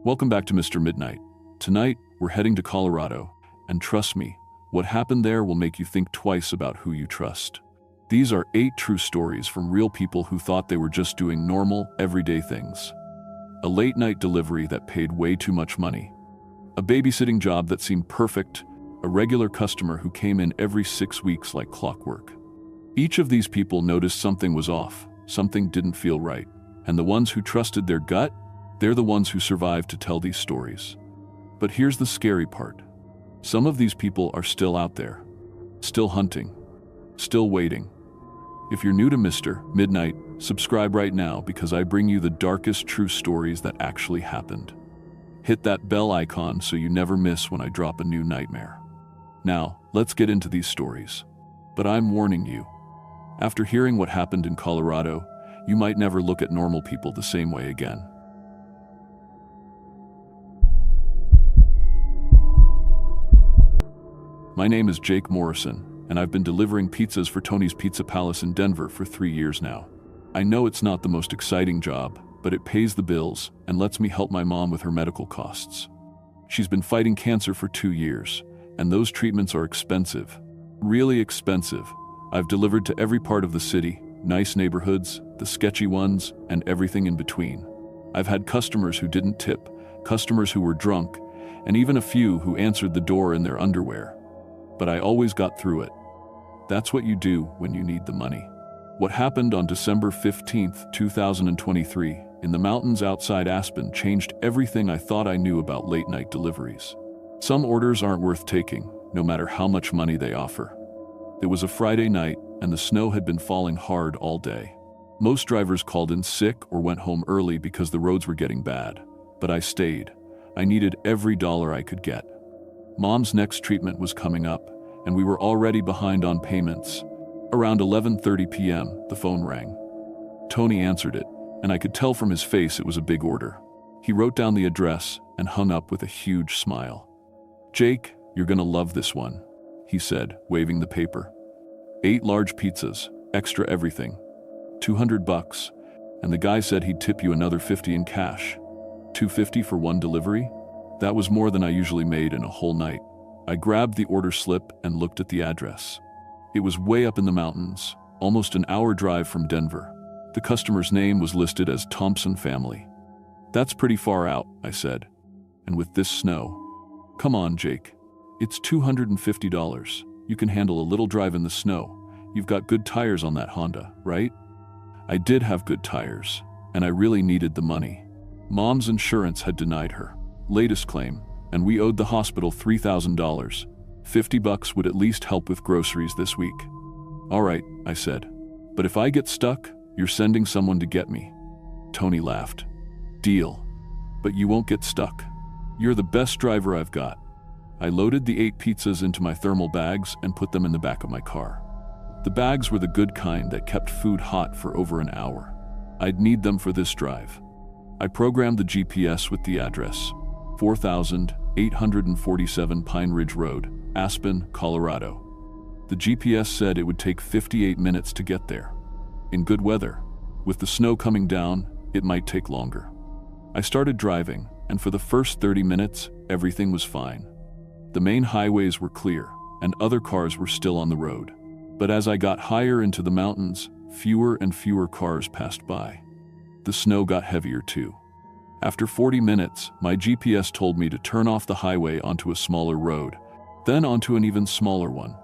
Welcome back to Mr. Midnight. Tonight, we're heading to Colorado, and trust me, what happened there will make you think twice about who you trust. These are 8 true stories from real people who thought they were just doing normal, everyday things. A late-night delivery that paid way too much money. A babysitting job that seemed perfect. A regular customer who came in every 6 weeks like clockwork. Each of these people noticed something was off, something didn't feel right. And the ones who trusted their gut, they're the ones who survived to tell these stories. But here's the scary part. Some of these people are still out there. Still hunting. Still waiting. If you're new to Mr. Midnight, subscribe right now because I bring you the darkest true stories that actually happened. Hit that bell icon so you never miss when I drop a new nightmare. Now, let's get into these stories. But I'm warning you. After hearing what happened in Colorado, you might never look at normal people the same way again. My name is Jake Morrison, and I've been delivering pizzas for Tony's Pizza Palace in Denver for 3 years now. I know it's not the most exciting job, but it pays the bills and lets me help my mom with her medical costs. She's been fighting cancer for 2 years, and those treatments are expensive. Really expensive. I've delivered to every part of the city, nice neighborhoods, the sketchy ones, and everything in between. I've had customers who didn't tip, customers who were drunk, and even a few who answered the door in their underwear. But I always got through it. That's what you do when you need the money. What happened on December 15th, 2023, in the mountains outside Aspen changed everything I thought I knew about late-night deliveries. Some orders aren't worth taking, no matter how much money they offer. It was a Friday night, and the snow had been falling hard all day. Most drivers called in sick or went home early because the roads were getting bad. But I stayed. I needed every dollar I could get. Mom's next treatment was coming up, and we were already behind on payments. Around 11:30 p.m., the phone rang. Tony answered it, and I could tell from his face it was a big order. He wrote down the address and hung up with a huge smile. "Jake, you're gonna love this one," he said, waving the paper. 8 large pizzas, extra everything. $200, and the guy said he'd tip you another $50 in cash. $250 for one delivery? That was more than I usually made in a whole night. I grabbed the order slip and looked at the address. It was way up in the mountains, almost an hour drive from Denver. The customer's name was listed as Thompson Family. "That's pretty far out," I said. "And with this snow." "Come on, Jake. It's $250. You can handle a little drive in the snow. You've got good tires on that Honda, right?" I did have good tires, and I really needed the money. Mom's insurance had denied her latest claim, and we owed the hospital $3,000. $50 would at least help with groceries this week. "All right," I said. "But if I get stuck, you're sending someone to get me." Tony laughed. "Deal. But you won't get stuck. You're the best driver I've got." I loaded the 8 pizzas into my thermal bags and put them in the back of my car. The bags were the good kind that kept food hot for over an hour. I'd need them for this drive. I programmed the GPS with the address, 4847 Pine Ridge Road, Aspen, Colorado. The GPS said it would take 58 minutes to get there. In good weather, with the snow coming down, it might take longer. I started driving, and for the first 30 minutes, everything was fine. The main highways were clear, and other cars were still on the road. But as I got higher into the mountains, fewer and fewer cars passed by. The snow got heavier too. After 40 minutes, my GPS told me to turn off the highway onto a smaller road, then onto an even smaller one.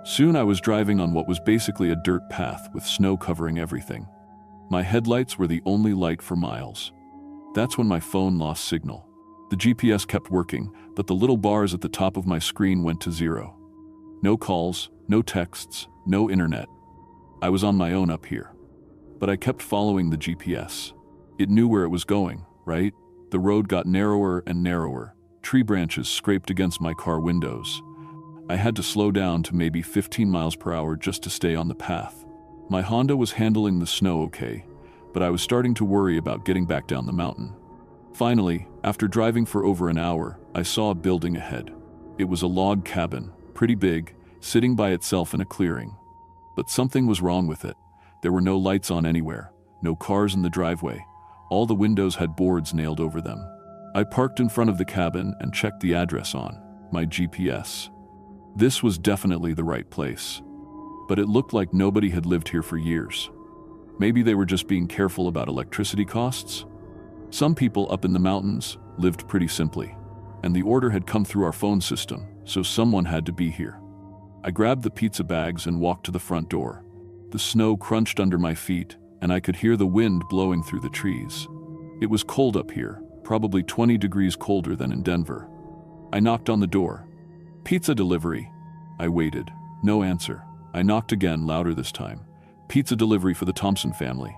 Soon I was driving on what was basically a dirt path with snow covering everything. My headlights were the only light for miles. That's when my phone lost signal. The GPS kept working, but the little bars at the top of my screen went to 0. No calls, no texts, no internet. I was on my own up here. But I kept following the GPS. It knew where it was going, right? The road got narrower and narrower. Tree branches scraped against my car windows. I had to slow down to maybe 15 miles per hour just to stay on the path. My Honda was handling the snow okay, but I was starting to worry about getting back down the mountain. Finally, after driving for over an hour, I saw a building ahead. It was a log cabin, pretty big, sitting by itself in a clearing. But something was wrong with it. There were no lights on anywhere, no cars in the driveway. All the windows had boards nailed over them. I parked in front of the cabin and checked the address on my GPS. This was definitely the right place, but it looked like nobody had lived here for years. Maybe they were just being careful about electricity costs? Some people up in the mountains lived pretty simply, and the order had come through our phone system, so someone had to be here. I grabbed the pizza bags and walked to the front door. The snow crunched under my feet, and I could hear the wind blowing through the trees. It was cold up here, probably 20 degrees colder than in Denver. I knocked on the door. "Pizza delivery." I waited. No answer. I knocked again, louder this time. "Pizza delivery for the Thompson family."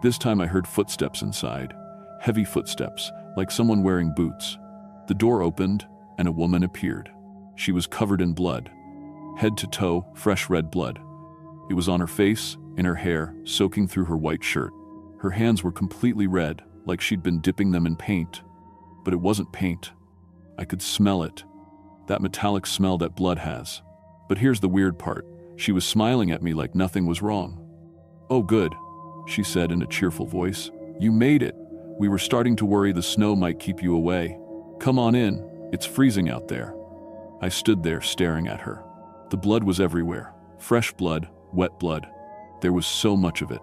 This time I heard footsteps inside. Heavy footsteps, like someone wearing boots. The door opened, and a woman appeared. She was covered in blood. Head to toe, fresh red blood. It was on her face, in her hair, soaking through her white shirt. Her hands were completely red, like she'd been dipping them in paint. But it wasn't paint. I could smell it. That metallic smell that blood has. But here's the weird part. She was smiling at me like nothing was wrong. "Oh, good," she said in a cheerful voice. "You made it. We were starting to worry the snow might keep you away. Come on in. It's freezing out there." I stood there staring at her. The blood was everywhere. Fresh blood, wet blood. There was so much of it.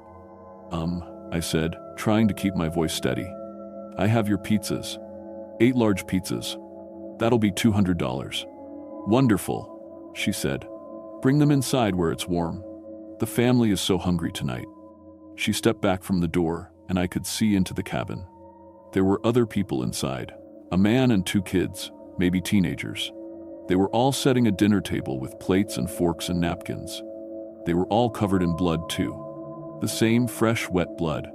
I said, trying to keep my voice steady. "I have your pizzas. 8 large pizzas. That'll be $200. "Wonderful," she said. "Bring them inside where it's warm. The family is so hungry tonight." She stepped back from the door, and I could see into the cabin. There were other people inside. A man and 2 kids, maybe teenagers. They were all setting a dinner table with plates and forks and napkins. They were all covered in blood too. The same fresh, wet blood.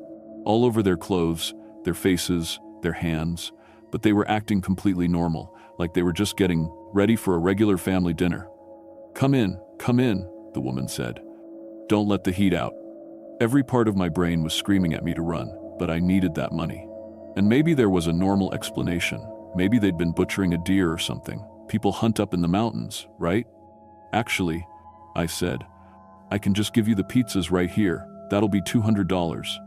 All over their clothes, their faces, their hands. But they were acting completely normal, like they were just getting ready for a regular family dinner. Come in," the woman said. "Don't let the heat out." Every part of my brain was screaming at me to run, but I needed that money. And maybe there was a normal explanation. Maybe they'd been butchering a deer or something. People hunt up in the mountains, right? "Actually," I said, "I can just give you the pizzas right here. That'll be $200.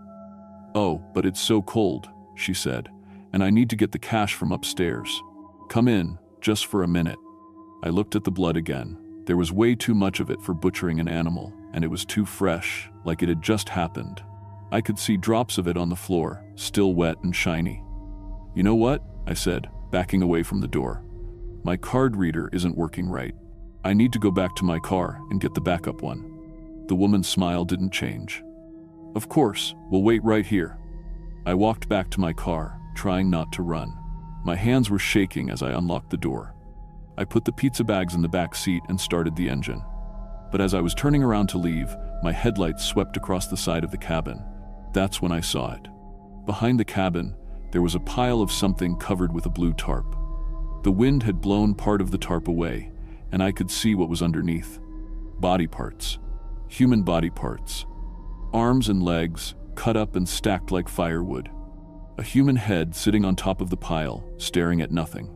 "Oh, but it's so cold," she said, "and I need to get the cash from upstairs. Come in, just for a minute." I looked at the blood again. There was way too much of it for butchering an animal, and it was too fresh, like it had just happened. I could see drops of it on the floor, still wet and shiny. "You know what?" I said, backing away from the door. "My card reader isn't working right. I need to go back to my car and get the backup one." The woman's smile didn't change. "Of course, we'll wait right here." I walked back to my car, trying not to run. My hands were shaking as I unlocked the door. I put the pizza bags in the back seat and started the engine. But as I was turning around to leave, my headlights swept across the side of the cabin. That's when I saw it. Behind the cabin, there was a pile of something covered with a blue tarp. The wind had blown part of the tarp away, and I could see what was underneath. Body parts. Human body parts. Arms and legs, cut up and stacked like firewood. A human head sitting on top of the pile, staring at nothing.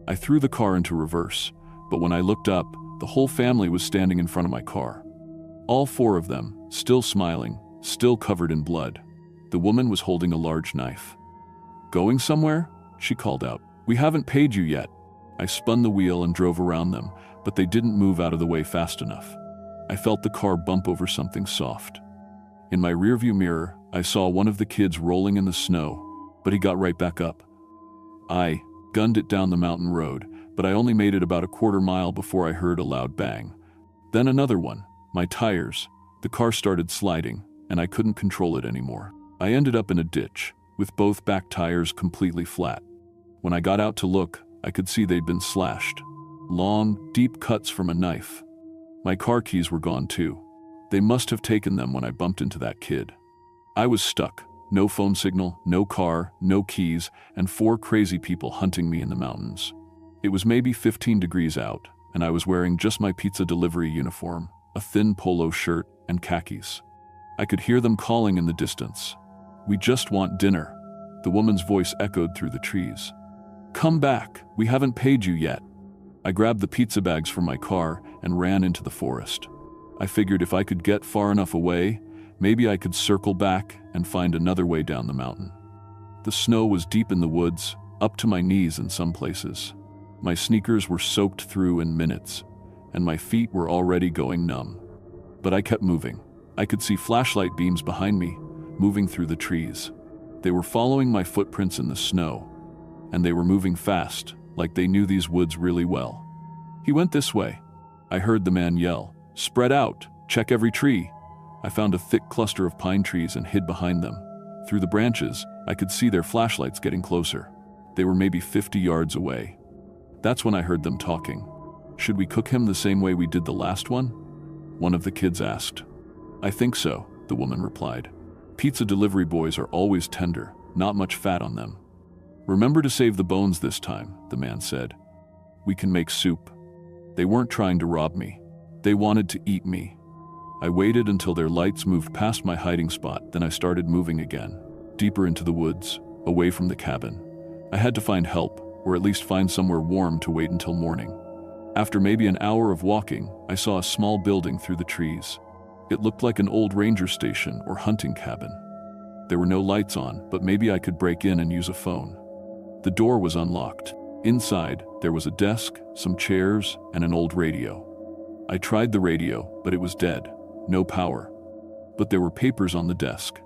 I threw the car into reverse, but when I looked up, the whole family was standing in front of my car. All 4 of them, still smiling, still covered in blood. The woman was holding a large knife. "Going somewhere?" she called out. "We haven't paid you yet." I spun the wheel and drove around them, but they didn't move out of the way fast enough. I felt the car bump over something soft. In my rearview mirror, I saw one of the kids rolling in the snow, but he got right back up. I gunned it down the mountain road, but I only made it about a quarter mile before I heard a loud bang. Then another one. My tires. The car started sliding, and I couldn't control it anymore. I ended up in a ditch, with both back tires completely flat. When I got out to look, I could see they'd been slashed. Long, deep cuts from a knife. My car keys were gone too. They must have taken them when I bumped into that kid. I was stuck. No phone signal, no car, no keys, and 4 crazy people hunting me in the mountains. It was maybe 15 degrees out, and I was wearing just my pizza delivery uniform, a thin polo shirt, and khakis. I could hear them calling in the distance. "We just want dinner." The woman's voice echoed through the trees. "Come back, we haven't paid you yet." I grabbed the pizza bags from my car and ran into the forest. I figured if I could get far enough away, maybe I could circle back and find another way down the mountain. The snow was deep in the woods, up to my knees in some places. My sneakers were soaked through in minutes, and my feet were already going numb. But I kept moving. I could see flashlight beams behind me, moving through the trees. They were following my footprints in the snow, and they were moving fast, like they knew these woods really well. "He went this way," I heard the man yell. "Spread out, check every tree." I found a thick cluster of pine trees and hid behind them. Through the branches, I could see their flashlights getting closer. They were maybe 50 yards away. That's when I heard them talking. "Should we cook him the same way we did the last one?" one of the kids asked. "I think so," the woman replied. "Pizza delivery boys are always tender, not much fat on them." "Remember to save the bones this time," the man said. "We can make soup." They weren't trying to rob me. They wanted to eat me. I waited until their lights moved past my hiding spot, then I started moving again, deeper into the woods, away from the cabin. I had to find help, or at least find somewhere warm to wait until morning. After maybe an hour of walking, I saw a small building through the trees. It looked like an old ranger station or hunting cabin. There were no lights on, but maybe I could break in and use a phone. The door was unlocked. Inside, there was a desk, some chairs, and an old radio. I tried the radio, but it was dead. No power. But there were papers on the desk,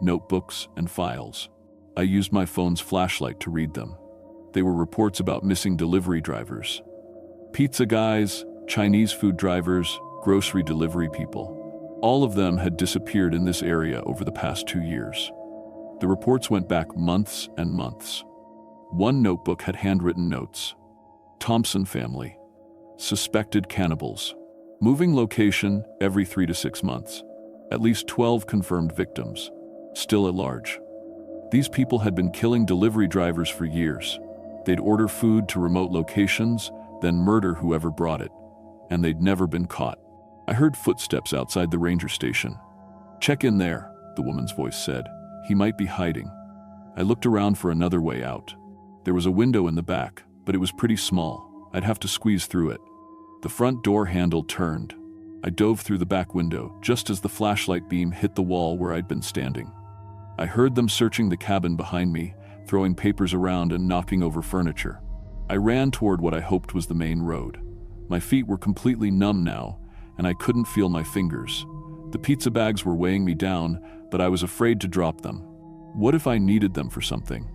notebooks and files. I used my phone's flashlight to read them. They were reports about missing delivery drivers. Pizza guys, Chinese food drivers, grocery delivery people. All of them had disappeared in this area over the past 2 years. The reports went back months and months. One notebook had handwritten notes. Thompson family. Suspected cannibals. Moving location every 3 to 6 months. At least 12 confirmed victims. Still at large. These people had been killing delivery drivers for years. They'd order food to remote locations, then murder whoever brought it. And they'd never been caught. I heard footsteps outside the ranger station. "Check in there," the woman's voice said. "He might be hiding." I looked around for another way out. There was a window in the back, but it was pretty small. I'd have to squeeze through it. The front door handle turned. I dove through the back window, just as the flashlight beam hit the wall where I'd been standing. I heard them searching the cabin behind me, throwing papers around and knocking over furniture. I ran toward what I hoped was the main road. My feet were completely numb now, and I couldn't feel my fingers. The pizza bags were weighing me down, but I was afraid to drop them. What if I needed them for something?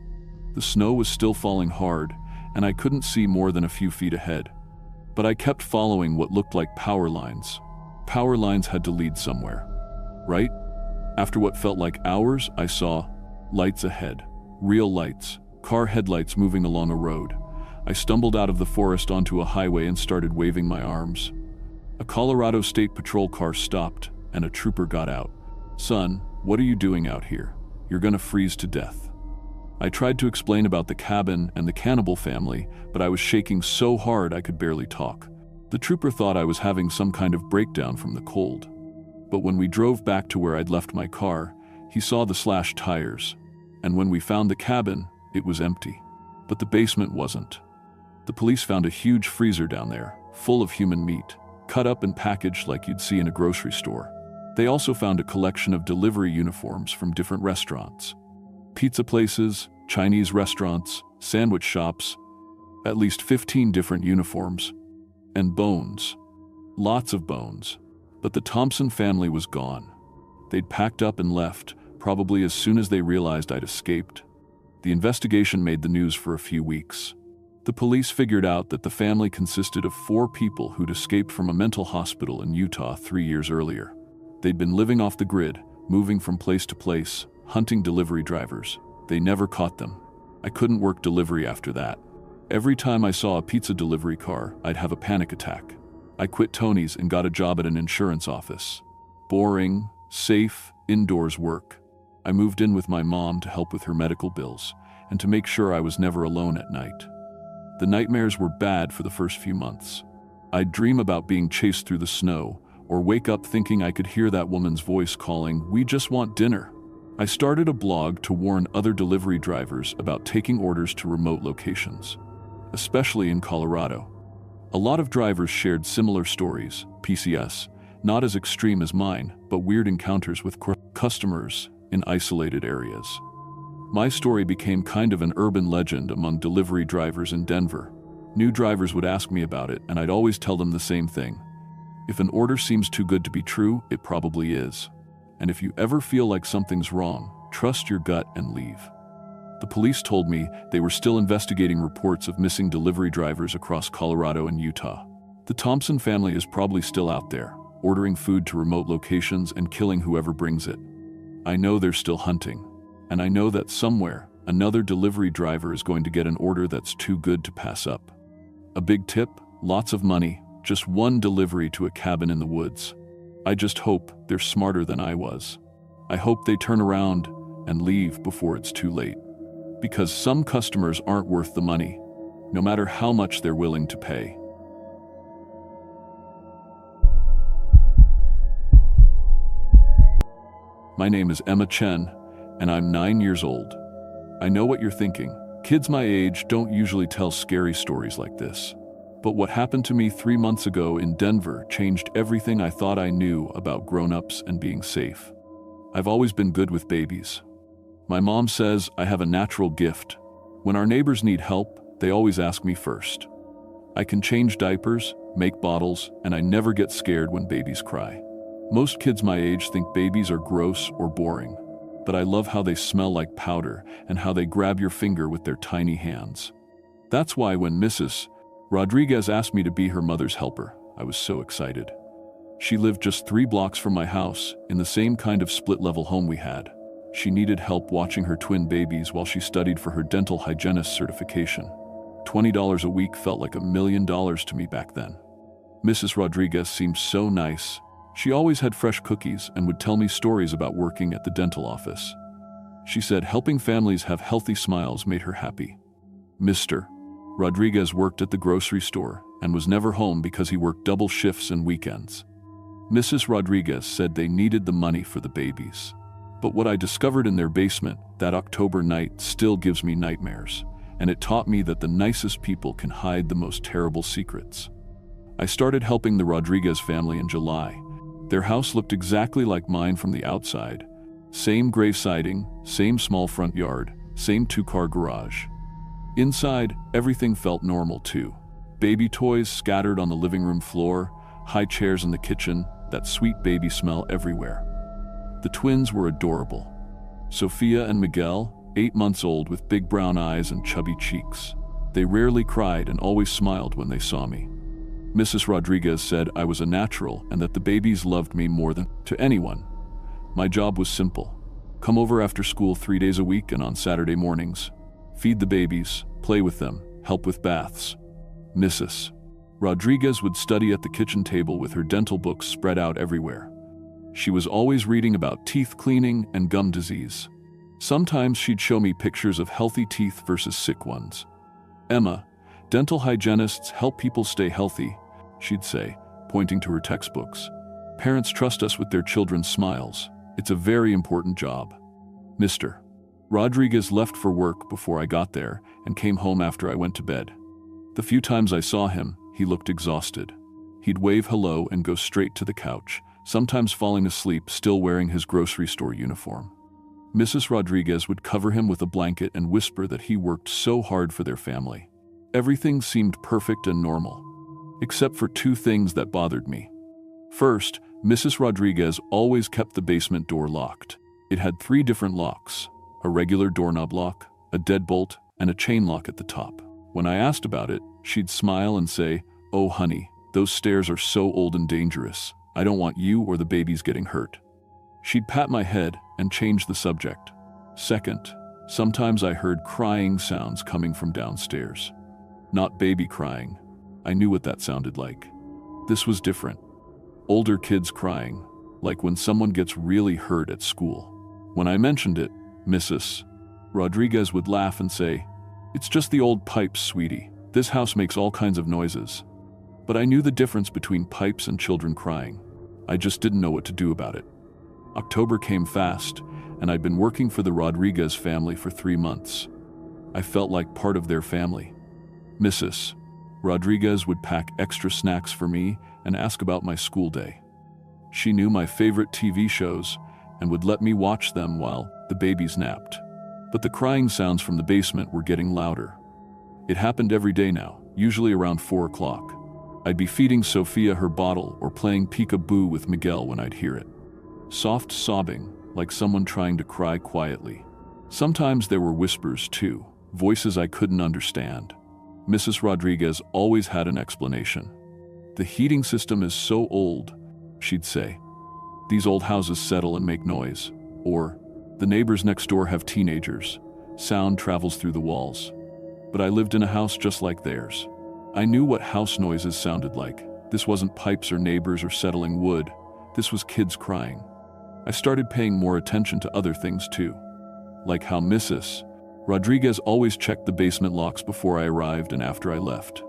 The snow was still falling hard, and I couldn't see more than a few feet ahead. But I kept following what looked like power lines. Power lines had to lead somewhere, right? After what felt like hours, I saw lights ahead. Real lights, car headlights moving along a road. I stumbled out of the forest onto a highway and started waving my arms. A Colorado State Patrol car stopped, and a trooper got out. "Son, what are you doing out here? You're gonna freeze to death." I tried to explain about the cabin and the cannibal family, but I was shaking so hard I could barely talk. The trooper thought I was having some kind of breakdown from the cold. But when we drove back to where I'd left my car, he saw the slashed tires. And when we found the cabin, it was empty. But the basement wasn't. The police found a huge freezer down there, full of human meat, cut up and packaged like you'd see in a grocery store. They also found a collection of delivery uniforms from different restaurants. Pizza places, Chinese restaurants, sandwich shops, at least 15 different uniforms. And bones. Lots of bones. But the Thompson family was gone. They'd packed up and left, probably as soon as they realized I'd escaped. The investigation made the news for a few weeks. The police figured out that the family consisted of 4 people who'd escaped from a mental hospital in Utah 3 years earlier. They'd been living off the grid, moving from place to place, hunting delivery drivers. They never caught them. I couldn't work delivery after that. Every time I saw a pizza delivery car, I'd have a panic attack. I quit Tony's and got a job at an insurance office. Boring, safe, indoors work. I moved in with my mom to help with her medical bills and to make sure I was never alone at night. The nightmares were bad for the first few months. I'd dream about being chased through the snow or wake up thinking I could hear that woman's voice calling, "We just want dinner." I started a blog to warn other delivery drivers about taking orders to remote locations, especially in Colorado. A lot of drivers shared similar stories, PCS, not as extreme as mine, but weird encounters with customers in isolated areas. My story became kind of an urban legend among delivery drivers in Denver. New drivers would ask me about it, and I'd always tell them the same thing. If an order seems too good to be true, it probably is. And if you ever feel like something's wrong, trust your gut and leave. The police told me they were still investigating reports of missing delivery drivers across Colorado and Utah. The Thompson family is probably still out there, ordering food to remote locations and killing whoever brings it. I know they're still hunting, and I know that somewhere, another delivery driver is going to get an order that's too good to pass up. A big tip, lots of money, just one delivery to a cabin in the woods. I just hope they're smarter than I was. I hope they turn around and leave before it's too late. Because some customers aren't worth the money, no matter how much they're willing to pay. My name is Emma Chen, and I'm 9 years old. I know what you're thinking. Kids my age don't usually tell scary stories like this. But what happened to me 3 months ago in Denver changed everything I thought I knew about grown-ups and being safe. I've always been good with babies. My mom says I have a natural gift. When our neighbors need help, they always ask me first. I can change diapers, make bottles, and I never get scared when babies cry. Most kids my age think babies are gross or boring, but I love how they smell like powder and how they grab your finger with their tiny hands. That's why when Mrs. Rodriguez asked me to be her mother's helper, I was so excited. She lived just 3 blocks from my house, in the same kind of split-level home we had. She needed help watching her twin babies while she studied for her dental hygienist certification. $20 a week felt like $1 million to me back then. Mrs. Rodriguez seemed so nice. She always had fresh cookies and would tell me stories about working at the dental office. She said helping families have healthy smiles made her happy. Mr. Rodriguez worked at the grocery store and was never home because he worked double shifts and weekends. Mrs. Rodriguez said they needed the money for the babies. But what I discovered in their basement that October night still gives me nightmares, and it taught me that the nicest people can hide the most terrible secrets. I started helping the Rodriguez family in July. Their house looked exactly like mine from the outside. Same gray siding, same small front yard, same 2-car garage. Inside, everything felt normal too. Baby toys scattered on the living room floor, high chairs in the kitchen, that sweet baby smell everywhere. The twins were adorable. Sophia and Miguel, 8 months old with big brown eyes and chubby cheeks. They rarely cried and always smiled when they saw me. Mrs. Rodriguez said I was a natural and that the babies loved me more than to anyone. My job was simple. Come over after school 3 days a week and on Saturday mornings. Feed the babies, play with them, help with baths. Mrs. Rodriguez would study at the kitchen table with her dental books spread out everywhere. She was always reading about teeth cleaning and gum disease. Sometimes she'd show me pictures of healthy teeth versus sick ones. Emma, dental hygienists help people stay healthy, she'd say, pointing to her textbooks. Parents trust us with their children's smiles. It's a very important job. Mr. Rodriguez left for work before I got there and came home after I went to bed. The few times I saw him, he looked exhausted. He'd wave hello and go straight to the couch, sometimes falling asleep still wearing his grocery store uniform. Mrs. Rodriguez would cover him with a blanket and whisper that he worked so hard for their family. Everything seemed perfect and normal, except for 2 things that bothered me. First, Mrs. Rodriguez always kept the basement door locked. It had 3 different locks, a regular doorknob lock, a deadbolt, and a chain lock at the top. When I asked about it, she'd smile and say, "Oh honey, those stairs are so old and dangerous. I don't want you or the babies getting hurt." She'd pat my head and change the subject. Second, sometimes I heard crying sounds coming from downstairs. Not baby crying. I knew what that sounded like. This was different. Older kids crying, like when someone gets really hurt at school. When I mentioned it, Mrs. Rodriguez would laugh and say, "It's just the old pipes, sweetie. This house makes all kinds of noises." But I knew the difference between pipes and children crying. I just didn't know what to do about it. October came fast, and I'd been working for the Rodriguez family for 3 months. I felt like part of their family. Mrs. Rodriguez would pack extra snacks for me and ask about my school day. She knew my favorite TV shows and would let me watch them while the babies napped. But the crying sounds from the basement were getting louder. It happened every day now, usually around 4 o'clock. I'd be feeding Sophia her bottle or playing peek-a-boo with Miguel when I'd hear it. Soft sobbing, like someone trying to cry quietly. Sometimes there were whispers too, voices I couldn't understand. Mrs. Rodriguez always had an explanation. "The heating system is so old," she'd say. "These old houses settle and make noise." Or, "The neighbors next door have teenagers. Sound travels through the walls." But I lived in a house just like theirs. I knew what house noises sounded like. This wasn't pipes or neighbors or settling wood. This was kids crying. I started paying more attention to other things too. Like how Mrs. Rodriguez always checked the basement locks before I arrived and after I left.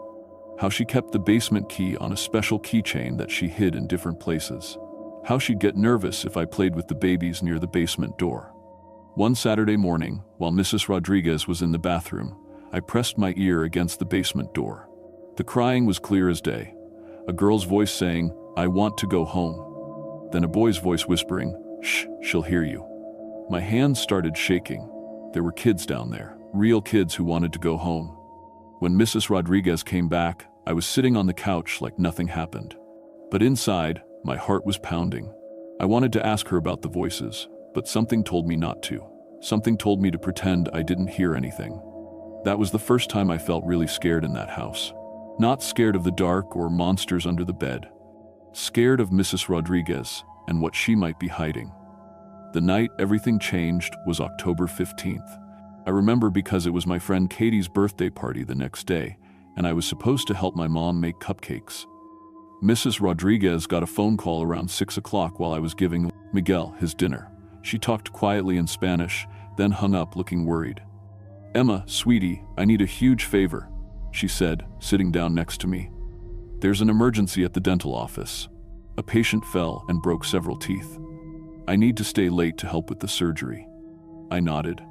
How she kept the basement key on a special keychain that she hid in different places. How she'd get nervous if I played with the babies near the basement door. One Saturday morning, while Mrs. Rodriguez was in the bathroom, I pressed my ear against the basement door. The crying was clear as day. A girl's voice saying, "I want to go home." Then a boy's voice whispering, "Shh, she'll hear you." My hands started shaking. There were kids down there, real kids who wanted to go home. When Mrs. Rodriguez came back, I was sitting on the couch like nothing happened. But inside, my heart was pounding. I wanted to ask her about the voices, but something told me not to. Something told me to pretend I didn't hear anything. That was the first time I felt really scared in that house. Not scared of the dark or monsters under the bed. Scared of Mrs. Rodriguez and what she might be hiding. The night everything changed was October 15th. I remember because it was my friend Katie's birthday party the next day, and I was supposed to help my mom make cupcakes. Mrs. Rodriguez got a phone call around 6 o'clock while I was giving Miguel his dinner. She talked quietly in Spanish, then hung up looking worried. "Emma, sweetie, I need a huge favor," she said, sitting down next to me. "There's an emergency at the dental office. A patient fell and broke several teeth. I need to stay late to help with the surgery." I nodded.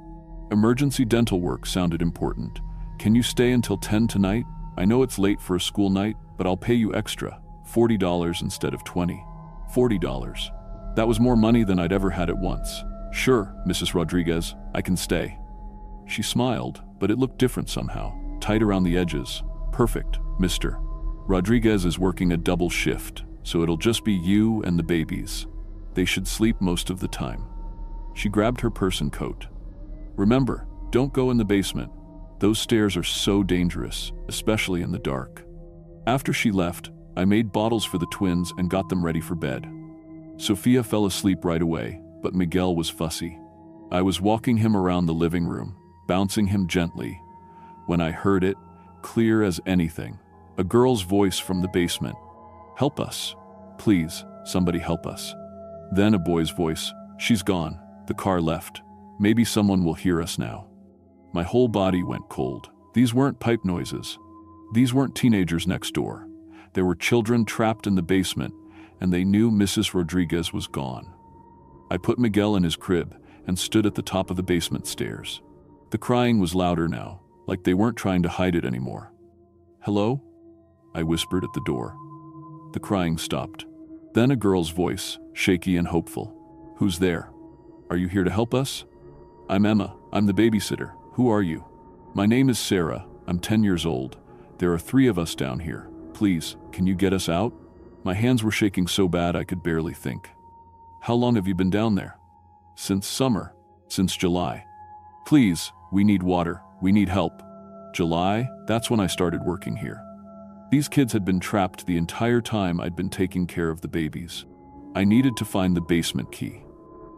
Emergency dental work sounded important. "Can you stay until 10 tonight? I know it's late for a school night, but I'll pay you extra, $40 instead of $20. $40. That was more money than I'd ever had at once. "Sure, Mrs. Rodriguez, I can stay." She smiled, but it looked different somehow, tight around the edges. "Perfect, Mr. Rodriguez is working a double shift, so it'll just be you and the babies. They should sleep most of the time." She grabbed her purse and coat. "Remember, don't go in the basement. Those stairs are so dangerous, especially in the dark." After she left, I made bottles for the twins and got them ready for bed. Sophia fell asleep right away, but Miguel was fussy. I was walking him around the living room, bouncing him gently, when I heard it, clear as anything, a girl's voice from the basement. "Help us. Please, somebody help us." Then a boy's voice, "She's gone. The car left. Maybe someone will hear us now." My whole body went cold. These weren't pipe noises. These weren't teenagers next door. There were children trapped in the basement, and they knew Mrs. Rodriguez was gone. I put Miguel in his crib and stood at the top of the basement stairs. The crying was louder now, like they weren't trying to hide it anymore. "Hello?" I whispered at the door. The crying stopped. Then a girl's voice, shaky and hopeful. "Who's there? Are you here to help us?" "I'm Emma. I'm the babysitter. Who are you?" "My name is Sarah. I'm 10 years old. There are 3 of us down here. Please, can you get us out?" My hands were shaking so bad I could barely think. "How long have you been down there?" "Since summer. Since July." "Please, we need water. We need help." July, that's when I started working here. These kids had been trapped the entire time I'd been taking care of the babies. I needed to find the basement key.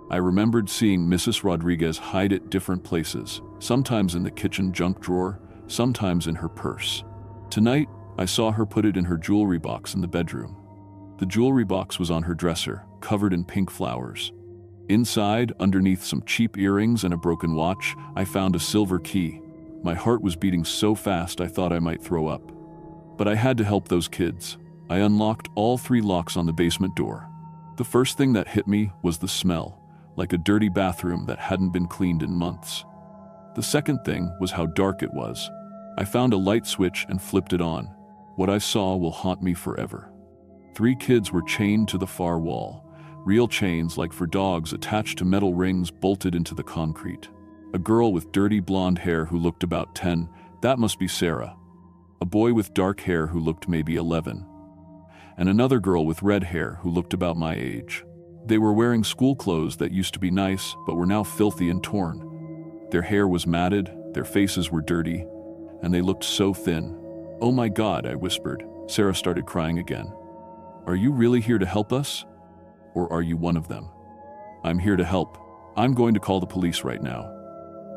I remembered seeing Mrs. Rodriguez hide it different places, sometimes in the kitchen junk drawer, sometimes in her purse. Tonight, I saw her put it in her jewelry box in the bedroom. The jewelry box was on her dresser, covered in pink flowers. Inside, underneath some cheap earrings and a broken watch, I found a silver key. My heart was beating so fast I thought I might throw up. But I had to help those kids. I unlocked all 3 locks on the basement door. The first thing that hit me was the smell, like a dirty bathroom that hadn't been cleaned in months. The second thing was how dark it was. I found a light switch and flipped it on. What I saw will haunt me forever. 3 kids were chained to the far wall, real chains like for dogs attached to metal rings bolted into the concrete. A girl with dirty blonde hair who looked about 10, that must be Sarah. A boy with dark hair who looked maybe 11. And another girl with red hair who looked about my age. They were wearing school clothes that used to be nice, but were now filthy and torn. Their hair was matted, their faces were dirty, and they looked so thin. "Oh my God," I whispered. Sarah started crying again. "Are you really here to help us? Or are you one of them?" "I'm here to help. I'm going to call the police right now."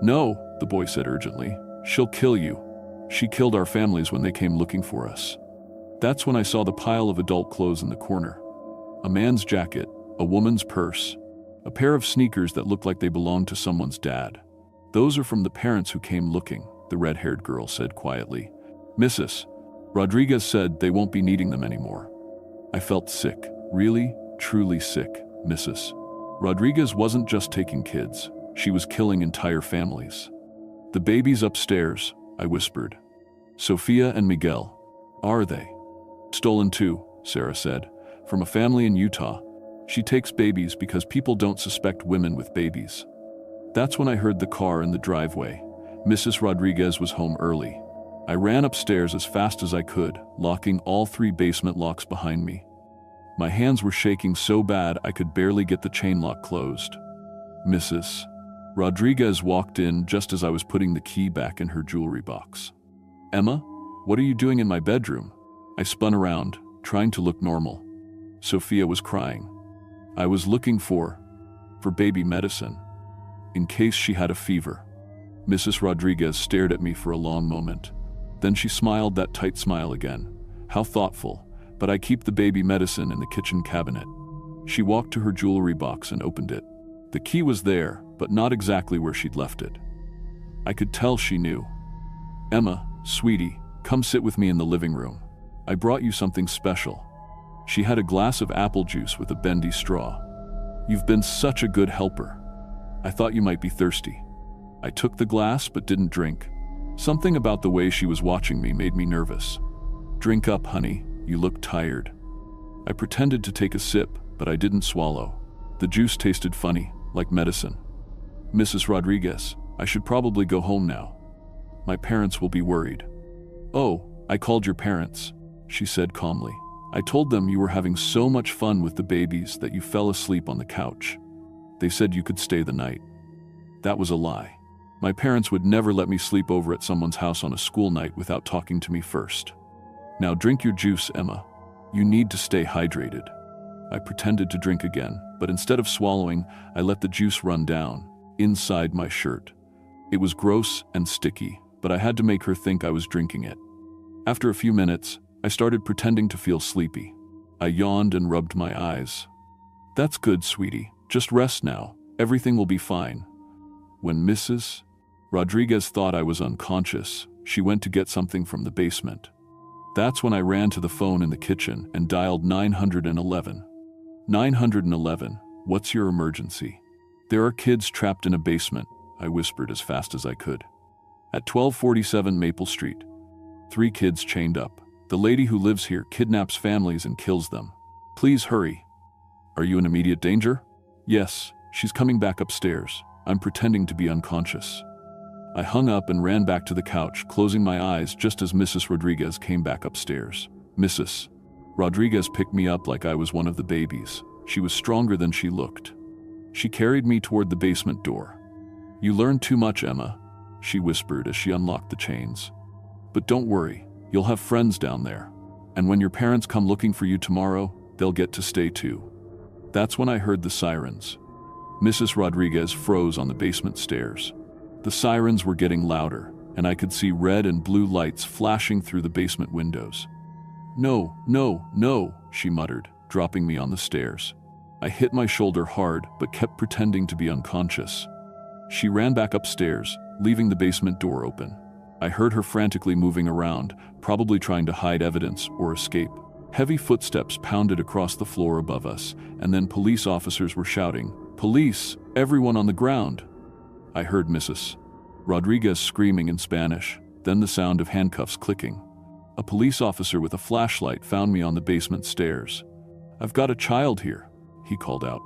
"No," the boy said urgently. "She'll kill you. She killed our families when they came looking for us." That's when I saw the pile of adult clothes in the corner. A man's jacket, a woman's purse, a pair of sneakers that looked like they belonged to someone's dad. "Those are from the parents who came looking," the red-haired girl said quietly. "Mrs. Rodriguez said they won't be needing them anymore." I felt sick, really, truly sick. Mrs. Rodriguez wasn't just taking kids, she was killing entire families. "The babies upstairs," I whispered. "Sophia and Miguel. Are they?" "Stolen too," Sarah said, "from a family in Utah. She takes babies because people don't suspect women with babies." That's when I heard the car in the driveway. Mrs. Rodriguez was home early. I ran upstairs as fast as I could, locking all 3 basement locks behind me. My hands were shaking so bad I could barely get the chain lock closed. Mrs. Rodriguez walked in just as I was putting the key back in her jewelry box. "Emma, what are you doing in my bedroom?" I spun around, trying to look normal. Sophia was crying. "I was looking for baby medicine, in case she had a fever." Mrs. Rodriguez stared at me for a long moment. Then she smiled that tight smile again. "How thoughtful, but I keep the baby medicine in the kitchen cabinet." She walked to her jewelry box and opened it. The key was there, but not exactly where she'd left it. I could tell she knew. "Emma, sweetie, come sit with me in the living room. I brought you something special." She had a glass of apple juice with a bendy straw. "You've been such a good helper. I thought you might be thirsty." I took the glass but didn't drink. Something about the way she was watching me made me nervous. "Drink up, honey, you look tired." I pretended to take a sip, but I didn't swallow. The juice tasted funny, like medicine. "Mrs. Rodriguez, I should probably go home now. My parents will be worried." "Oh, I called your parents," she said calmly. "I told them you were having so much fun with the babies that you fell asleep on the couch. They said you could stay the night." That was a lie. My parents would never let me sleep over at someone's house on a school night without talking to me first. "Now drink your juice, Emma. You need to stay hydrated." I pretended to drink again, but instead of swallowing, I let the juice run down, inside my shirt. It was gross and sticky, but I had to make her think I was drinking it. After a few minutes, I started pretending to feel sleepy. I yawned and rubbed my eyes. "That's good, sweetie. Just rest now. Everything will be fine." When Mrs. Rodriguez thought I was unconscious, she went to get something from the basement. That's when I ran to the phone in the kitchen and dialed 911. 911, what's your emergency? "There are kids trapped in a basement," I whispered as fast as I could. "At 1247 Maple Street. 3 kids chained up. The lady who lives here kidnaps families and kills them. Please hurry." "Are you in immediate danger?" "Yes, she's coming back upstairs. I'm pretending to be unconscious." I hung up and ran back to the couch, closing my eyes just as Mrs. Rodriguez came back upstairs. Mrs. Rodriguez picked me up like I was one of the babies. She was stronger than she looked. She carried me toward the basement door. "You learn too much, Emma," she whispered as she unlocked the chains. "But don't worry, you'll have friends down there. And when your parents come looking for you tomorrow, they'll get to stay too." That's when I heard the sirens. Mrs. Rodriguez froze on the basement stairs. The sirens were getting louder, and I could see red and blue lights flashing through the basement windows. "No, no, no," she muttered, dropping me on the stairs. I hit my shoulder hard, but kept pretending to be unconscious. She ran back upstairs, leaving the basement door open. I heard her frantically moving around, probably trying to hide evidence or escape. Heavy footsteps pounded across the floor above us, and then police officers were shouting, "Police! Everyone on the ground!" I heard Mrs. Rodriguez screaming in Spanish, then the sound of handcuffs clicking. A police officer with a flashlight found me on the basement stairs. "I've got a child here," he called out.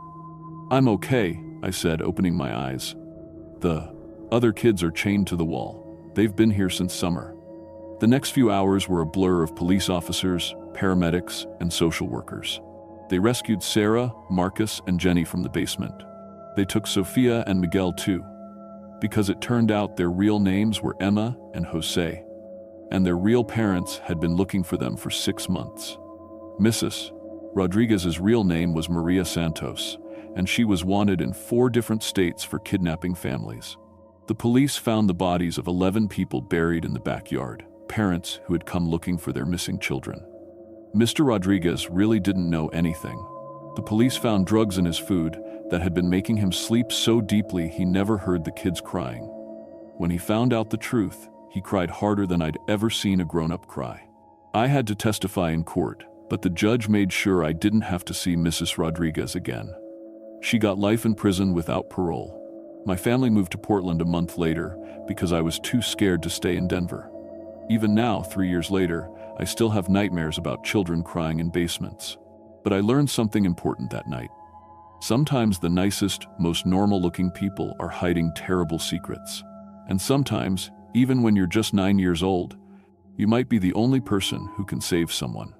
"I'm okay," I said, opening my eyes. The Other kids are chained to the wall. They've been here since summer. The next few hours were a blur of police officers, paramedics, and social workers. They rescued Sarah, Marcus, and Jenny from the basement. They took Sophia and Miguel too, because it turned out their real names were Emma and Jose, and their real parents had been looking for them for 6 months. Mrs. Rodriguez's real name was Maria Santos, and she was wanted in 4 different states for kidnapping families. The police found the bodies of 11 people buried in the backyard, parents who had come looking for their missing children. Mr. Rodriguez really didn't know anything. The police found drugs in his food that had been making him sleep so deeply he never heard the kids crying. When he found out the truth, he cried harder than I'd ever seen a grown-up cry. I had to testify in court, but the judge made sure I didn't have to see Mrs. Rodriguez again. She got life in prison without parole. My family moved to Portland a month later because I was too scared to stay in Denver. Even now, 3 years later, I still have nightmares about children crying in basements. But I learned something important that night. Sometimes the nicest, most normal-looking people are hiding terrible secrets. And sometimes, even when you're just 9 years old, you might be the only person who can save someone.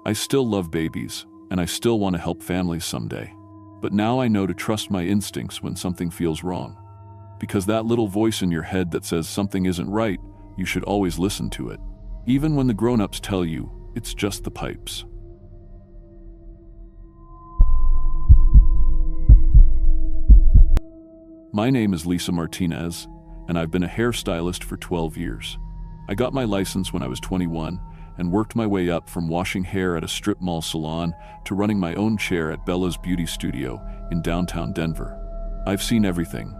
I still love babies, and I still want to help families someday. But now I know to trust my instincts when something feels wrong. Because that little voice in your head that says something isn't right, you should always listen to it. Even when the grown-ups tell you it's just the pipes. My name is Lisa Martinez, and I've been a hairstylist for 12 years. I got my license when I was 21 and worked my way up from washing hair at a strip mall salon to running my own chair at Bella's Beauty Studio in downtown Denver. I've seen everything.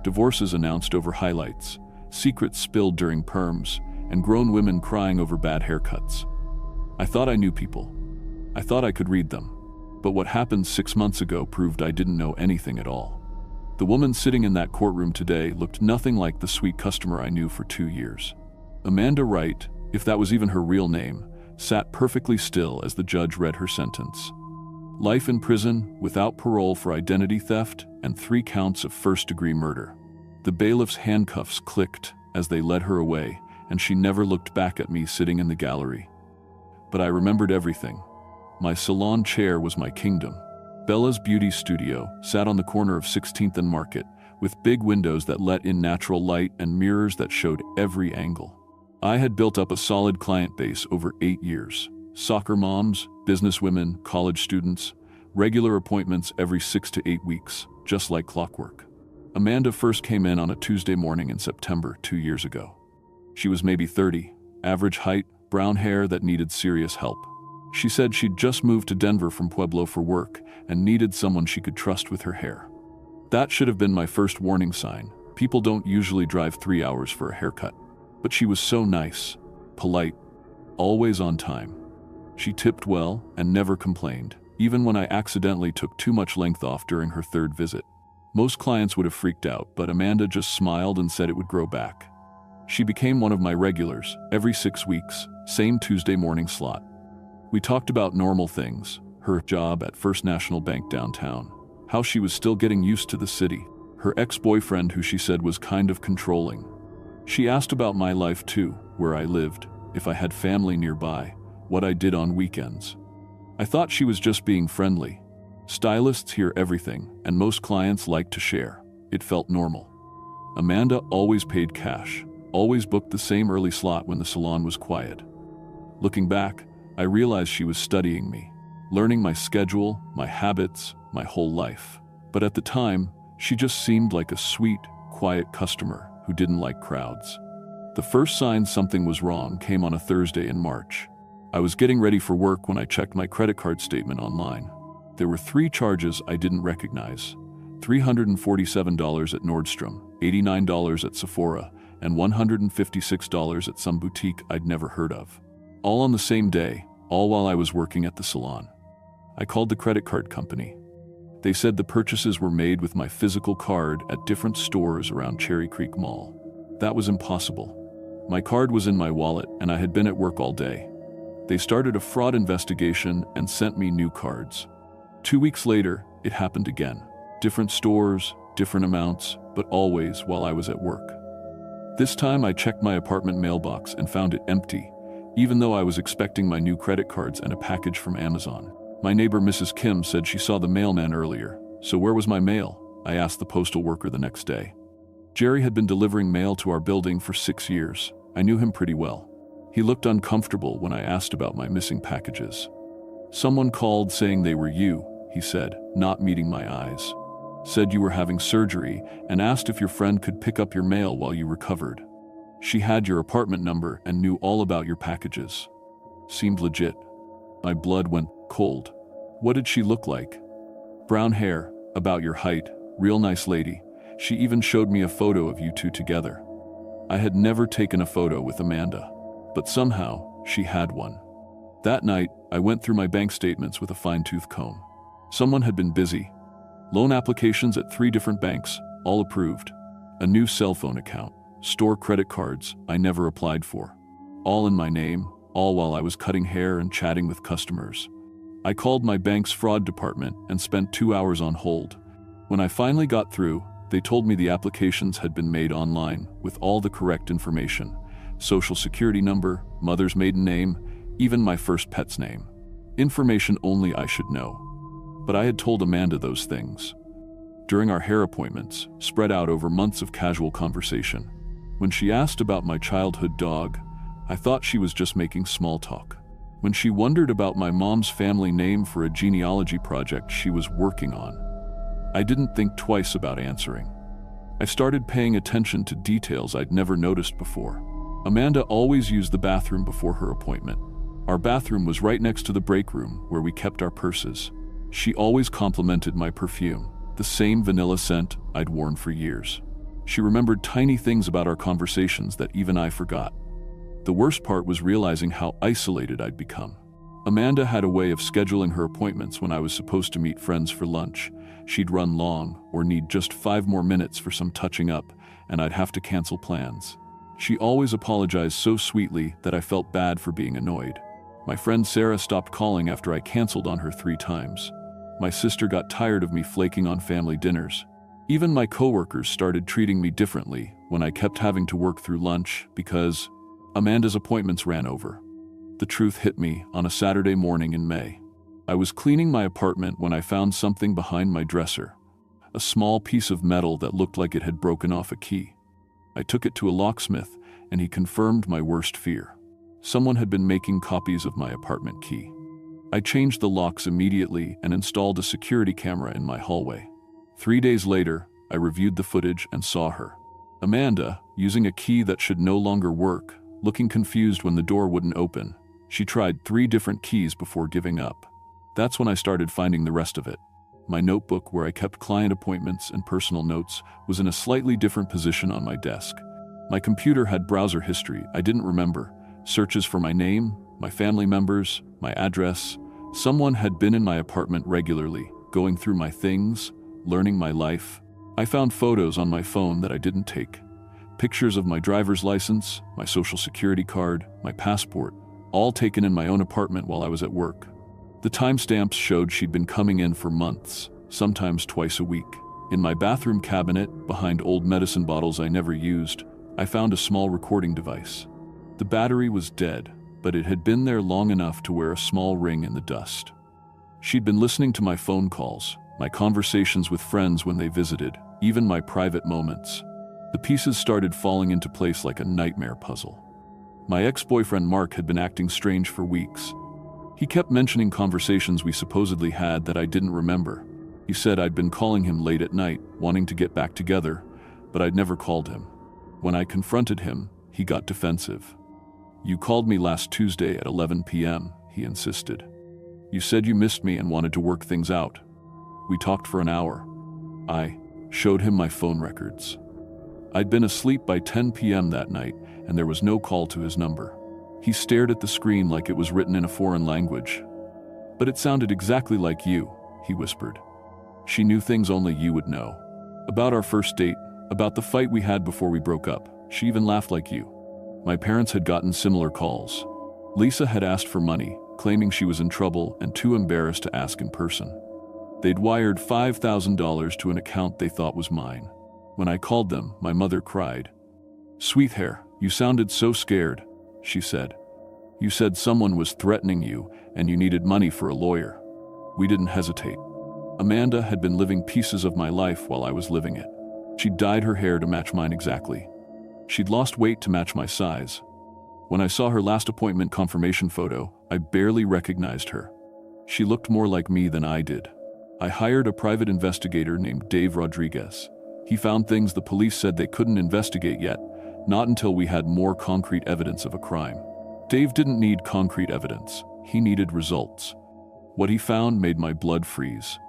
Divorces announced over highlights, secrets spilled during perms, and grown women crying over bad haircuts. I thought I knew people. I thought I could read them. But what happened 6 months ago proved I didn't know anything at all. The woman sitting in that courtroom today looked nothing like the sweet customer I knew for 2 years. Amanda Wright, if that was even her real name, sat perfectly still as the judge read her sentence. Life in prison, without parole for identity theft, and 3 counts of first-degree murder. The bailiff's handcuffs clicked as they led her away, and she never looked back at me sitting in the gallery. But I remembered everything. My salon chair was my kingdom. Bella's Beauty Studio sat on the corner of 16th and Market, with big windows that let in natural light and mirrors that showed every angle. I had built up a solid client base over 8 years. Soccer moms, businesswomen, college students, regular appointments every 6 to 8 weeks, just like clockwork. Amanda first came in on a Tuesday morning in September 2 years ago. She was maybe 30, average height, brown hair that needed serious help. She said she'd just moved to Denver from Pueblo for work and needed someone she could trust with her hair. That should have been my first warning sign. People don't usually drive 3 hours for a haircut. But she was so nice, polite, always on time. She tipped well and never complained, even when I accidentally took too much length off during her 3rd visit. Most clients would have freaked out, but Amanda just smiled and said it would grow back. She became one of my regulars, every 6 weeks, same Tuesday morning slot. We talked about normal things, her job at First National Bank downtown, how she was still getting used to the city, her ex-boyfriend who she said was kind of controlling. She asked about my life too, where I lived, if I had family nearby, what I did on weekends. I thought she was just being friendly. Stylists hear everything, and most clients like to share. It felt normal. Amanda always paid cash, always booked the same early slot when the salon was quiet. Looking back, I realized she was studying me, learning my schedule, my habits, my whole life. But at the time, she just seemed like a sweet, quiet customer who didn't like crowds. The first sign something was wrong came on a Thursday in March. I was getting ready for work when I checked my credit card statement online. There were 3 charges I didn't recognize: $347 at Nordstrom, $89 at Sephora, and $156 at some boutique I'd never heard of. All on the same day, all while I was working at the salon. I called the credit card company. They said the purchases were made with my physical card at different stores around Cherry Creek Mall. That was impossible. My card was in my wallet and I had been at work all day. They started a fraud investigation and sent me new cards. 2 weeks later, it happened again. Different stores, different amounts, but always while I was at work. This time I checked my apartment mailbox and found it empty, even though I was expecting my new credit cards and a package from Amazon. My neighbor Mrs. Kim said she saw the mailman earlier, so where was my mail? I asked the postal worker the next day. Jerry had been delivering mail to our building for 6 years. I knew him pretty well. He looked uncomfortable when I asked about my missing packages. Someone called saying they were you, he said, not meeting my eyes. Said you were having surgery and asked if your friend could pick up your mail while you recovered. She had your apartment number and knew all about your packages. Seemed legit. My blood went cold. What did she look like? Brown hair, about your height, real nice lady. She even showed me a photo of you two together. I had never taken a photo with Amanda, but somehow she had one. That night, I went through my bank statements with a fine-tooth comb. Someone had been busy. Loan applications at 3 different banks, all approved. A new cell phone account, store credit cards I never applied for. All in my name, all while I was cutting hair and chatting with customers. I called my bank's fraud department and spent 2 hours on hold. When I finally got through, they told me the applications had been made online with all the correct information. Social security number, mother's maiden name, even my first pet's name. Information only I should know. But I had told Amanda those things. During our hair appointments, spread out over months of casual conversation. When she asked about my childhood dog, I thought she was just making small talk. When she wondered about my mom's family name for a genealogy project she was working on, I didn't think twice about answering. I started paying attention to details I'd never noticed before. Amanda always used the bathroom before her appointment. Our bathroom was right next to the break room where we kept our purses. She always complimented my perfume, the same vanilla scent I'd worn for years. She remembered tiny things about our conversations that even I forgot. The worst part was realizing how isolated I'd become. Amanda had a way of scheduling her appointments when I was supposed to meet friends for lunch. She'd run long or need just 5 more minutes for some touching up, and I'd have to cancel plans. She always apologized so sweetly that I felt bad for being annoyed. My friend Sarah stopped calling after I canceled on her 3 times. My sister got tired of me flaking on family dinners. Even my coworkers started treating me differently when I kept having to work through lunch because Amanda's appointments ran over. The truth hit me on a Saturday morning in May. I was cleaning my apartment when I found something behind my dresser, a small piece of metal that looked like it had broken off a key. I took it to a locksmith, and he confirmed my worst fear. Someone had been making copies of my apartment key. I changed the locks immediately and installed a security camera in my hallway. 3 days later, I reviewed the footage and saw her. Amanda, using a key that should no longer work, looking confused when the door wouldn't open. She tried 3 different keys before giving up. That's when I started finding the rest of it. My notebook, where I kept client appointments and personal notes, was in a slightly different position on my desk. My computer had browser history I didn't remember, searches for my name, my family members, my address. Someone had been in my apartment regularly, going through my things, learning my life. I found photos on my phone that I didn't take. Pictures of my driver's license, my social security card, my passport, all taken in my own apartment while I was at work. The timestamps showed she'd been coming in for months, sometimes twice a week. In my bathroom cabinet, behind old medicine bottles I never used, I found a small recording device. The battery was dead, but it had been there long enough to wear a small ring in the dust. She'd been listening to my phone calls, my conversations with friends when they visited, even my private moments. The pieces started falling into place like a nightmare puzzle. My ex-boyfriend Mark had been acting strange for weeks. He kept mentioning conversations we supposedly had that I didn't remember. He said I'd been calling him late at night, wanting to get back together, but I'd never called him. When I confronted him, he got defensive. "You called me last Tuesday at 11 p.m., he insisted. "You said you missed me and wanted to work things out." We talked for an hour. I showed him my phone records. I'd been asleep by 10 p.m. that night, and there was no call to his number. He stared at the screen like it was written in a foreign language. "But it sounded exactly like you," he whispered. "She knew things only you would know. About our first date, about the fight we had before we broke up. She even laughed like you." My parents had gotten similar calls. Lisa had asked for money, claiming she was in trouble and too embarrassed to ask in person. They'd wired $5,000 to an account they thought was mine. When I called them, my mother cried. "Sweetheart, you sounded so scared," she said. "You said someone was threatening you and you needed money for a lawyer." We didn't hesitate. Amanda had been living pieces of my life while I was living it. She'd dyed her hair to match mine exactly. She'd lost weight to match my size. When I saw her last appointment confirmation photo, I barely recognized her. She looked more like me than I did. I hired a private investigator named Dave Rodriguez. He found things the police said they couldn't investigate yet, not until we had more concrete evidence of a crime. Dave didn't need concrete evidence. He needed results. What he found made my blood freeze.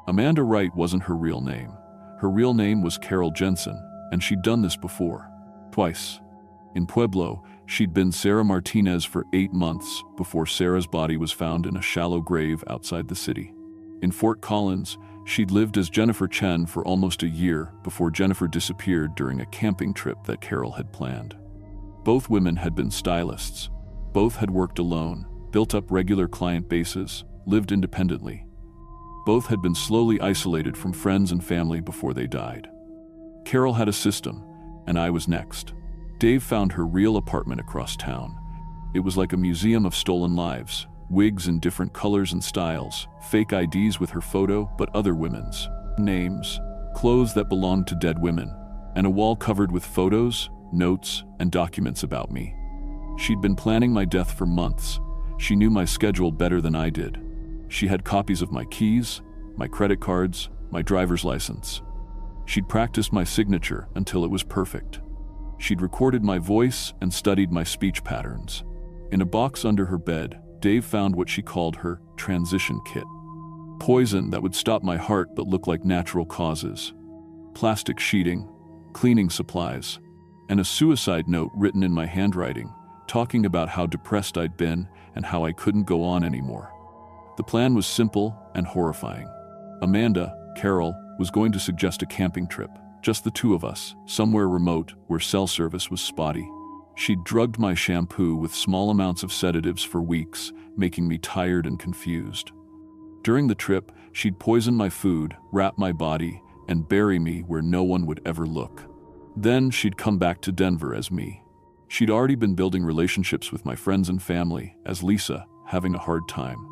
Amanda Wright wasn't her real name. Her real name was Carol Jensen, and she'd done this before. Twice. In Pueblo, she'd been Sarah Martinez for 8 months before Sarah's body was found in a shallow grave outside the city. In Fort Collins, she'd lived as Jennifer Chen for almost a year before Jennifer disappeared during a camping trip that Carol had planned. Both women had been stylists. Both had worked alone, built up regular client bases, lived independently. Both had been slowly isolated from friends and family before they died. Carol had a system, and I was next. Dave found her real apartment across town. It was like a museum of stolen lives, wigs in different colors and styles, fake IDs with her photo but other women's, names, clothes that belonged to dead women, and a wall covered with photos, notes, and documents about me. She'd been planning my death for months. She knew my schedule better than I did. She had copies of my keys, my credit cards, my driver's license. She'd practiced my signature until it was perfect. She'd recorded my voice and studied my speech patterns. In a box under her bed, Dave found what she called her transition kit. Poison that would stop my heart but look like natural causes. Plastic sheeting, cleaning supplies, and a suicide note written in my handwriting, talking about how depressed I'd been and how I couldn't go on anymore. The plan was simple and horrifying. Amanda, Carol, was going to suggest a camping trip, just the two of us, somewhere remote where cell service was spotty. She'd drugged my shampoo with small amounts of sedatives for weeks, making me tired and confused. During the trip, she'd poison my food, wrap my body, and bury me where no one would ever look. Then she'd come back to Denver as me. She'd already been building relationships with my friends and family as Lisa, having a hard time.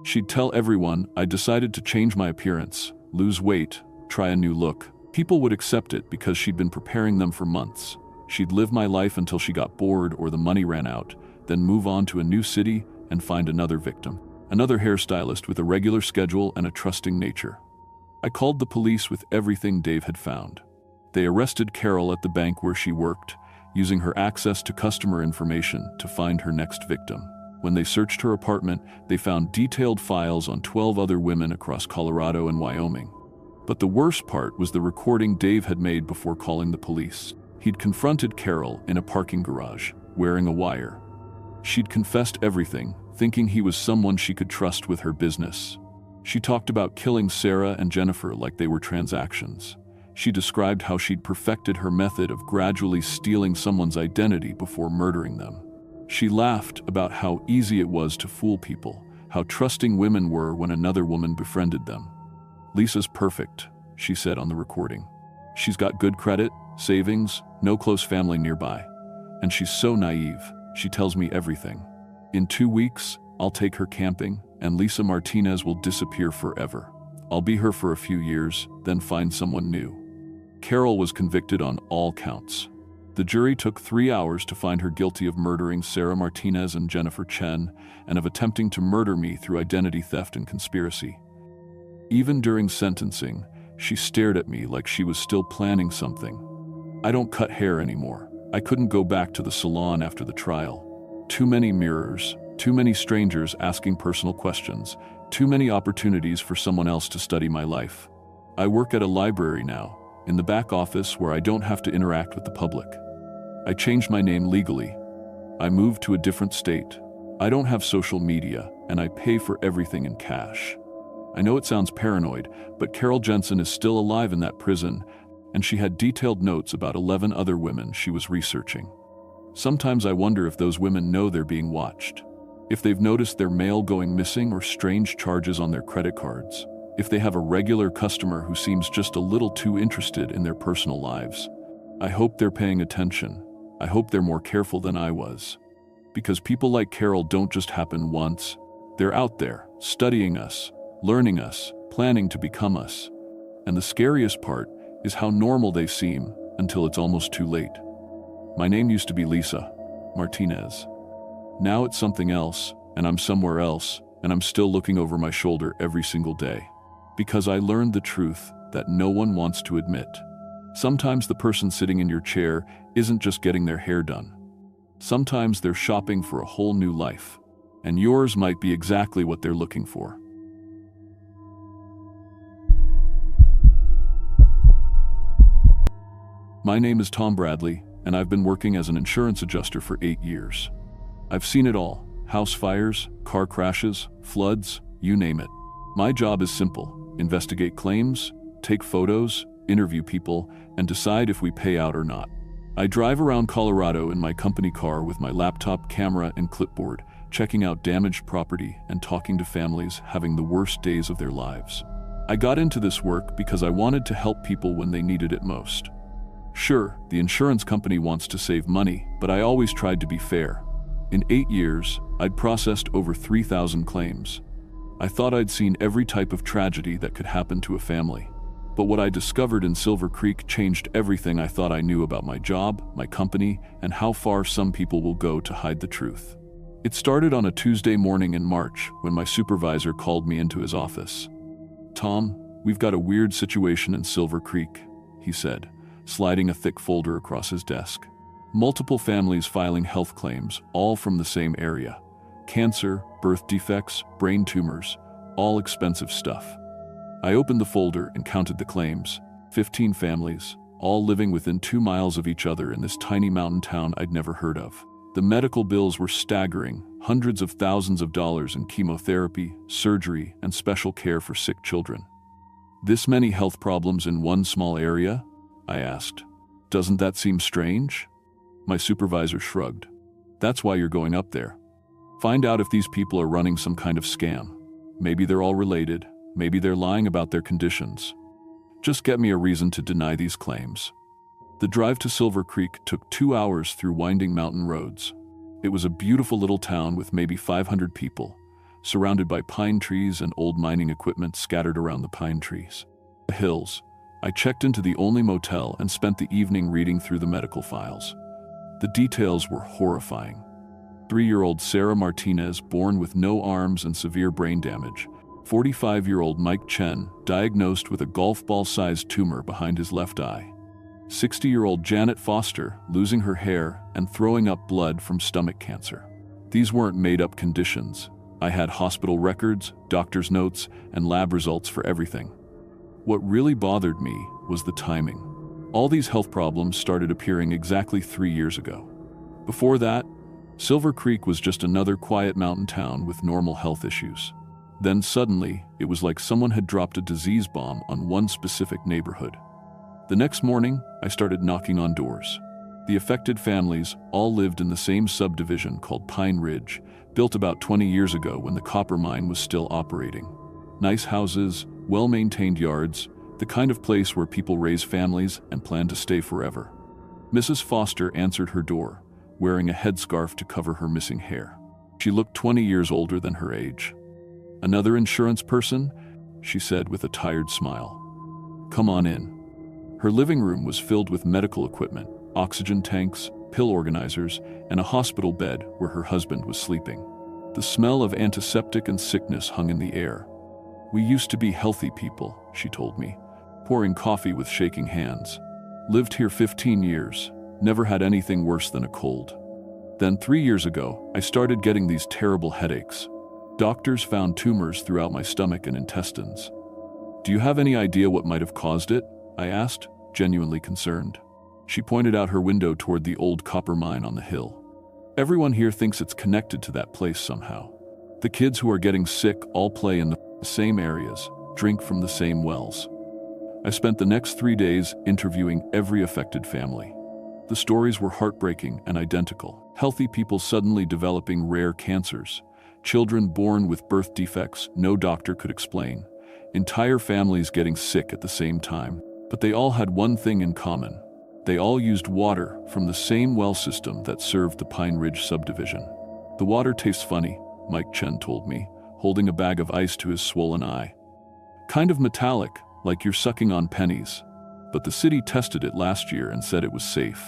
She'd tell everyone I decided to change my appearance, lose weight, try a new look. People would accept it because she'd been preparing them for months. She'd live my life until she got bored or the money ran out, then move on to a new city and find another victim. Another hairstylist with a regular schedule and a trusting nature. I called the police with everything Dave had found. They arrested Carol at the bank where she worked, using her access to customer information to find her next victim. When they searched her apartment, they found detailed files on 12 other women across Colorado and Wyoming. But the worst part was the recording Dave had made before calling the police. He'd confronted Carol in a parking garage, wearing a wire. She'd confessed everything, thinking he was someone she could trust with her business. She talked about killing Sarah and Jennifer like they were transactions. She described how she'd perfected her method of gradually stealing someone's identity before murdering them. She laughed about how easy it was to fool people, how trusting women were when another woman befriended them. "Lisa's perfect," she said on the recording. "She's got good credit, savings, no close family nearby. And she's so naive, she tells me everything. In 2 weeks, I'll take her camping, and Lisa Martinez will disappear forever. I'll be her for a few years, then find someone new." Carol was convicted on all counts. The jury took 3 hours to find her guilty of murdering Sarah Martinez and Jennifer Chen, and of attempting to murder me through identity theft and conspiracy. Even during sentencing, she stared at me like she was still planning something. I don't cut hair anymore. I couldn't go back to the salon after the trial. Too many mirrors, too many strangers asking personal questions, too many opportunities for someone else to study my life. I work at a library now, in the back office where I don't have to interact with the public. I changed my name legally. I moved to a different state. I don't have social media, and I pay for everything in cash. I know it sounds paranoid, but Carol Jensen is still alive in that prison, and she had detailed notes about 11 other women she was researching. Sometimes I wonder if those women know they're being watched, if they've noticed their mail going missing or strange charges on their credit cards. if they have a regular customer who seems just a little too interested in their personal lives. I hope they're paying attention. I hope they're more careful than I was. Because people like Carol don't just happen once. They're out there, studying us, learning us, planning to become us. And the scariest part is how normal they seem until it's almost too late. My name used to be Lisa Martinez. Now it's something else, and I'm somewhere else, and I'm still looking over my shoulder every single day. Because I learned the truth that no one wants to admit. Sometimes the person sitting in your chair isn't just getting their hair done. Sometimes they're shopping for a whole new life, and yours might be exactly what they're looking for. My name is Tom Bradley, and I've been working as an insurance adjuster for 8 years. I've seen it all: house fires, car crashes, floods, you name it. My job is simple: investigate claims, take photos, interview people, and decide if we pay out or not. I drive around Colorado in my company car with my laptop, camera, and clipboard, checking out damaged property and talking to families having the worst days of their lives. I got into this work because I wanted to help people when they needed it most. Sure, the insurance company wants to save money, but I always tried to be fair. In 8 years, I'd processed over 3,000 claims. I thought I'd seen every type of tragedy that could happen to a family. But what I discovered in Silver Creek changed everything I thought I knew about my job, my company, and how far some people will go to hide the truth. It started on a Tuesday morning in March when my supervisor called me into his office. "Tom, we've got a weird situation in Silver Creek," he said, sliding a thick folder across his desk. "Multiple families filing health claims, all from the same area. Cancer, birth defects, brain tumors, all expensive stuff." I opened the folder and counted the claims. 15 families, all living within 2 miles of each other in this tiny mountain town I'd never heard of. The medical bills were staggering: hundreds of thousands of dollars in chemotherapy, surgery, and special care for sick children. "This many health problems in one small area?" I asked. "Doesn't that seem strange?" My supervisor shrugged. "That's why you're going up there. Find out if these people are running some kind of scam. Maybe they're all related. Maybe they're lying about their conditions. Just get me a reason to deny these claims." The drive to Silver Creek took 2 hours through winding mountain roads. It was a beautiful little town with maybe 500 people, surrounded by pine trees and old mining equipment scattered around the pine trees. The hills. I checked into the only motel and spent the evening reading through the medical files. The details were horrifying. 3-year-old Sarah Martinez, born with no arms and severe brain damage. 45-year-old Mike Chen, diagnosed with a golf ball-sized tumor behind his left eye. 60-year-old Janet Foster, losing her hair and throwing up blood from stomach cancer. These weren't made-up conditions. I had hospital records, doctor's notes, and lab results for everything. What really bothered me was the timing. All these health problems started appearing exactly 3 years ago. Before that, Silver Creek was just another quiet mountain town with normal health issues. Then suddenly, it was like someone had dropped a disease bomb on one specific neighborhood. The next morning, I started knocking on doors. The affected families all lived in the same subdivision called Pine Ridge, built about 20 years ago when the copper mine was still operating. Nice houses, well-maintained yards, the kind of place where people raise families and plan to stay forever. Mrs. Foster answered her door, wearing a headscarf to cover her missing hair. She looked 20 years older than her age. "Another insurance person?" she said with a tired smile. "Come on in." Her living room was filled with medical equipment, oxygen tanks, pill organizers, and a hospital bed where her husband was sleeping. The smell of antiseptic and sickness hung in the air. "We used to be healthy people," she told me, pouring coffee with shaking hands. "Lived here 15 years, never had anything worse than a cold. Then 3 years ago, I started getting these terrible headaches. Doctors found tumors throughout my stomach and intestines. Do you have any idea what might have caused it?" I asked, genuinely concerned. She pointed out her window toward the old copper mine on the hill. "Everyone here thinks it's connected to that place somehow. The kids who are getting sick all play in the same areas, drink from the same wells." I spent the next 3 days interviewing every affected family. The stories were heartbreaking and identical. Healthy people suddenly developing rare cancers, children born with birth defects no doctor could explain, Entire families getting sick at the same time. But they all had one thing in common. They all used water from the same well system that served the Pine Ridge subdivision. The water tastes funny, Mike Chen told me, holding a bag of ice to his swollen eye. Kind of metallic, like you're sucking on pennies. But the city tested it last year and said it was safe.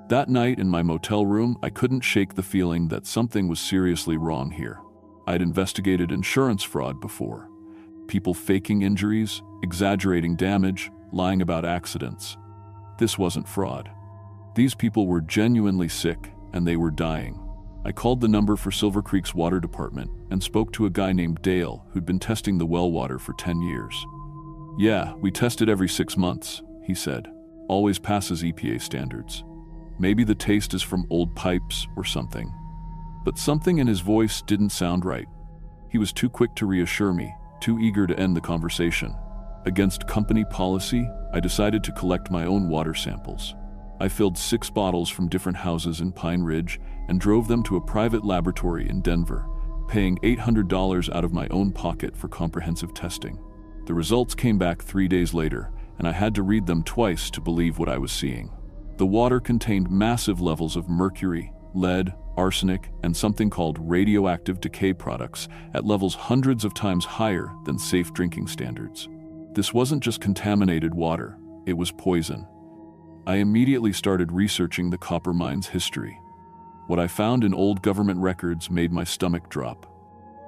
That night in my motel room, I couldn't shake the feeling that something was seriously wrong here. I'd investigated insurance fraud before. People faking injuries, exaggerating damage, lying about accidents. This wasn't fraud. These people were genuinely sick, and they were dying. I called the number for Silver Creek's water department and spoke to a guy named Dale who'd been testing the well water for 10 years. Yeah, we test it every 6 months, he said. Always passes EPA standards. Maybe the taste is from old pipes or something. But something in his voice didn't sound right. He was too quick to reassure me, too eager to end the conversation. Against company policy, I decided to collect my own water samples. I filled 6 bottles from different houses in Pine Ridge and drove them to a private laboratory in Denver, paying $800 out of my own pocket for comprehensive testing. The results came back 3 days later, and I had to read them twice to believe what I was seeing. The water contained massive levels of mercury, lead, arsenic, and something called radioactive decay products at levels hundreds of times higher than safe drinking standards. This wasn't just contaminated water, it was poison. I immediately started researching the copper mine's history. What I found in old government records made my stomach drop.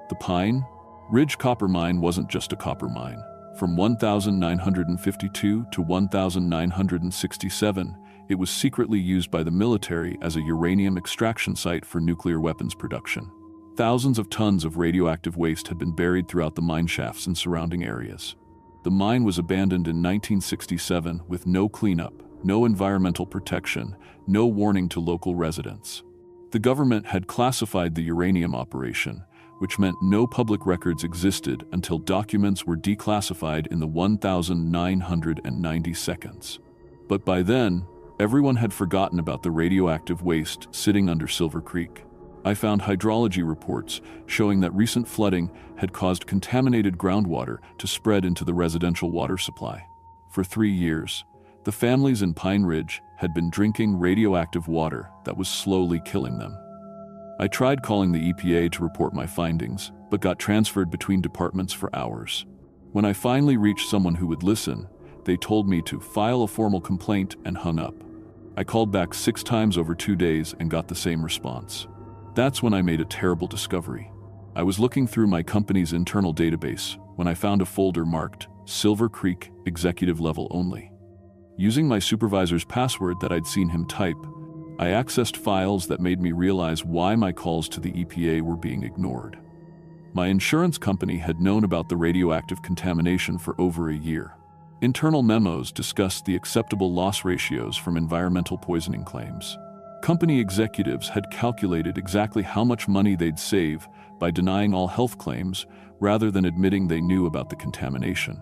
The Pine Ridge copper mine wasn't just a copper mine. From 1952 to 1967, it was secretly used by the military as a uranium extraction site for nuclear weapons production. Thousands of tons of radioactive waste had been buried throughout the mine shafts and surrounding areas. The mine was abandoned in 1967 with no cleanup, no environmental protection, no warning to local residents. The government had classified the uranium operation, which meant no public records existed until documents were declassified in the 1990 seconds. But by then, everyone had forgotten about the radioactive waste sitting under Silver Creek. I found hydrology reports showing that recent flooding had caused contaminated groundwater to spread into the residential water supply. For 3 years, the families in Pine Ridge had been drinking radioactive water that was slowly killing them. I tried calling the EPA to report my findings, but got transferred between departments for hours. When I finally reached someone who would listen, they told me to file a formal complaint and hung up. I called back 6 times over 2 days and got the same response. That's when I made a terrible discovery. I was looking through my company's internal database when I found a folder marked Silver Creek Executive Level Only. Using my supervisor's password that I'd seen him type, I accessed files that made me realize why my calls to the EPA were being ignored. My insurance company had known about the radioactive contamination for over a year. Internal memos discussed the acceptable loss ratios from environmental poisoning claims. Company executives had calculated exactly how much money they'd save by denying all health claims rather than admitting they knew about the contamination.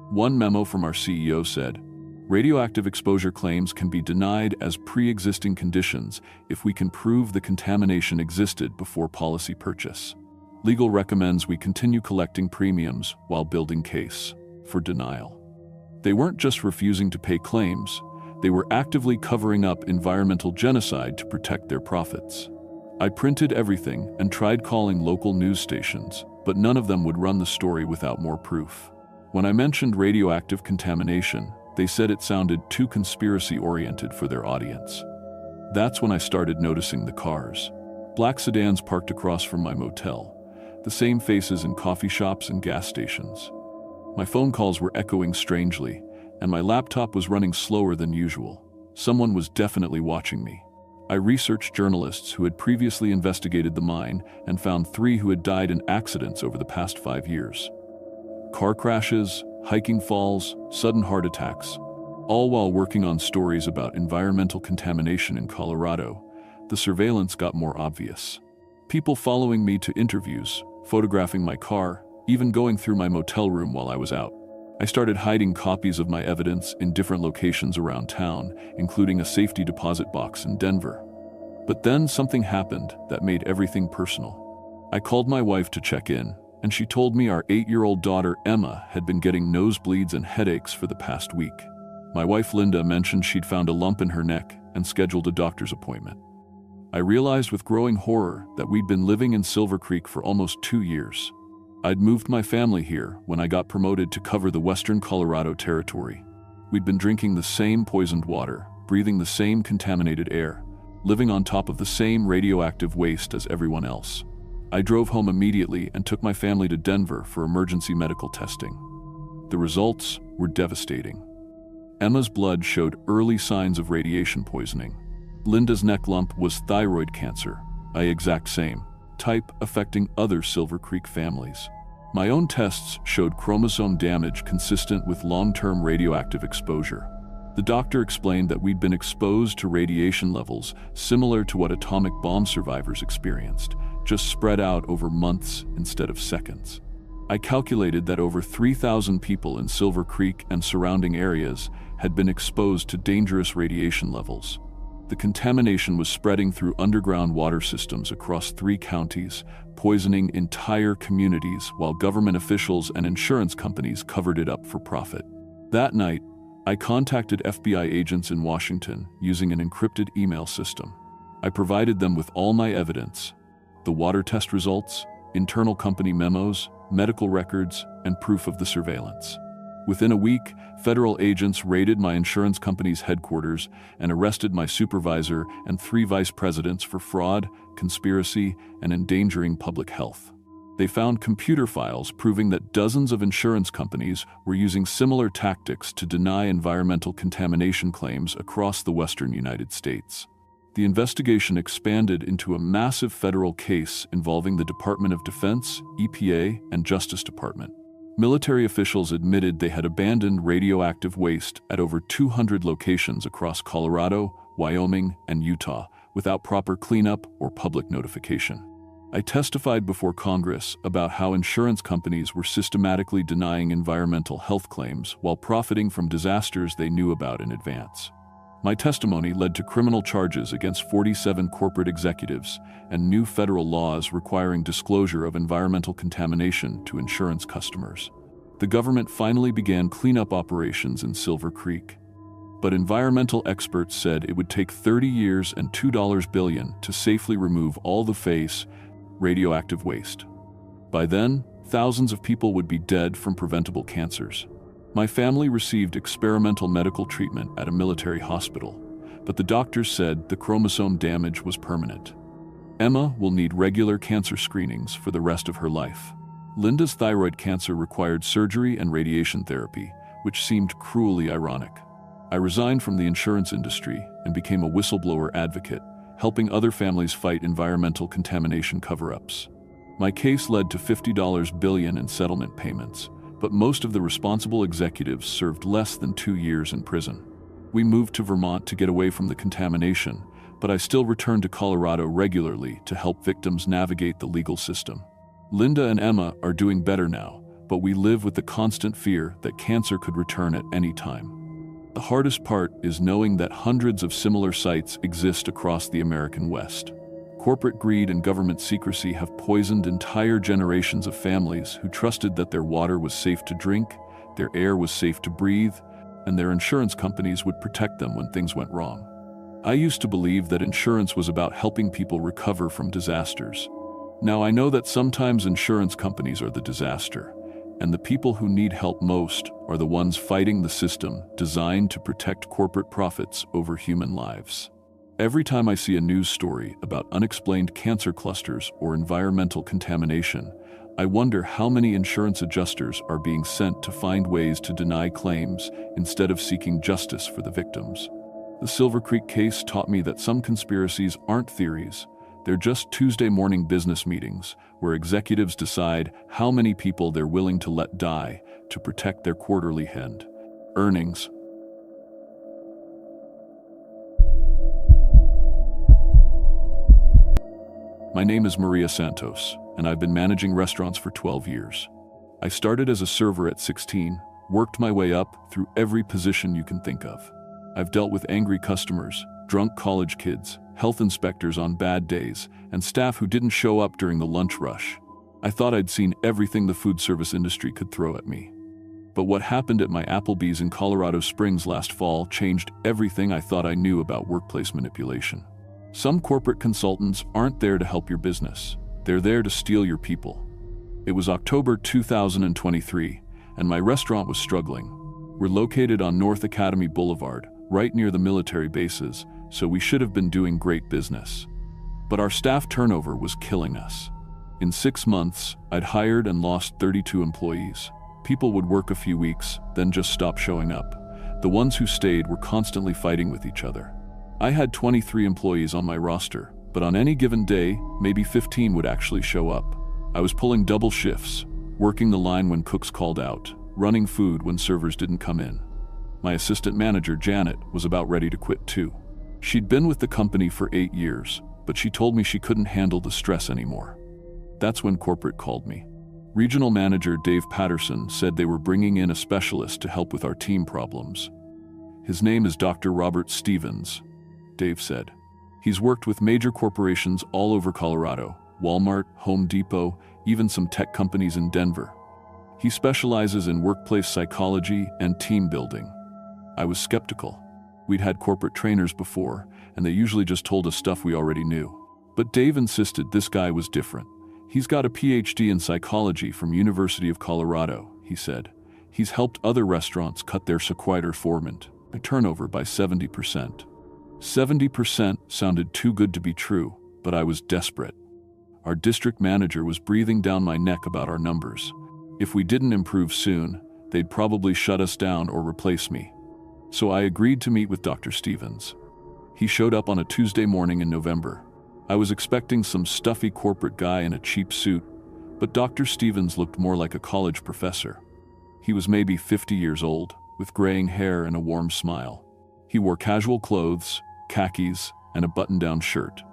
One memo from our CEO said, "Radioactive exposure claims can be denied as pre-existing conditions if we can prove the contamination existed before policy purchase. Legal recommends we continue collecting premiums while building case for denial." They weren't just refusing to pay claims, they were actively covering up environmental genocide to protect their profits. I printed everything and tried calling local news stations, but none of them would run the story without more proof. When I mentioned radioactive contamination, they said it sounded too conspiracy-oriented for their audience. That's when I started noticing the cars. Black sedans parked across from my motel, the same faces in coffee shops and gas stations. My phone calls were echoing strangely, and my laptop was running slower than usual. Someone was definitely watching me. I researched journalists who had previously investigated the mine and found 3 who had died in accidents over the past 5 years. Car crashes, hiking falls, sudden heart attacks, all while working on stories about environmental contamination in Colorado. The surveillance got more obvious. People following me to interviews, photographing my car, even going through my motel room while I was out. I started hiding copies of my evidence in different locations around town, including a safety deposit box in Denver. But then something happened that made everything personal. I called my wife to check in, and she told me our 8-year-old daughter Emma had been getting nosebleeds and headaches for the past week. My wife Linda mentioned she'd found a lump in her neck and scheduled a doctor's appointment. I realized with growing horror that we'd been living in Silver Creek for almost 2 years. I'd moved my family here when I got promoted to cover the western Colorado territory. We'd been drinking the same poisoned water, breathing the same contaminated air, living on top of the same radioactive waste as everyone else. I drove home immediately and took my family to Denver for emergency medical testing. The results were devastating. Emma's blood showed early signs of radiation poisoning. Linda's neck lump was thyroid cancer, the exact same type affecting other Silver Creek families. My own tests showed chromosome damage consistent with long-term radioactive exposure. The doctor explained that we'd been exposed to radiation levels similar to what atomic bomb survivors experienced, just spread out over months instead of seconds. I calculated that over 3,000 people in Silver Creek and surrounding areas had been exposed to dangerous radiation levels. The contamination was spreading through underground water systems across 3 counties, poisoning entire communities while government officials and insurance companies covered it up for profit. That night, I contacted FBI agents in Washington using an encrypted email system. I provided them with all my evidence: the water test results, internal company memos, medical records, and proof of the surveillance. Within a week, federal agents raided my insurance company's headquarters and arrested my supervisor and 3 vice presidents for fraud, conspiracy, and endangering public health. They found computer files proving that dozens of insurance companies were using similar tactics to deny environmental contamination claims across the western United States. The investigation expanded into a massive federal case involving the Department of Defense, EPA, and Justice Department. Military officials admitted they had abandoned radioactive waste at over 200 locations across Colorado, Wyoming, and Utah without proper cleanup or public notification. I testified before Congress about how insurance companies were systematically denying environmental health claims while profiting from disasters they knew about in advance. My testimony led to criminal charges against 47 corporate executives and new federal laws requiring disclosure of environmental contamination to insurance customers. The government finally began cleanup operations in Silver Creek. But environmental experts said it would take 30 years and $2 billion to safely remove all the face radioactive waste. By then, thousands of people would be dead from preventable cancers. My family received experimental medical treatment at a military hospital, but the doctors said the chromosome damage was permanent. Emma will need regular cancer screenings for the rest of her life. Linda's thyroid cancer required surgery and radiation therapy, which seemed cruelly ironic. I resigned from the insurance industry and became a whistleblower advocate, helping other families fight environmental contamination cover-ups. My case led to $50 billion in settlement payments, but most of the responsible executives served less than 2 years in prison. We moved to Vermont to get away from the contamination, but I still returned to Colorado regularly to help victims navigate the legal system. Linda and Emma are doing better now, but we live with the constant fear that cancer could return at any time. The hardest part is knowing that hundreds of similar sites exist across the American West. Corporate greed and government secrecy have poisoned entire generations of families who trusted that their water was safe to drink, their air was safe to breathe, and their insurance companies would protect them when things went wrong. I used to believe that insurance was about helping people recover from disasters. Now I know that sometimes insurance companies are the disaster, and the people who need help most are the ones fighting the system designed to protect corporate profits over human lives. Every time I see a news story about unexplained cancer clusters or environmental contamination, I wonder how many insurance adjusters are being sent to find ways to deny claims instead of seeking justice for the victims. The Silver Creek case taught me that some conspiracies aren't theories. They're just Tuesday morning business meetings where executives decide how many people they're willing to let die to protect their quarterly earnings. My name is Maria Santos, and I've been managing restaurants for 12 years. I started as a server at 16, worked my way up through every position you can think of. I've dealt with angry customers, drunk college kids, health inspectors on bad days, and staff who didn't show up during the lunch rush. I thought I'd seen everything the food service industry could throw at me. But what happened at my Applebee's in Colorado Springs last fall changed everything I thought I knew about workplace manipulation. Some corporate consultants aren't there to help your business. They're there to steal your people. It was October 2023, and my restaurant was struggling. We're located on North Academy Boulevard, right near the military bases, so we should have been doing great business. But our staff turnover was killing us. In 6 months, I'd hired and lost 32 employees. People would work a few weeks, then just stop showing up. The ones who stayed were constantly fighting with each other. I had 23 employees on my roster, but on any given day, maybe 15 would actually show up. I was pulling double shifts, working the line when cooks called out, running food when servers didn't come in. My assistant manager, Janet, was about ready to quit too. She'd been with the company for 8 years, but she told me she couldn't handle the stress anymore. That's when corporate called me. Regional manager Dave Patterson said they were bringing in a specialist to help with our team problems. His name is Dr. Robert Stevens, Dave said. He's worked with major corporations all over Colorado, Walmart, Home Depot, even some tech companies in Denver. He specializes in workplace psychology and team building. I was skeptical. We'd had corporate trainers before, and they usually just told us stuff we already knew. But Dave insisted this guy was different. He's got a PhD in psychology from University of Colorado, he said. He's helped other restaurants cut their turnover by 70%. 70% sounded too good to be true, but I was desperate. Our district manager was breathing down my neck about our numbers. If we didn't improve soon, they'd probably shut us down or replace me. So I agreed to meet with Dr. Stevens. He showed up on a Tuesday morning in November. I was expecting some stuffy corporate guy in a cheap suit, but Dr. Stevens looked more like a college professor. He was maybe 50 years old, with graying hair and a warm smile. He wore casual clothes, khakis, and a button-down shirt.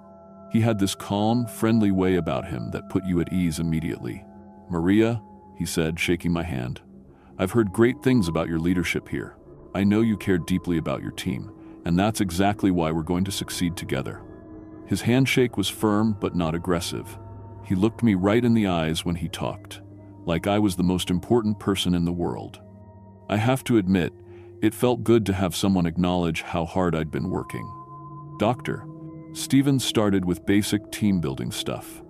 He had this calm, friendly way about him that put you at ease immediately. "Maria," he said, shaking my hand, "I've heard great things about your leadership here. I know you care deeply about your team, and that's exactly why we're going to succeed together." His handshake was firm but not aggressive. He looked me right in the eyes when he talked, like I was the most important person in the world. I have to admit, it felt good to have someone acknowledge how hard I'd been working. Dr. Stevens started with basic team-building stuff.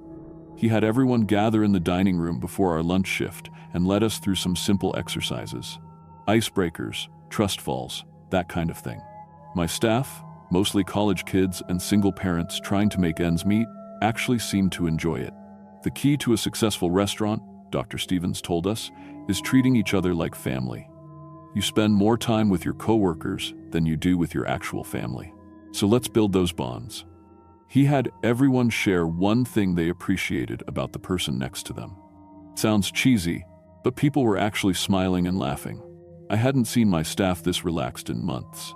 He had everyone gather in the dining room before our lunch shift and led us through some simple exercises. Icebreakers, trust falls, that kind of thing. My staff, mostly college kids and single parents trying to make ends meet, actually seemed to enjoy it. The key to a successful restaurant, Dr. Stevens told us, is treating each other like family. You spend more time with your coworkers than you do with your actual family. So let's build those bonds. He had everyone share one thing they appreciated about the person next to them. It sounds cheesy, but people were actually smiling and laughing. I hadn't seen my staff this relaxed in months.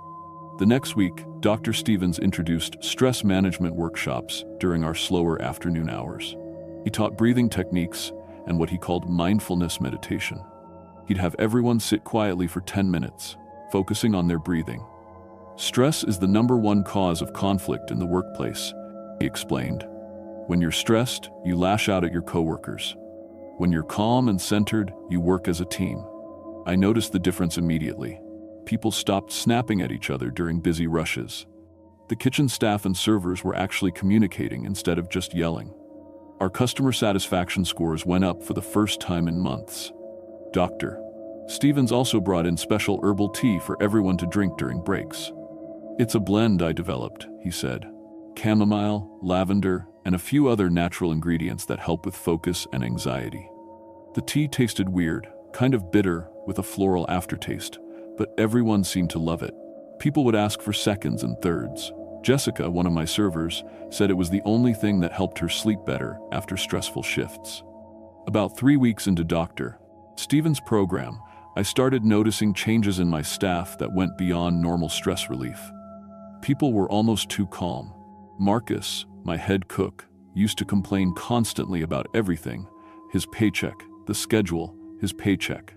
The next week, Dr. Stevens introduced stress management workshops during our slower afternoon hours. He taught breathing techniques and what he called mindfulness meditation. He'd have everyone sit quietly for 10 minutes, focusing on their breathing. Stress is the #1 cause of conflict in the workplace, he explained. When you're stressed, you lash out at your coworkers. When you're calm and centered, you work as a team. I noticed the difference immediately. People stopped snapping at each other during busy rushes. The kitchen staff and servers were actually communicating instead of just yelling. Our customer satisfaction scores went up for the first time in months. Dr. Stevens also brought in special herbal tea for everyone to drink during breaks. "It's a blend I developed," he said. Chamomile, lavender, and a few other natural ingredients that help with focus and anxiety. The tea tasted weird, kind of bitter, with a floral aftertaste, but everyone seemed to love it. People would ask for seconds and thirds. Jessica, one of my servers, said it was the only thing that helped her sleep better after stressful shifts. About 3 weeks into Dr. Stevens' program, I started noticing changes in my staff that went beyond normal stress relief. People were almost too calm. Marcus, my head cook, used to complain constantly about everything: his paycheck, the schedule, his paycheck.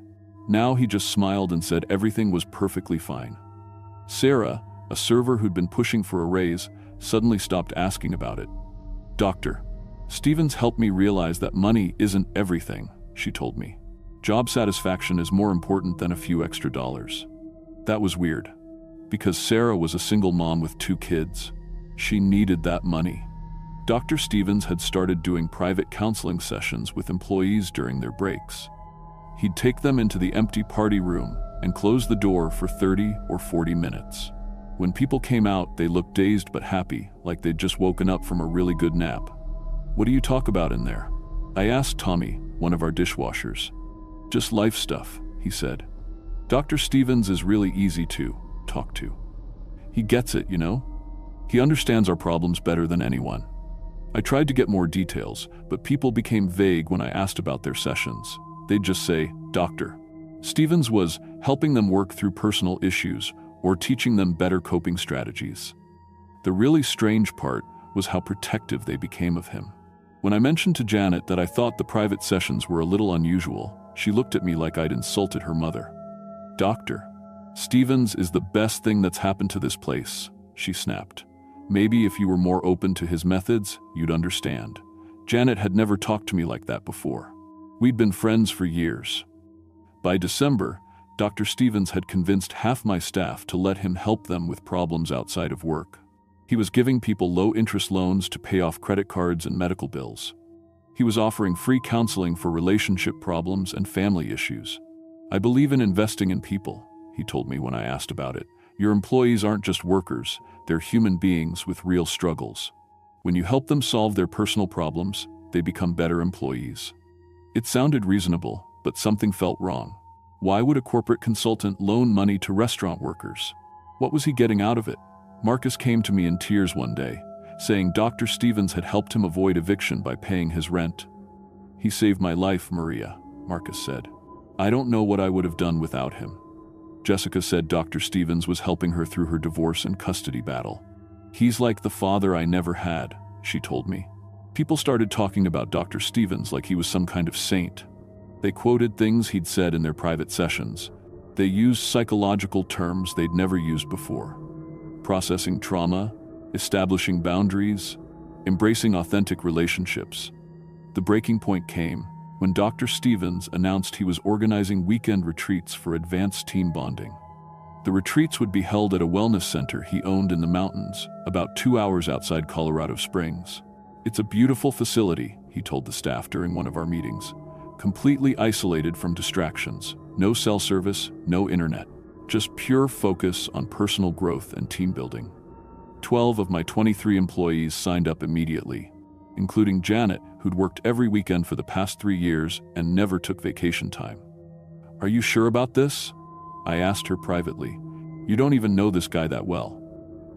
Now he just smiled and said everything was perfectly fine. Sarah, a server who'd been pushing for a raise, suddenly stopped asking about it. Dr. Stevens helped me realize that money isn't everything, she told me. Job satisfaction is more important than a few extra dollars. That was weird, because Sarah was a single mom with 2 kids. She needed that money. Dr. Stevens had started doing private counseling sessions with employees during their breaks. He'd take them into the empty party room and close the door for 30 or 40 minutes. When people came out, they looked dazed but happy, like they'd just woken up from a really good nap. "What do you talk about in there?" I asked Tommy, one of our dishwashers. "Just life stuff," he said. "Dr. Stevens is really easy to talk to. He gets it, you know? He understands our problems better than anyone." I tried to get more details, but people became vague when I asked about their sessions. They'd just say, "Doctor." Stevens was helping them work through personal issues or teaching them better coping strategies. The really strange part was how protective they became of him. When I mentioned to Janet that I thought the private sessions were a little unusual, she looked at me like I'd insulted her mother. "Doctor, Stevens is the best thing that's happened to this place," she snapped. "Maybe if you were more open to his methods, you'd understand." Janet had never talked to me like that before. We'd been friends for years. By December, Dr. Stevens had convinced half my staff to let him help them with problems outside of work. He was giving people low-interest loans to pay off credit cards and medical bills. He was offering free counseling for relationship problems and family issues. "I believe in investing in people," he told me when I asked about it. "Your employees aren't just workers, they're human beings with real struggles. When you help them solve their personal problems, they become better employees." It sounded reasonable, but something felt wrong. Why would a corporate consultant loan money to restaurant workers? What was he getting out of it? Marcus came to me in tears one day, saying Dr. Stevens had helped him avoid eviction by paying his rent. "He saved my life, Maria," Marcus said. "I don't know what I would have done without him." Jessica said Dr. Stevens was helping her through her divorce and custody battle. "He's like the father I never had," she told me. People started talking about Dr. Stevens like he was some kind of saint. They quoted things he'd said in their private sessions. They used psychological terms they'd never used before. Processing trauma, establishing boundaries, embracing authentic relationships. The breaking point came when Dr. Stevens announced he was organizing weekend retreats for advanced team bonding. The retreats would be held at a wellness center he owned in the mountains, about 2 hours outside Colorado Springs. "It's a beautiful facility," he told the staff during one of our meetings. "Completely isolated from distractions. No cell service, no internet. Just pure focus on personal growth and team building." 12 of my 23 employees signed up immediately, including Janet, who'd worked every weekend for the past 3 years and never took vacation time. "Are you sure about this?" I asked her privately. "You don't even know this guy that well."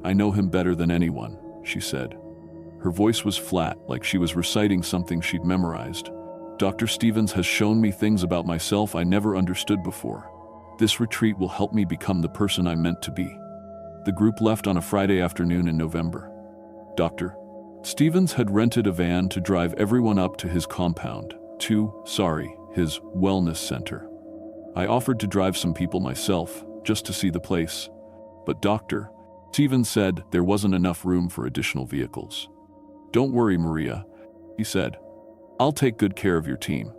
"I know him better than anyone," she said. Her voice was flat, like she was reciting something she'd memorized. "Dr. Stevens has shown me things about myself I never understood before. This retreat will help me become the person I'm meant to be." The group left on a Friday afternoon in November. Dr. Stevens had rented a van to drive everyone up to his compound, his wellness center. I offered to drive some people myself, just to see the place. But Dr. Stevens said there wasn't enough room for additional vehicles. "Don't worry, Maria," he said. "I'll take good care of your team."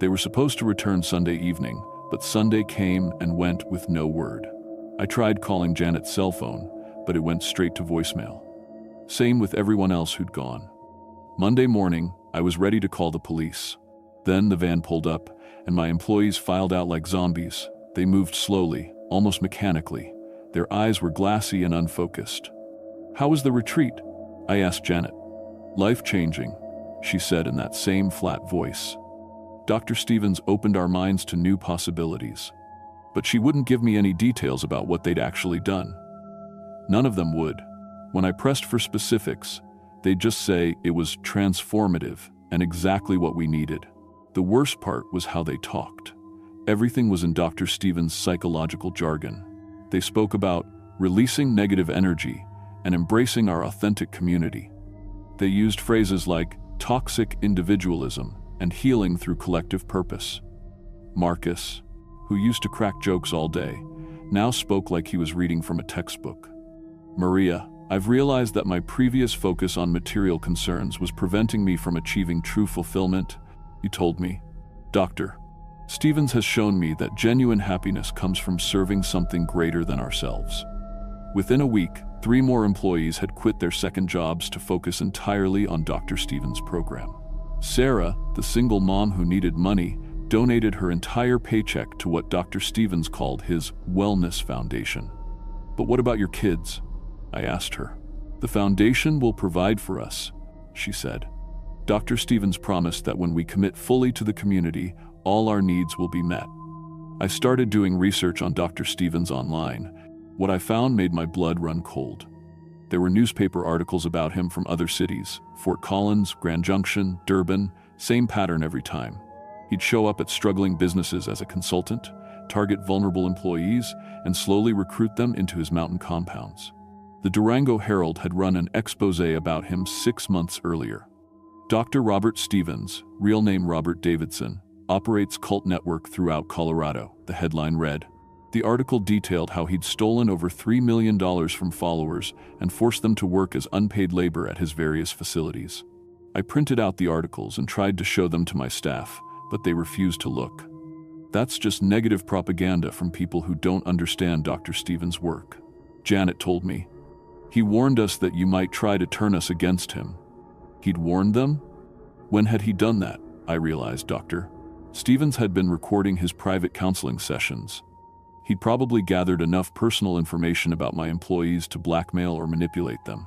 They were supposed to return Sunday evening, but Sunday came and went with no word. I tried calling Janet's cell phone, but it went straight to voicemail. Same with everyone else who'd gone. Monday morning, I was ready to call the police. Then the van pulled up, and my employees filed out like zombies. They moved slowly, almost mechanically. Their eyes were glassy and unfocused. "How was the retreat?" I asked Janet. "Life-changing," she said in that same flat voice. Dr. Stevens opened our minds to new possibilities. But she wouldn't give me any details about what they'd actually done. None of them would. When I pressed for specifics, they'd just say it was transformative and exactly what we needed. The worst part was how they talked. Everything was in Dr. Stevens' psychological jargon. They spoke about releasing negative energy and embracing our authentic community. They used phrases like toxic individualism and healing through collective purpose. Marcus, who used to crack jokes all day, now spoke like he was reading from a textbook. Maria, I've realized that my previous focus on material concerns was preventing me from achieving true fulfillment, he told me. Dr. Stevens has shown me that genuine happiness comes from serving something greater than ourselves. Within a week, 3 more employees had quit their second jobs to focus entirely on Dr. Stevens' program. Sarah, the single mom who needed money, donated her entire paycheck to what Dr. Stevens called his wellness foundation. But what about your kids? I asked her. The foundation will provide for us, she said. Dr. Stevens promised that when we commit fully to the community, all our needs will be met. I started doing research on Dr. Stevens online. What I found made my blood run cold. There were newspaper articles about him from other cities, Fort Collins, Grand Junction, Durban, same pattern every time. He'd show up at struggling businesses as a consultant, target vulnerable employees, and slowly recruit them into his mountain compounds. The Durango Herald had run an expose about him 6 months earlier. Dr. Robert Stevens, real name Robert Davidson, operates cult network throughout Colorado, the headline read. The article detailed how he'd stolen over $3 million from followers and forced them to work as unpaid labor at his various facilities. I printed out the articles and tried to show them to my staff, but they refused to look. That's just negative propaganda from people who don't understand Dr. Stevens' work. Janet told me. He warned us that you might try to turn us against him. He'd warned them? When had he done that? I realized, Dr. Stevens had been recording his private counseling sessions. He'd probably gathered enough personal information about my employees to blackmail or manipulate them.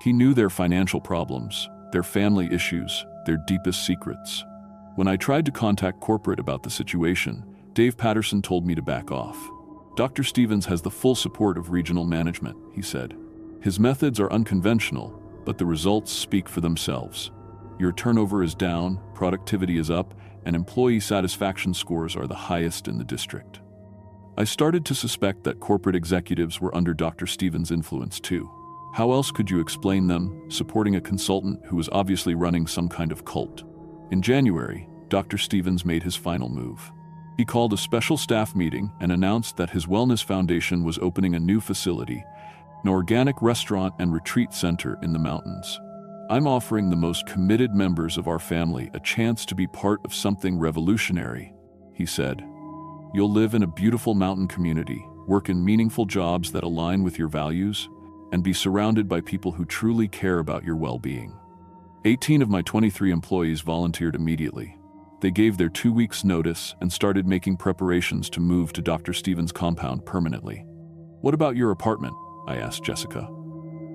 He knew their financial problems, their family issues, their deepest secrets. When I tried to contact corporate about the situation, Dave Patterson told me to back off. Dr. Stevens has the full support of regional management, he said. His methods are unconventional, but the results speak for themselves. Your turnover is down, productivity is up, and employee satisfaction scores are the highest in the district. I started to suspect that corporate executives were under Dr. Stevens' influence too. How else could you explain them supporting a consultant who was obviously running some kind of cult? In January, Dr. Stevens made his final move. He called a special staff meeting and announced that his wellness foundation was opening a new facility, an organic restaurant and retreat center in the mountains. I'm offering the most committed members of our family a chance to be part of something revolutionary, he said. You'll live in a beautiful mountain community, work in meaningful jobs that align with your values, and be surrounded by people who truly care about your well-being. 18 of my 23 employees volunteered immediately. They gave their 2 weeks' notice and started making preparations to move to Dr. Stevens' compound permanently. What about your apartment? I asked Jessica.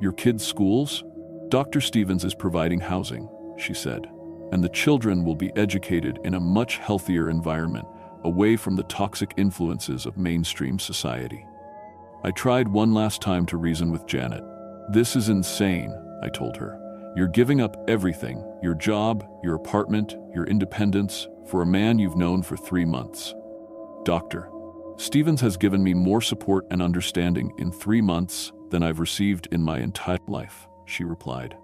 Your kids' schools? Dr. Stevens is providing housing, she said, and the children will be educated in a much healthier environment, away from the toxic influences of mainstream society. I tried one last time to reason with Janet. This is insane, I told her. You're giving up everything, your job, your apartment, your independence, for a man you've known for 3 months. Dr. Stevens has given me more support and understanding in 3 months than I've received in my entire life, she replied.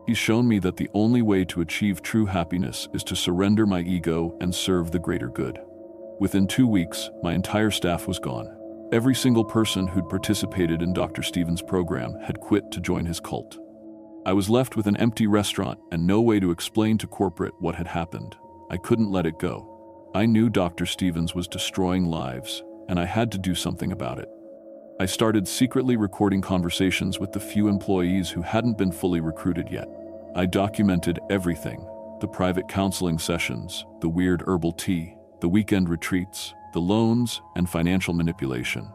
He's shown me that the only way to achieve true happiness is to surrender my ego and serve the greater good. Within 2 weeks, my entire staff was gone. Every single person who'd participated in Dr. Stevens' program had quit to join his cult. I was left with an empty restaurant and no way to explain to corporate what had happened. I couldn't let it go. I knew Dr. Stevens was destroying lives, and I had to do something about it. I started secretly recording conversations with the few employees who hadn't been fully recruited yet. I documented everything: the private counseling sessions, the weird herbal tea, the weekend retreats, the loans, and financial manipulation.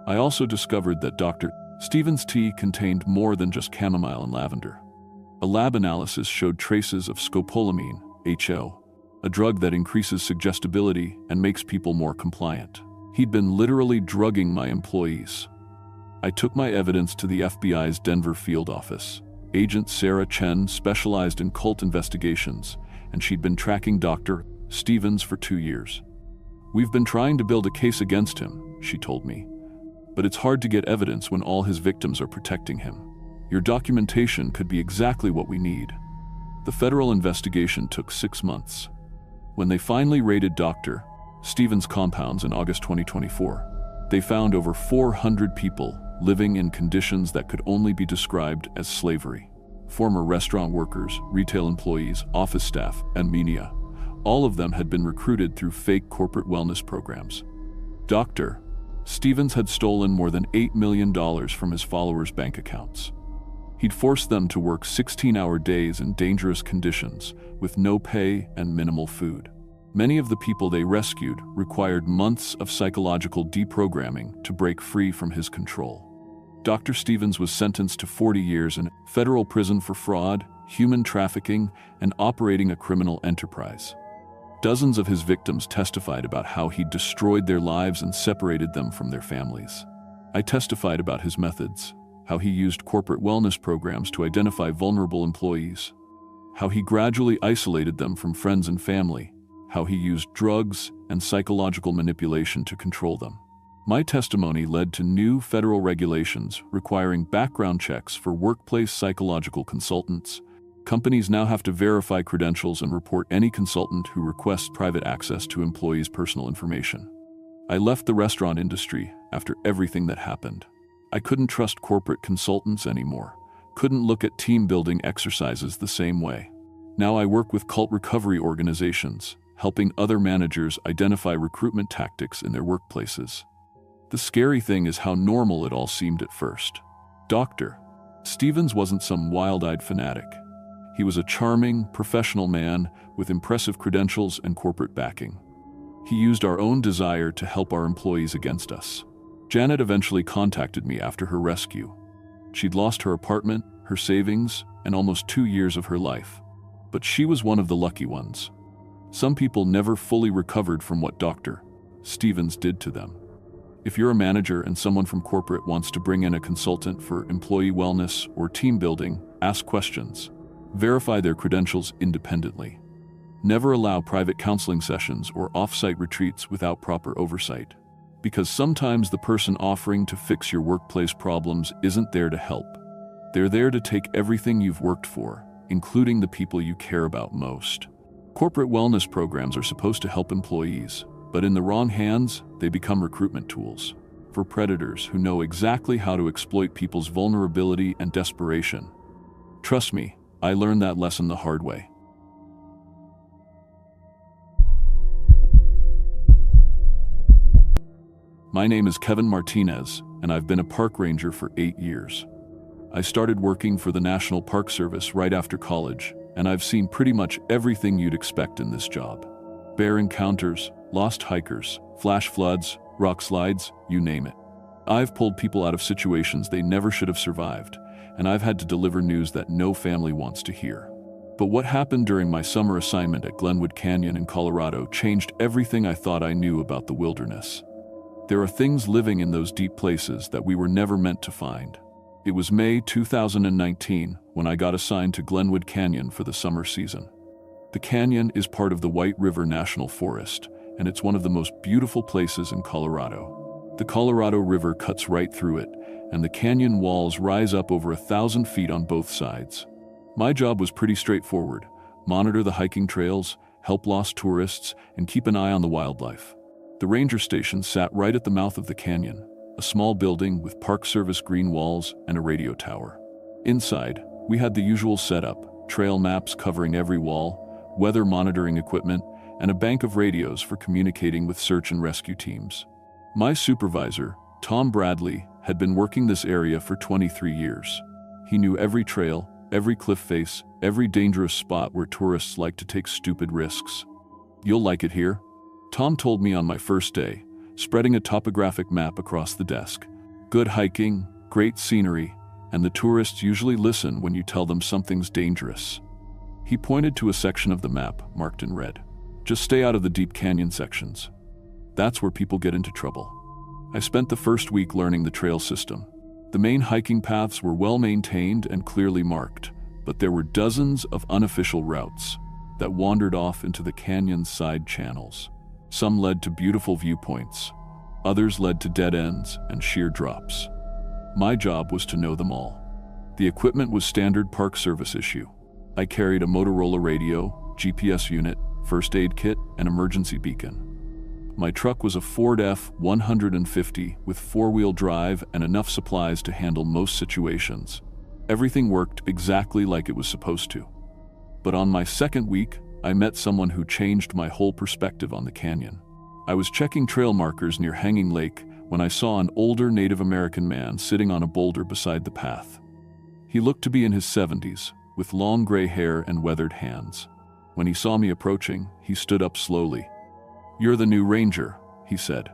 I also discovered that Dr. Stevens' tea contained more than just chamomile and lavender. A lab analysis showed traces of scopolamine, HO, a drug that increases suggestibility and makes people more compliant. He'd been literally drugging my employees. I took my evidence to the FBI's Denver field office. Agent Sarah Chen specialized in cult investigations, and she'd been tracking Dr. Stevens for 2 years. We've been trying to build a case against him, she told me, but it's hard to get evidence when all his victims are protecting him. Your documentation could be exactly what we need. The federal investigation took 6 months. When they finally raided Dr. Stevens' compounds in August 2024, they found over 400 people living in conditions that could only be described as slavery. Former restaurant workers, retail employees, office staff, and media, all of them had been recruited through fake corporate wellness programs. Dr. Stevens had stolen more than $8 million from his followers' bank accounts. He'd forced them to work 16-hour days in dangerous conditions, with no pay and minimal food. Many of the people they rescued required months of psychological deprogramming to break free from his control. Dr. Stevens was sentenced to 40 years in federal prison for fraud, human trafficking, and operating a criminal enterprise. Dozens of his victims testified about how he destroyed their lives and separated them from their families. I testified about his methods, how he used corporate wellness programs to identify vulnerable employees, how he gradually isolated them from friends and family, how he used drugs and psychological manipulation to control them. My testimony led to new federal regulations requiring background checks for workplace psychological consultants. Companies now have to verify credentials and report any consultant who requests private access to employees' personal information. I left the restaurant industry after everything that happened. I couldn't trust corporate consultants anymore, couldn't look at team-building exercises the same way. Now I work with cult recovery organizations, helping other managers identify recruitment tactics in their workplaces. The scary thing is how normal it all seemed at first. Dr. Stevens wasn't some wild-eyed fanatic. He was a charming, professional man with impressive credentials and corporate backing. He used our own desire to help our employees against us. Janet eventually contacted me after her rescue. She'd lost her apartment, her savings, and almost 2 years of her life. But she was one of the lucky ones. Some people never fully recovered from what Dr. Stevens did to them. If you're a manager and someone from corporate wants to bring in a consultant for employee wellness or team building, ask questions. Verify their credentials independently. Never allow private counseling sessions or off-site retreats without proper oversight. Because sometimes the person offering to fix your workplace problems isn't there to help. They're there to take everything you've worked for, including the people you care about most. Corporate wellness programs are supposed to help employees, but in the wrong hands, they become recruitment tools for predators who know exactly how to exploit people's vulnerability and desperation. Trust me, I learned that lesson the hard way. My name is Kevin Martinez, and I've been a park ranger for 8 years. I started working for the National Park Service right after college, and I've seen pretty much everything you'd expect in this job. Bear encounters, lost hikers, flash floods, rock slides, you name it. I've pulled people out of situations they never should have survived, and I've had to deliver news that no family wants to hear. But what happened during my summer assignment at Glenwood Canyon in Colorado changed everything I thought I knew about the wilderness. There are things living in those deep places that we were never meant to find. It was May 2019 when I got assigned to Glenwood Canyon for the summer season. The canyon is part of the White River National Forest, and it's one of the most beautiful places in Colorado. The Colorado River cuts right through it, and the canyon walls rise up over 1,000 feet on both sides. My job was pretty straightforward: monitor the hiking trails, help lost tourists, and keep an eye on the wildlife. The ranger station sat right at the mouth of the canyon, a small building with Park Service green walls and a radio tower. Inside, we had the usual setup: trail maps covering every wall, weather monitoring equipment, and a bank of radios for communicating with search and rescue teams. My supervisor, Tom Bradley, had been working this area for 23 years. He knew every trail, every cliff face, every dangerous spot where tourists like to take stupid risks. "You'll like it here," Tom told me on my first day, spreading a topographic map across the desk. "Good hiking, great scenery, and the tourists usually listen when you tell them something's dangerous." He pointed to a section of the map marked in red. "Just stay out of the deep canyon sections. That's where people get into trouble." I spent the first week learning the trail system. The main hiking paths were well maintained and clearly marked, but there were dozens of unofficial routes that wandered off into the canyon's side channels. Some led to beautiful viewpoints. Others led to dead ends and sheer drops. My job was to know them all. The equipment was standard Park Service issue. I carried a Motorola radio, GPS unit, first aid kit, and emergency beacon. My truck was a Ford F-150 with four-wheel drive and enough supplies to handle most situations. Everything worked exactly like it was supposed to. But on my second week, I met someone who changed my whole perspective on the canyon. I was checking trail markers near Hanging Lake when I saw an older Native American man sitting on a boulder beside the path. He looked to be in his 70s, with long gray hair and weathered hands. When he saw me approaching, he stood up slowly. "You're the new ranger," he said.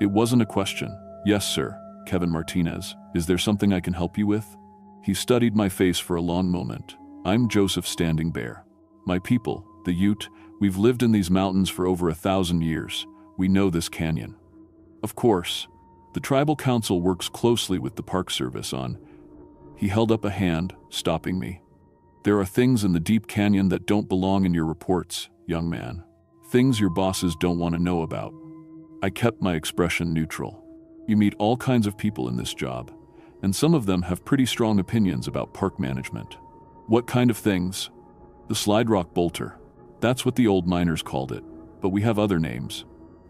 It wasn't a question. "Yes, sir, Kevin Martinez. Is there something I can help you with?" He studied my face for a long moment. "I'm Joseph Standing Bear. My people, the Ute, we've lived in these mountains for over 1,000 years. We know this canyon. Of course, the tribal council works closely with the Park Service on..." He held up a hand, stopping me. "There are things in the deep canyon that don't belong in your reports, young man. Things your bosses don't want to know about." I kept my expression neutral. You meet all kinds of people in this job, and some of them have pretty strong opinions about park management. "What kind of things?" "The slide rock bolter. That's what the old miners called it, but we have other names.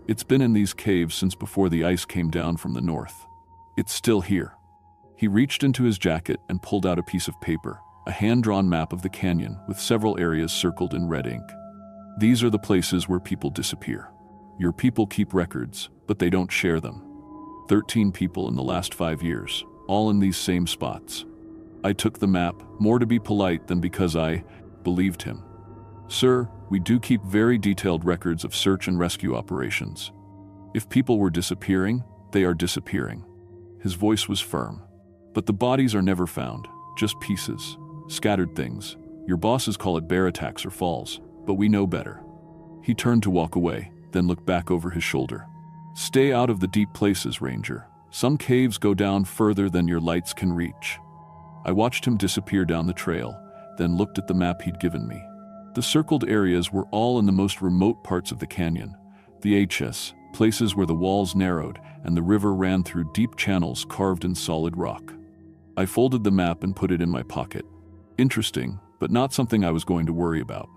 It's been in these caves since before the ice came down from the north. It's still here." He reached into his jacket and pulled out a piece of paper, a hand-drawn map of the canyon with several areas circled in red ink. "These are the places where people disappear. Your people keep records, but they don't share them. 13 people in the last 5 years, all in these same spots." I took the map, more to be polite than because I believed him. "Sir, we do keep very detailed records of search and rescue operations. If people were disappearing, they are disappearing." His voice was firm. "But the bodies are never found, just pieces, scattered things. Your bosses call it bear attacks or falls, but we know better." He turned to walk away, then looked back over his shoulder. "Stay out of the deep places, Ranger. Some caves go down further than your lights can reach." I watched him disappear down the trail, then looked at the map he'd given me. The circled areas were all in the most remote parts of the canyon, the HS, places where the walls narrowed and the river ran through deep channels carved in solid rock. I folded the map and put it in my pocket. Interesting, but not something I was going to worry about.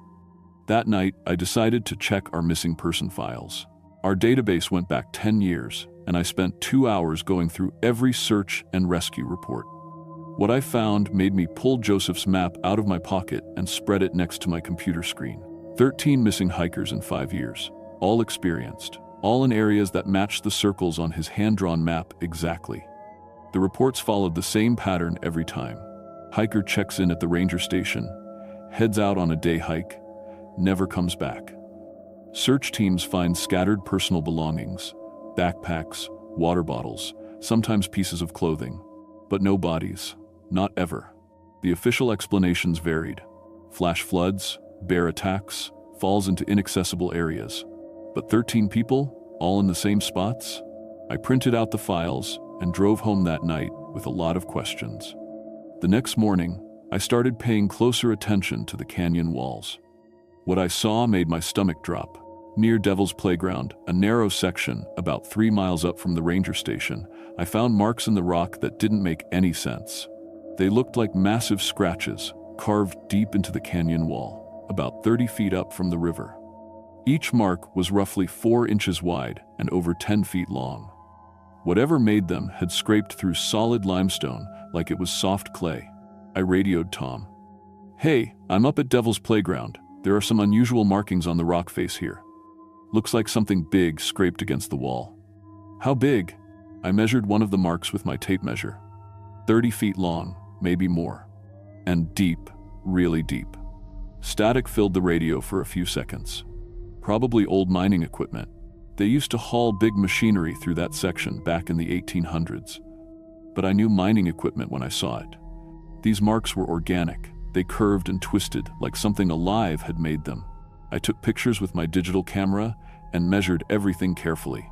That night, I decided to check our missing person files. Our database went back 10 years, and I spent 2 hours going through every search and rescue report. What I found made me pull Joseph's map out of my pocket and spread it next to my computer screen. 13 missing hikers in 5 years, all experienced, all in areas that matched the circles on his hand-drawn map exactly. The reports followed the same pattern every time. Hiker checks in at the ranger station, heads out on a day hike, never comes back. Search teams find scattered personal belongings, backpacks, water bottles, sometimes pieces of clothing, but no bodies, not ever. The official explanations varied. Flash floods, bear attacks, falls into inaccessible areas. But 13 people, all in the same spots? I printed out the files and drove home that night with a lot of questions. The next morning, I started paying closer attention to the canyon walls. What I saw made my stomach drop. Near Devil's Playground, a narrow section about 3 miles up from the ranger station, I found marks in the rock that didn't make any sense. They looked like massive scratches, carved deep into the canyon wall, about 30 feet up from the river. Each mark was roughly 4 inches wide and over 10 feet long. Whatever made them had scraped through solid limestone like it was soft clay. I radioed Tom. "Hey, I'm up at Devil's Playground. There are some unusual markings on the rock face here. Looks like something big scraped against the wall." "How big?" I measured one of the marks with my tape measure. 30 feet long, maybe more. And deep, really deep. Static filled the radio for a few seconds. Probably old mining equipment. They used to haul big machinery through that section back in the 1800s. But I knew mining equipment when I saw it. These marks were organic. They curved and twisted like something alive had made them. I took pictures with my digital camera and measured everything carefully.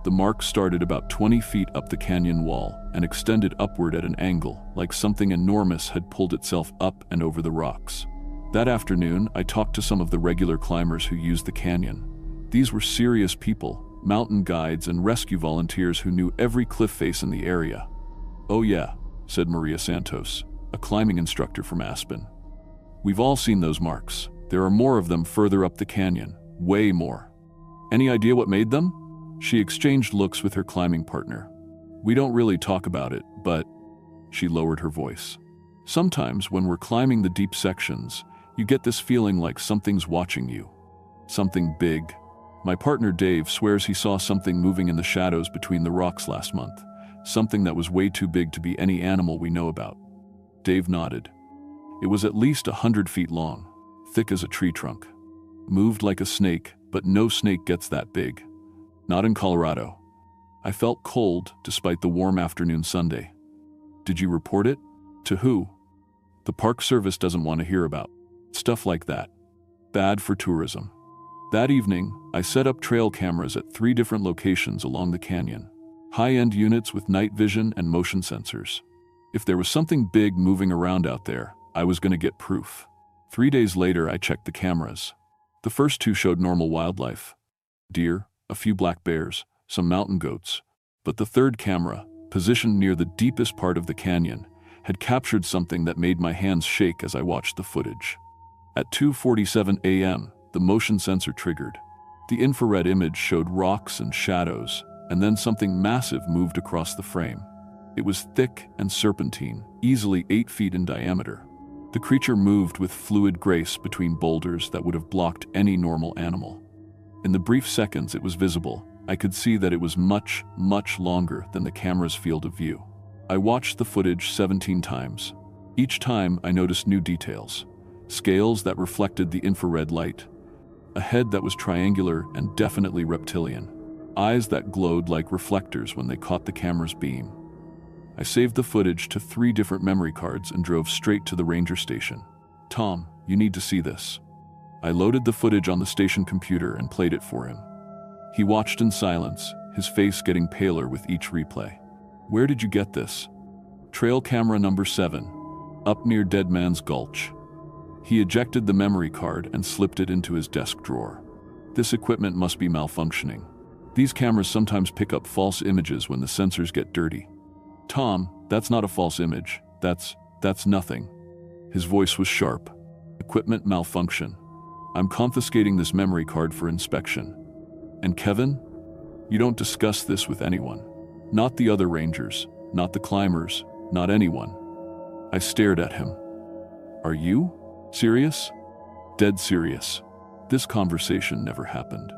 The marks started about 20 feet up the canyon wall and extended upward at an angle, like something enormous had pulled itself up and over the rocks. That afternoon, I talked to some of the regular climbers who used the canyon. These were serious people, mountain guides and rescue volunteers who knew every cliff face in the area. "Oh yeah," said Maria Santos, a climbing instructor from Aspen. "We've all seen those marks. There are more of them further up the canyon, way more." "Any idea what made them?" She exchanged looks with her climbing partner. "We don't really talk about it, but..." She lowered her voice. "Sometimes when we're climbing the deep sections, you get this feeling like something's watching you. Something big. My partner Dave swears he saw something moving in the shadows between the rocks last month. Something that was way too big to be any animal we know about." Dave nodded. "It was at least 100 feet long, thick as a tree trunk. Moved like a snake, but no snake gets that big. Not in Colorado." I felt cold despite the warm afternoon Sunday. "Did you report it? To who?" "The Park Service doesn't want to hear about stuff like that. Bad for tourism." That evening, I set up trail cameras at 3 different locations along the canyon. High-end units with night vision and motion sensors. If there was something big moving around out there, I was going to get proof. 3 days later, I checked the cameras. The first 2 showed normal wildlife. Deer, a few black bears, some mountain goats. But the third camera, positioned near the deepest part of the canyon, had captured something that made my hands shake as I watched the footage. At 2:47 a.m., the motion sensor triggered. The infrared image showed rocks and shadows, and then something massive moved across the frame. It was thick and serpentine, easily 8 feet in diameter. The creature moved with fluid grace between boulders that would have blocked any normal animal. In the brief seconds it was visible, I could see that it was much, much longer than the camera's field of view. I watched the footage 17 times. Each time I noticed new details. Scales that reflected the infrared light. A head that was triangular and definitely reptilian. Eyes that glowed like reflectors when they caught the camera's beam. I saved the footage to 3 different memory cards and drove straight to the ranger station. "Tom, you need to see this." I loaded the footage on the station computer and played it for him. He watched in silence, his face getting paler with each replay. "Where did you get this?" "Trail camera number 7, up near Dead Man's Gulch." He ejected the memory card and slipped it into his desk drawer. "This equipment must be malfunctioning. These cameras sometimes pick up false images when the sensors get dirty." "Tom, that's not a false image. That's nothing." His voice was sharp. "Equipment malfunction. I'm confiscating this memory card for inspection." "And Kevin? You don't discuss this with anyone. Not the other rangers, not the climbers, not anyone." I stared at him. "Are you serious?" "Dead serious. This conversation never happened."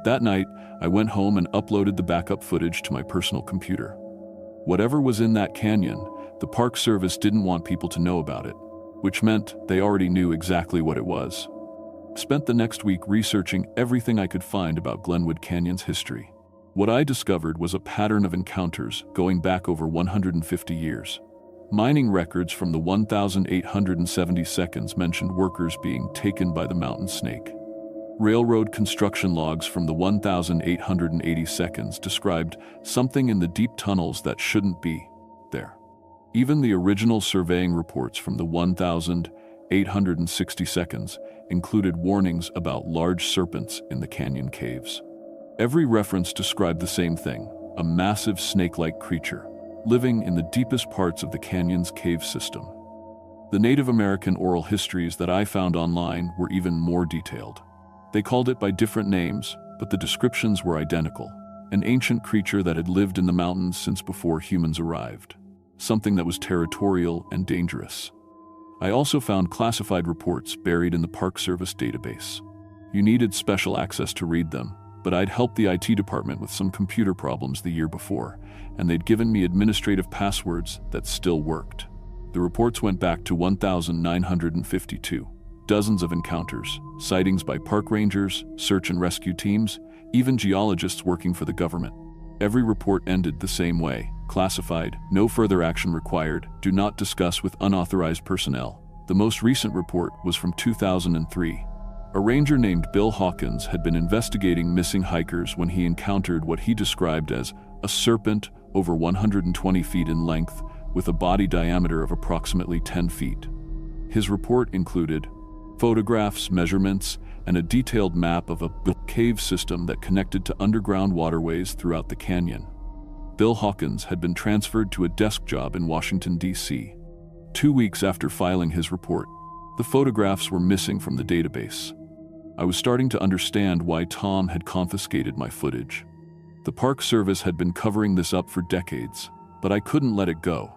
That night, I went home and uploaded the backup footage to my personal computer. Whatever was in that canyon, the Park Service didn't want people to know about it, which meant they already knew exactly what it was. Spent the next week researching everything I could find about Glenwood Canyon's history. What I discovered was a pattern of encounters going back over 150 years. Mining records from the 1,870 seconds mentioned workers being taken by the mountain snake. Railroad construction logs from the 1,880 seconds described something in the deep tunnels that shouldn't be there. Even the original surveying reports from the 1,860 seconds included warnings about large serpents in the canyon caves. Every reference described the same thing, a massive snake-like creature, living in the deepest parts of the canyon's cave system. The Native American oral histories that I found online were even more detailed. They called it by different names, but the descriptions were identical. An ancient creature that had lived in the mountains since before humans arrived. Something that was territorial and dangerous. I also found classified reports buried in the Park Service database. You needed special access to read them, but I'd helped the IT department with some computer problems the year before, and they'd given me administrative passwords that still worked. The reports went back to 1952. Dozens of encounters, sightings by park rangers, search and rescue teams, even geologists working for the government. Every report ended the same way: classified, no further action required, do not discuss with unauthorized personnel. The most recent report was from 2003. A ranger named Bill Hawkins had been investigating missing hikers when he encountered what he described as a serpent over 120 feet in length with a body diameter of approximately 10 feet. His report included photographs, measurements, and a detailed map of a cave system that connected to underground waterways throughout the canyon. Bill Hawkins had been transferred to a desk job in Washington, D.C. 2 weeks after filing his report, the photographs were missing from the database. I was starting to understand why Tom had confiscated my footage. The Park Service had been covering this up for decades, but I couldn't let it go.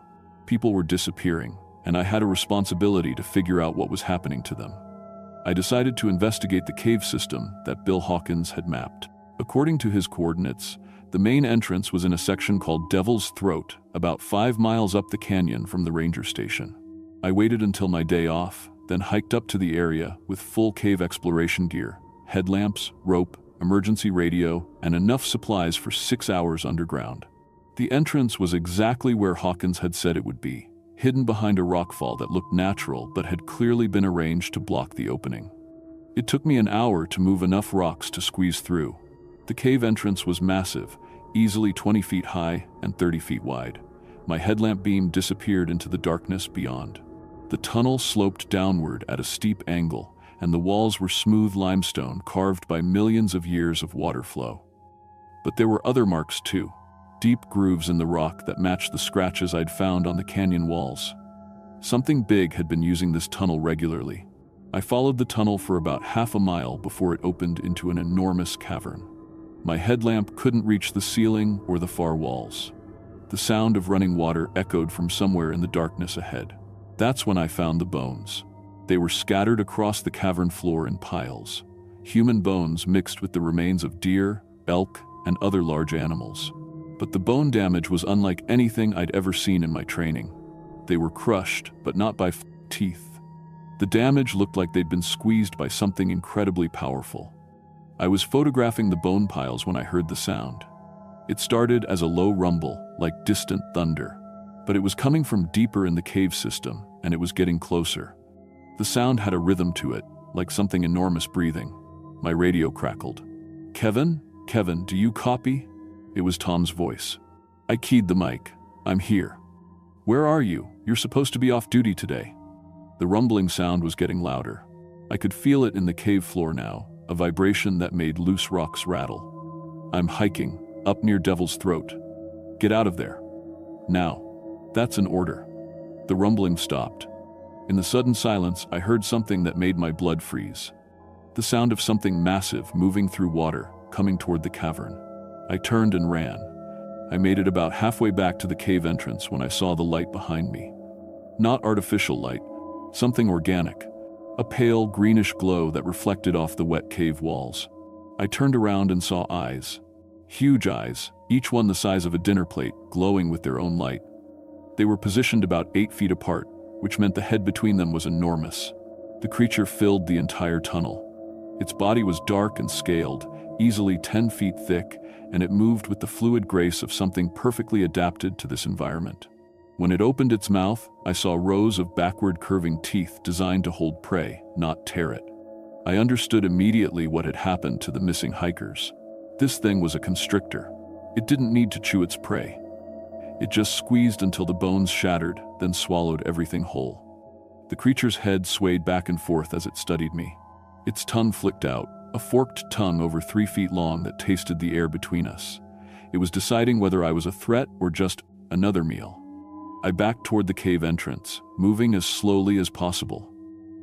People were disappearing, and I had a responsibility to figure out what was happening to them. I decided to investigate the cave system that Bill Hawkins had mapped. According to his coordinates, the main entrance was in a section called Devil's Throat, about 5 miles up the canyon from the ranger station. I waited until my day off, then hiked up to the area with full cave exploration gear, headlamps, rope, emergency radio, and enough supplies for 6 hours underground. The entrance was exactly where Hawkins had said it would be, hidden behind a rockfall that looked natural but had clearly been arranged to block the opening. It took me an hour to move enough rocks to squeeze through. The cave entrance was massive, easily 20 feet high and 30 feet wide. My headlamp beam disappeared into the darkness beyond. The tunnel sloped downward at a steep angle, and the walls were smooth limestone carved by millions of years of water flow. But there were other marks too, deep grooves in the rock that matched the scratches I'd found on the canyon walls. Something big had been using this tunnel regularly. I followed the tunnel for about half a mile before it opened into an enormous cavern. My headlamp couldn't reach the ceiling or the far walls. The sound of running water echoed from somewhere in the darkness ahead. That's when I found the bones. They were scattered across the cavern floor in piles. Human bones mixed with the remains of deer, elk, and other large animals. But the bone damage was unlike anything I'd ever seen in my training. They were crushed, but not by teeth. The damage looked like they'd been squeezed by something incredibly powerful. I was photographing the bone piles when I heard the sound. It started as a low rumble, like distant thunder. But it was coming from deeper in the cave system, and it was getting closer. The sound had a rhythm to it, like something enormous breathing. My radio crackled. "Kevin? Kevin, do you copy?" It was Tom's voice. I keyed the mic. "I'm here." "Where are you? You're supposed to be off duty today." The rumbling sound was getting louder. I could feel it in the cave floor now, a vibration that made loose rocks rattle. "I'm hiking, up near Devil's Throat. Get out of there. Now." "That's an order." The rumbling stopped. In the sudden silence, I heard something that made my blood freeze. The sound of something massive moving through water, coming toward the cavern. I turned and ran. I made it about halfway back to the cave entrance when I saw the light behind me. Not artificial light, something organic, a pale greenish glow that reflected off the wet cave walls. I turned around and saw eyes. Huge eyes, each one the size of a dinner plate, glowing with their own light. They were positioned about 8 feet apart, which meant the head between them was enormous. The creature filled the entire tunnel. Its body was dark and scaled, easily 10 feet thick, and it moved with the fluid grace of something perfectly adapted to this environment. When it opened its mouth, I saw rows of backward curving teeth designed to hold prey, not tear it. I understood immediately what had happened to the missing hikers. This thing was a constrictor. It didn't need to chew its prey. It just squeezed until the bones shattered, then swallowed everything whole. The creature's head swayed back and forth as it studied me. Its tongue flicked out, a forked tongue over 3 feet long that tasted the air between us. It was deciding whether I was a threat or just another meal. I backed toward the cave entrance, moving as slowly as possible.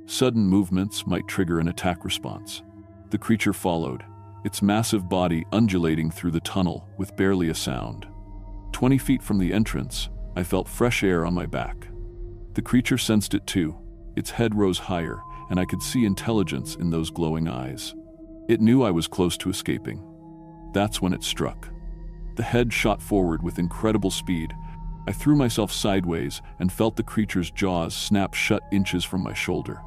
Sudden movements might trigger an attack response. The creature followed, its massive body undulating through the tunnel with barely a sound. 20 feet from the entrance, I felt fresh air on my back. The creature sensed it too. Its head rose higher, and I could see intelligence in those glowing eyes. It knew I was close to escaping. That's when it struck. The head shot forward with incredible speed. I threw myself sideways and felt the creature's jaws snap shut inches from my shoulder.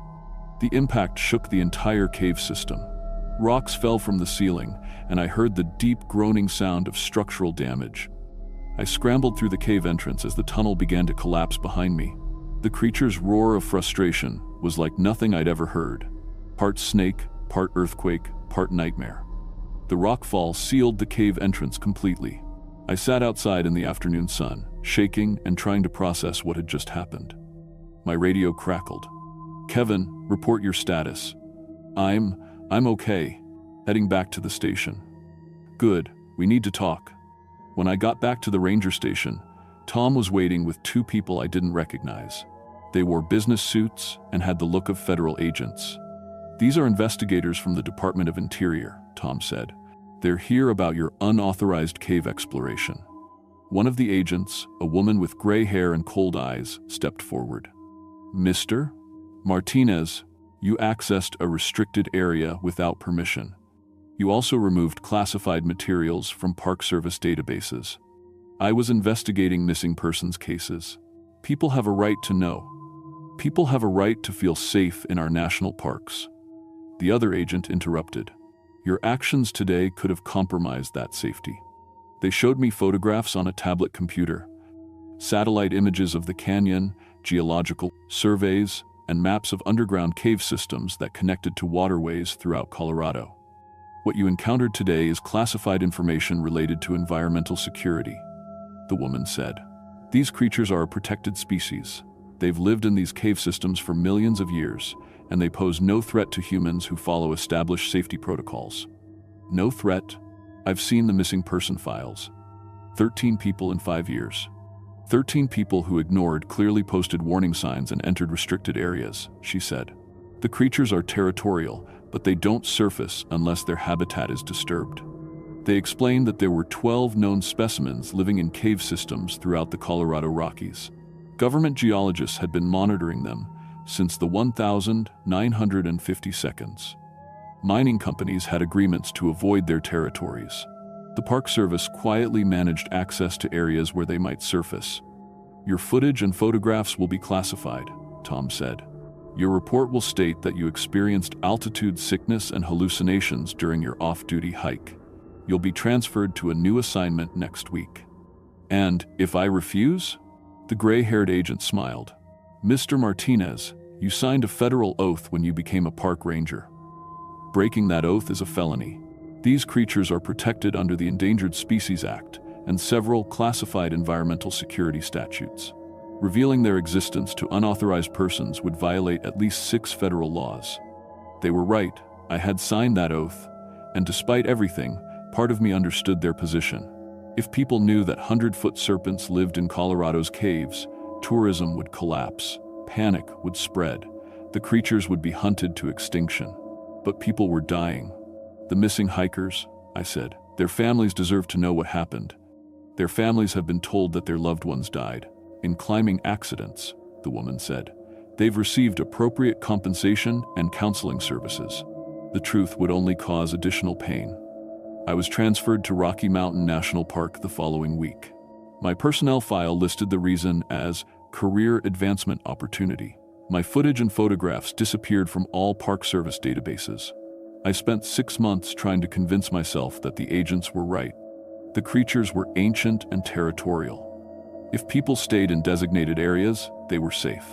The impact shook the entire cave system. Rocks fell from the ceiling, and I heard the deep groaning sound of structural damage. I scrambled through the cave entrance as the tunnel began to collapse behind me. The creature's roar of frustration was like nothing I'd ever heard. Part snake, part earthquake, part nightmare. The rockfall sealed the cave entrance completely. I sat outside in the afternoon sun, shaking and trying to process what had just happened. My radio crackled. "Kevin, report your status." I'm okay. Heading back to the station." "Good, we need to talk." When I got back to the ranger station, Tom was waiting with 2 people I didn't recognize. They wore business suits and had the look of federal agents. "These are investigators from the Department of Interior," Tom said. They're here about your unauthorized cave exploration. One of the agents, a woman with gray hair and cold eyes, stepped forward. Mr. Martinez, you accessed a restricted area without permission. You also removed classified materials from Park Service databases. I was investigating missing persons cases. People have a right to know. People have a right to feel safe in our national parks. The other agent interrupted. Your actions today could have compromised that safety. They showed me photographs on a tablet computer, satellite images of the canyon, geological surveys, and maps of underground cave systems that connected to waterways throughout Colorado. What you encountered today is classified information related to environmental security, the woman said. These creatures are a protected species. They've lived in these cave systems for millions of years, and they pose no threat to humans who follow established safety protocols. No threat? I've seen the missing person files. 13 people in 5 years. 13 people who ignored clearly posted warning signs and entered restricted areas, she said. The creatures are territorial, but they don't surface unless their habitat is disturbed. They explained that there were 12 known specimens living in cave systems throughout the Colorado Rockies. Government geologists had been monitoring them since the 1952. Mining companies had agreements to avoid their territories. The Park Service quietly managed access to areas where they might surface. Your footage and photographs will be classified, Tom said. Your report will state that you experienced altitude sickness and hallucinations during your off-duty hike. You'll be transferred to a new assignment next week. And if I refuse? The gray-haired agent smiled. Mr. Martinez, you signed a federal oath when you became a park ranger. Breaking that oath is a felony. These creatures are protected under the Endangered Species Act and several classified environmental security statutes. Revealing their existence to unauthorized persons would violate at least 6 federal laws. They were right, I had signed that oath, and despite everything, part of me understood their position. If people knew that 100-foot serpents lived in Colorado's caves, tourism would collapse, panic would spread, the creatures would be hunted to extinction. But people were dying. The missing hikers, I said, their families deserve to know what happened. Their families have been told that their loved ones died in climbing accidents, the woman said. They've received appropriate compensation and counseling services. The truth would only cause additional pain. I was transferred to Rocky Mountain National Park the following week. My personnel file listed the reason as career advancement opportunity. My footage and photographs disappeared from all Park Service databases. I spent 6 months trying to convince myself that the agents were right. The creatures were ancient and territorial. If people stayed in designated areas, they were safe.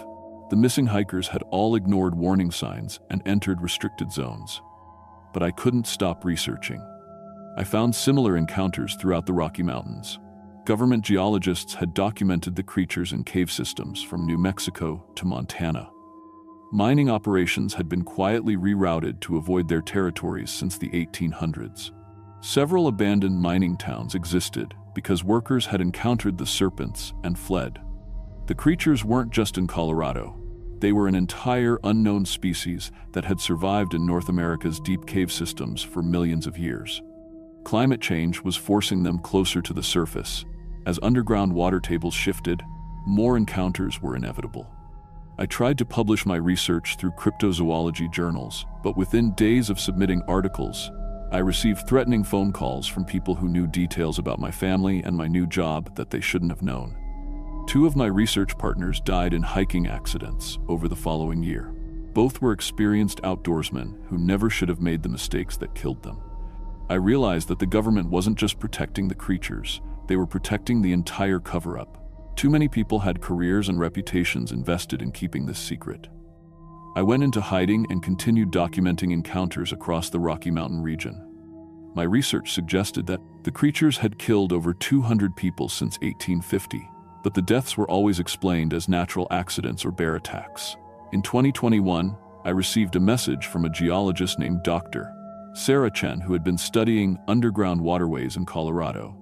The missing hikers had all ignored warning signs and entered restricted zones. But I couldn't stop researching. I found similar encounters throughout the Rocky Mountains. Government geologists had documented the creatures in cave systems from New Mexico to Montana. Mining operations had been quietly rerouted to avoid their territories since the 1800s. Several abandoned mining towns existed because workers had encountered the serpents and fled. The creatures weren't just in Colorado. They were an entire unknown species that had survived in North America's deep cave systems for millions of years. Climate change was forcing them closer to the surface. As underground water tables shifted, more encounters were inevitable. I tried to publish my research through cryptozoology journals, but within days of submitting articles, I received threatening phone calls from people who knew details about my family and my new job that they shouldn't have known. 2 of my research partners died in hiking accidents over the following year. Both were experienced outdoorsmen who never should have made the mistakes that killed them. I realized that the government wasn't just protecting the creatures, they were protecting the entire cover-up. Too many people had careers and reputations invested in keeping this secret. I went into hiding and continued documenting encounters across the Rocky Mountain region. My research suggested that the creatures had killed over 200 people since 1850, but the deaths were always explained as natural accidents or bear attacks. In 2021, I received a message from a geologist named Dr. Sarah Chen, who had been studying underground waterways in Colorado.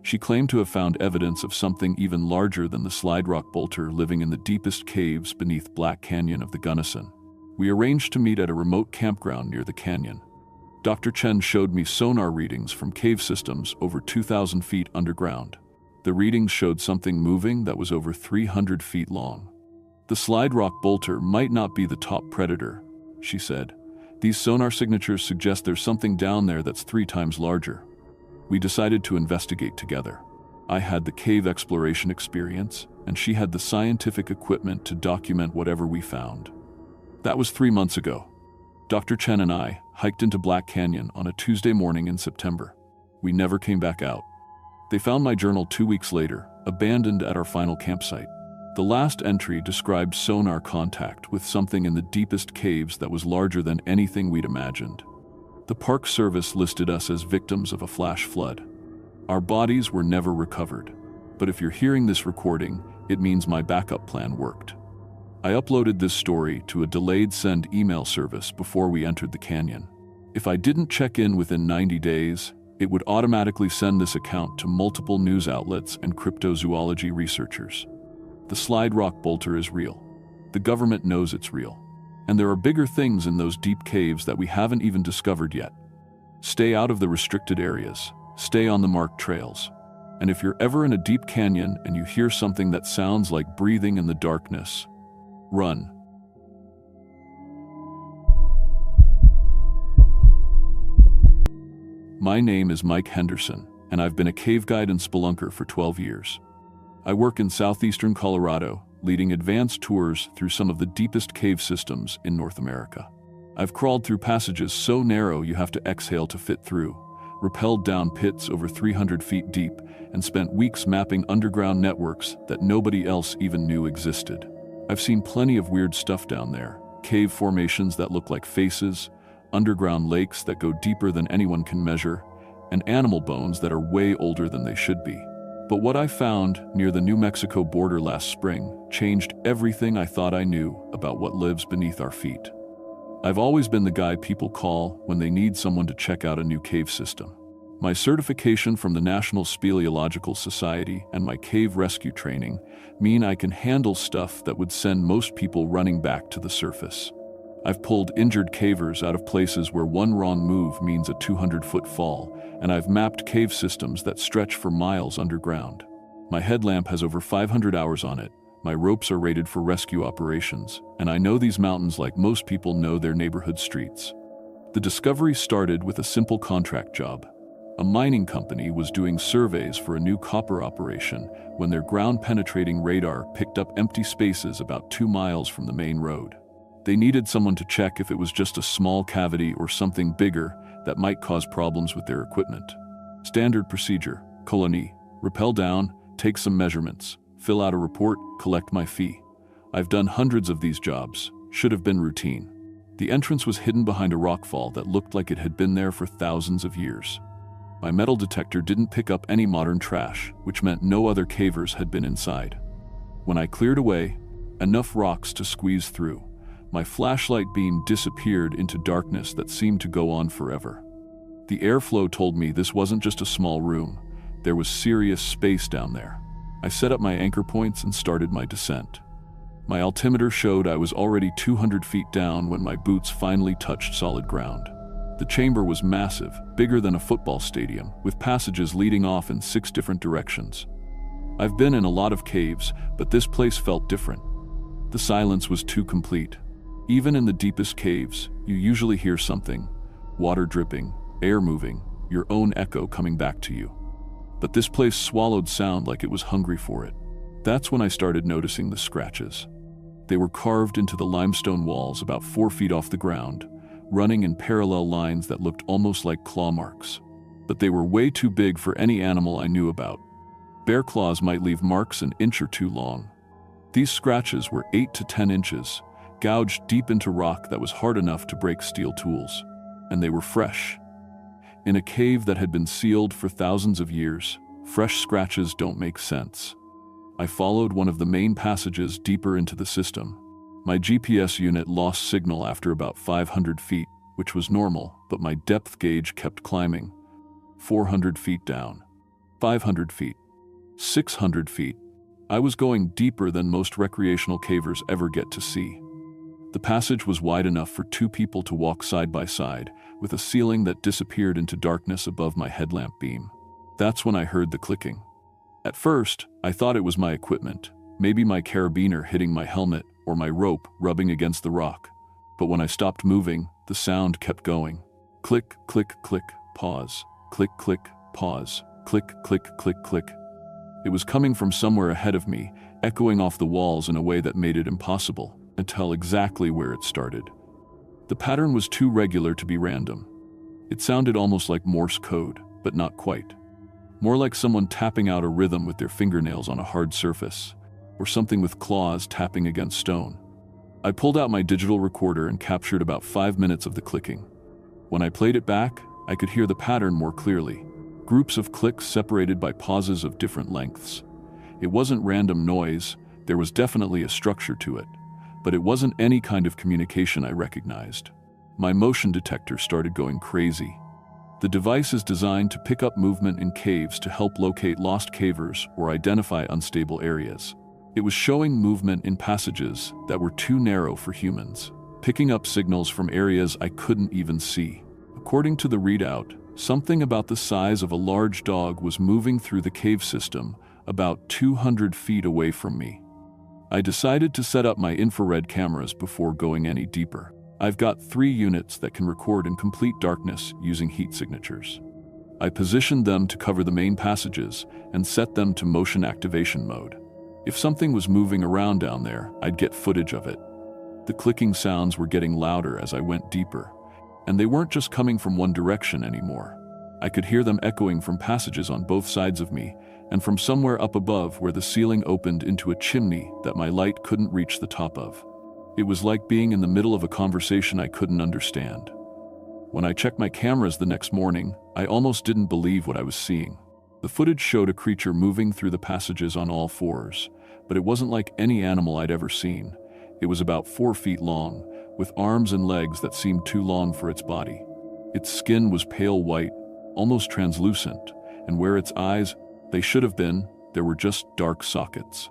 She claimed to have found evidence of something even larger than the slide rock bolter living in the deepest caves beneath Black Canyon of the Gunnison. We arranged to meet at a remote campground near the canyon. Dr. Chen showed me sonar readings from cave systems over 2,000 feet underground. The readings showed something moving that was over 300 feet long. The slide rock bolter might not be the top predator, she said. These sonar signatures suggest there's something down there that's 3 times larger. We decided to investigate together. I had the cave exploration experience, and she had the scientific equipment to document whatever we found. That was 3 months ago. Dr. Chen and I hiked into Black Canyon on a Tuesday morning in September. We never came back out. They found my journal 2 weeks later, abandoned at our final campsite. The last entry described sonar contact with something in the deepest caves that was larger than anything we'd imagined. The Park Service listed us as victims of a flash flood. Our bodies were never recovered, but if you're hearing this recording, it means my backup plan worked. I uploaded this story to a delayed send email service before we entered the canyon. If I didn't check in within 90 days, it would automatically send this account to multiple news outlets and cryptozoology researchers. The slide rock bolter is real. The government knows it's real. And there are bigger things in those deep caves that we haven't even discovered yet. Stay out of the restricted areas. Stay on the marked trails. And if you're ever in a deep canyon and you hear something that sounds like breathing in the darkness, run. My name is Mike Henderson, and I've been a cave guide and spelunker for 12 years. I work in southeastern Colorado, leading advanced tours through some of the deepest cave systems in North America. I've crawled through passages so narrow you have to exhale to fit through, rappelled down pits over 300 feet deep, and spent weeks mapping underground networks that nobody else even knew existed. I've seen plenty of weird stuff down there, cave formations that look like faces, underground lakes that go deeper than anyone can measure, and animal bones that are way older than they should be. But what I found near the New Mexico border last spring changed everything I thought I knew about what lives beneath our feet. I've always been the guy people call when they need someone to check out a new cave system. My certification from the National Speleological Society and my cave rescue training mean I can handle stuff that would send most people running back to the surface. I've pulled injured cavers out of places where one wrong move means a 200-foot fall, and I've mapped cave systems that stretch for miles underground. My headlamp has over 500 hours on it, my ropes are rated for rescue operations, and I know these mountains like most people know their neighborhood streets. The discovery started with a simple contract job. A mining company was doing surveys for a new copper operation when their ground-penetrating radar picked up empty spaces about 2 miles from the main road. They needed someone to check if it was just a small cavity or something bigger that might cause problems with their equipment. Standard procedure: colony, rappel down, take some measurements, fill out a report, collect my fee. I've done hundreds of these jobs, should have been routine. The entrance was hidden behind a rockfall that looked like it had been there for thousands of years. My metal detector didn't pick up any modern trash, which meant no other cavers had been inside. When I cleared away enough rocks to squeeze through, my flashlight beam disappeared into darkness that seemed to go on forever. The airflow told me this wasn't just a small room. There was serious space down there. I set up my anchor points and started my descent. My altimeter showed I was already 200 feet down when my boots finally touched solid ground. The chamber was massive, bigger than a football stadium, with passages leading off in 6 different directions. I've been in a lot of caves, but this place felt different. The silence was too complete. Even in the deepest caves, you usually hear something: water dripping, air moving, your own echo coming back to you. But this place swallowed sound like it was hungry for it. That's when I started noticing the scratches. They were carved into the limestone walls about 4 feet off the ground, running in parallel lines that looked almost like claw marks. But they were way too big for any animal I knew about. Bear claws might leave marks an inch or 2 long. These scratches were 8 to 10 inches, gouged deep into rock that was hard enough to break steel tools. And they were fresh. In a cave that had been sealed for thousands of years, fresh scratches don't make sense. I followed one of the main passages deeper into the system. My GPS unit lost signal after about 500 feet, which was normal, but my depth gauge kept climbing. 400 feet down. 500 feet. 600 feet. I was going deeper than most recreational cavers ever get to see. The passage was wide enough for 2 people to walk side by side, with a ceiling that disappeared into darkness above my headlamp beam. That's when I heard the clicking. At first, I thought it was my equipment, maybe my carabiner hitting my helmet or my rope rubbing against the rock. But when I stopped moving, the sound kept going. Click, click, click, pause. Click, click, pause. Click, click, click, click. It was coming from somewhere ahead of me, echoing off the walls in a way that made it impossible to tell exactly where it started. The pattern was too regular to be random. It sounded almost like Morse code, but not quite. More like someone tapping out a rhythm with their fingernails on a hard surface, or something with claws tapping against stone. I pulled out my digital recorder and captured about 5 minutes of the clicking. When I played it back, I could hear the pattern more clearly. Groups of clicks separated by pauses of different lengths. It wasn't random noise, there was definitely a structure to it, but it wasn't any kind of communication I recognized. My motion detector started going crazy. The device is designed to pick up movement in caves to help locate lost cavers or identify unstable areas. It was showing movement in passages that were too narrow for humans, picking up signals from areas I couldn't even see. According to the readout, something about the size of a large dog was moving through the cave system about 200 feet away from me. I decided to set up my infrared cameras before going any deeper. I've got 3 units that can record in complete darkness using heat signatures. I positioned them to cover the main passages and set them to motion activation mode. If something was moving around down there, I'd get footage of it. The clicking sounds were getting louder as I went deeper, and they weren't just coming from one direction anymore. I could hear them echoing from passages on both sides of me, and from somewhere up above where the ceiling opened into a chimney that my light couldn't reach the top of. It was like being in the middle of a conversation I couldn't understand. When I checked my cameras the next morning, I almost didn't believe what I was seeing. The footage showed a creature moving through the passages on all 4s, but it wasn't like any animal I'd ever seen. It was about 4 feet long, with arms and legs that seemed too long for its body. Its skin was pale white, almost translucent, and where its eyes, they should have been, there were just dark sockets.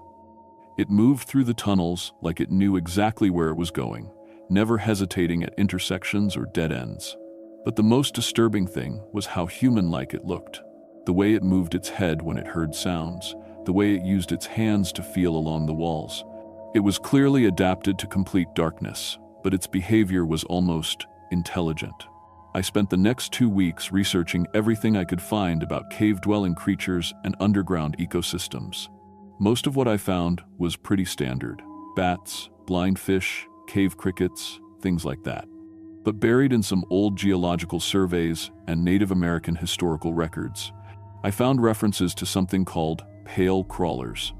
It moved through the tunnels like it knew exactly where it was going, never hesitating at intersections or dead ends. But the most disturbing thing was how human-like it looked. The way it moved its head when it heard sounds, the way it used its hands to feel along the walls. It was clearly adapted to complete darkness, but its behavior was almost intelligent. I spent the next 2 weeks researching everything I could find about cave-dwelling creatures and underground ecosystems. Most of what I found was pretty standard. Bats, blind fish, cave crickets, things like that. But buried in some old geological surveys and Native American historical records, I found references to something called pale crawlers.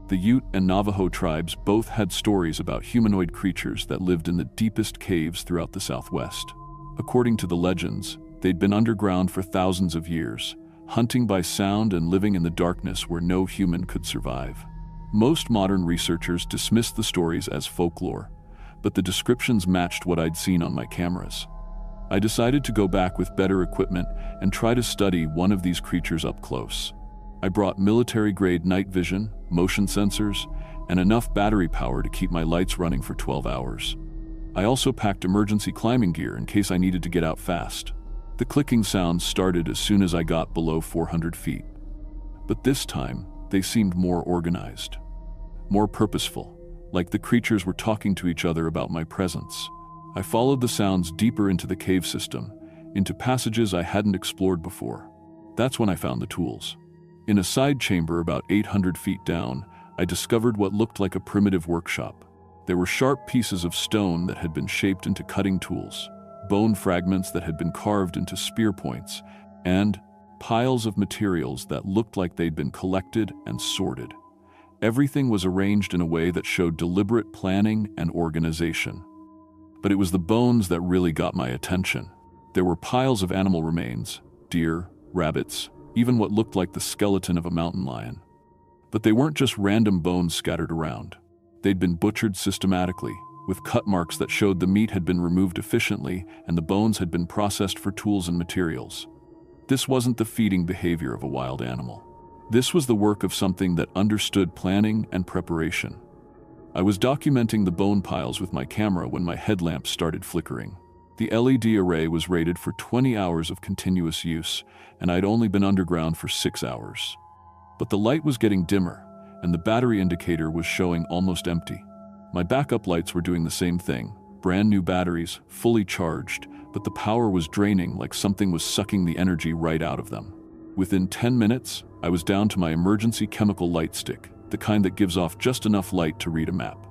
The Ute and Navajo tribes both had stories about humanoid creatures that lived in the deepest caves throughout the Southwest. According to the legends, they'd been underground for thousands of years, hunting by sound and living in the darkness where no human could survive. Most modern researchers dismiss the stories as folklore, but the descriptions matched what I'd seen on my cameras. I decided to go back with better equipment and try to study one of these creatures up close. I brought military-grade night vision, motion sensors, and enough battery power to keep my lights running for 12 hours. I also packed emergency climbing gear in case I needed to get out fast. The clicking sounds started as soon as I got below 400 feet. But this time, they seemed more organized, more purposeful, like the creatures were talking to each other about my presence. I followed the sounds deeper into the cave system, into passages I hadn't explored before. That's when I found the tools. In a side chamber about 800 feet down, I discovered what looked like a primitive workshop. There were sharp pieces of stone that had been shaped into cutting tools, bone fragments that had been carved into spear points, and piles of materials that looked like they'd been collected and sorted. Everything was arranged in a way that showed deliberate planning and organization. But it was the bones that really got my attention. There were piles of animal remains, deer, rabbits, even what looked like the skeleton of a mountain lion. But they weren't just random bones scattered around. They'd been butchered systematically, with cut marks that showed the meat had been removed efficiently and the bones had been processed for tools and materials. This wasn't the feeding behavior of a wild animal. This was the work of something that understood planning and preparation. I was documenting the bone piles with my camera when my headlamp started flickering. The LED array was rated for 20 hours of continuous use, and I'd only been underground for 6 hours. But the light was getting dimmer, and the battery indicator was showing almost empty. My backup lights were doing the same thing, brand new batteries, fully charged, but the power was draining like something was sucking the energy right out of them. Within 10 minutes, I was down to my emergency chemical light stick, the kind that gives off just enough light to read a map.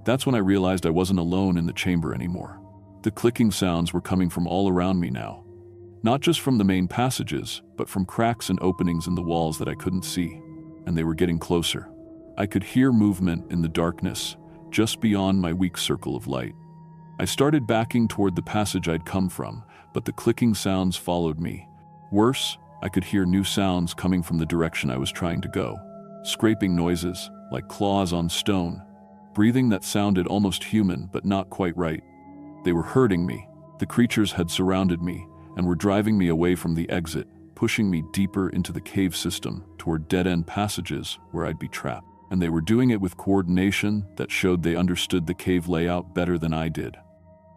That's when I realized I wasn't alone in the chamber anymore. The clicking sounds were coming from all around me now. Not just from the main passages, but from cracks and openings in the walls that I couldn't see. And they were getting closer. I could hear movement in the darkness, just beyond my weak circle of light. I started backing toward the passage I'd come from, but the clicking sounds followed me. Worse, I could hear new sounds coming from the direction I was trying to go. Scraping noises, like claws on stone. Breathing that sounded almost human, but not quite right. They were hurting me. The creatures had surrounded me and were driving me away from the exit, pushing me deeper into the cave system toward dead-end passages where I'd be trapped. And they were doing it with coordination that showed they understood the cave layout better than I did.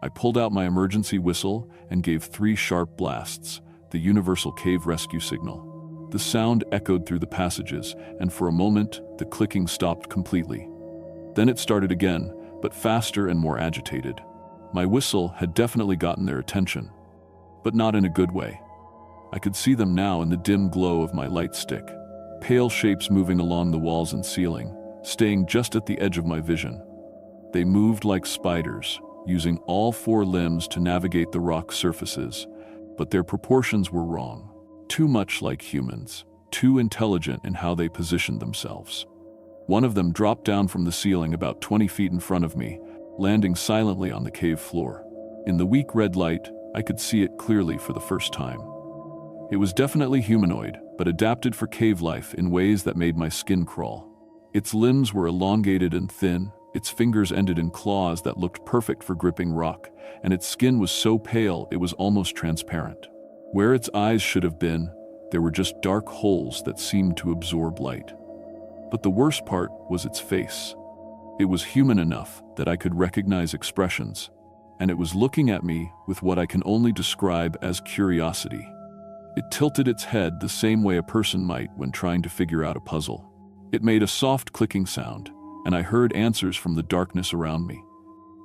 I pulled out my emergency whistle and gave 3 sharp blasts, the universal cave rescue signal. The sound echoed through the passages, and for a moment, the clicking stopped completely. Then it started again, but faster and more agitated. My whistle had definitely gotten their attention, but not in a good way. I could see them now in the dim glow of my light stick. Pale shapes moving along the walls and ceiling, staying just at the edge of my vision. They moved like spiders, using all 4 limbs to navigate the rock surfaces, but their proportions were wrong. Too much like humans, too intelligent in how they positioned themselves. One of them dropped down from the ceiling about 20 feet in front of me, landing silently on the cave floor. In the weak red light, I could see it clearly for the first time. It was definitely humanoid, but adapted for cave life in ways that made my skin crawl. Its limbs were elongated and thin, its fingers ended in claws that looked perfect for gripping rock, and its skin was so pale it was almost transparent. Where its eyes should have been, there were just dark holes that seemed to absorb light. But the worst part was its face. It was human enough that I could recognize expressions, and it was looking at me with what I can only describe as curiosity. It tilted its head the same way a person might when trying to figure out a puzzle. It made a soft clicking sound, and I heard answers from the darkness around me.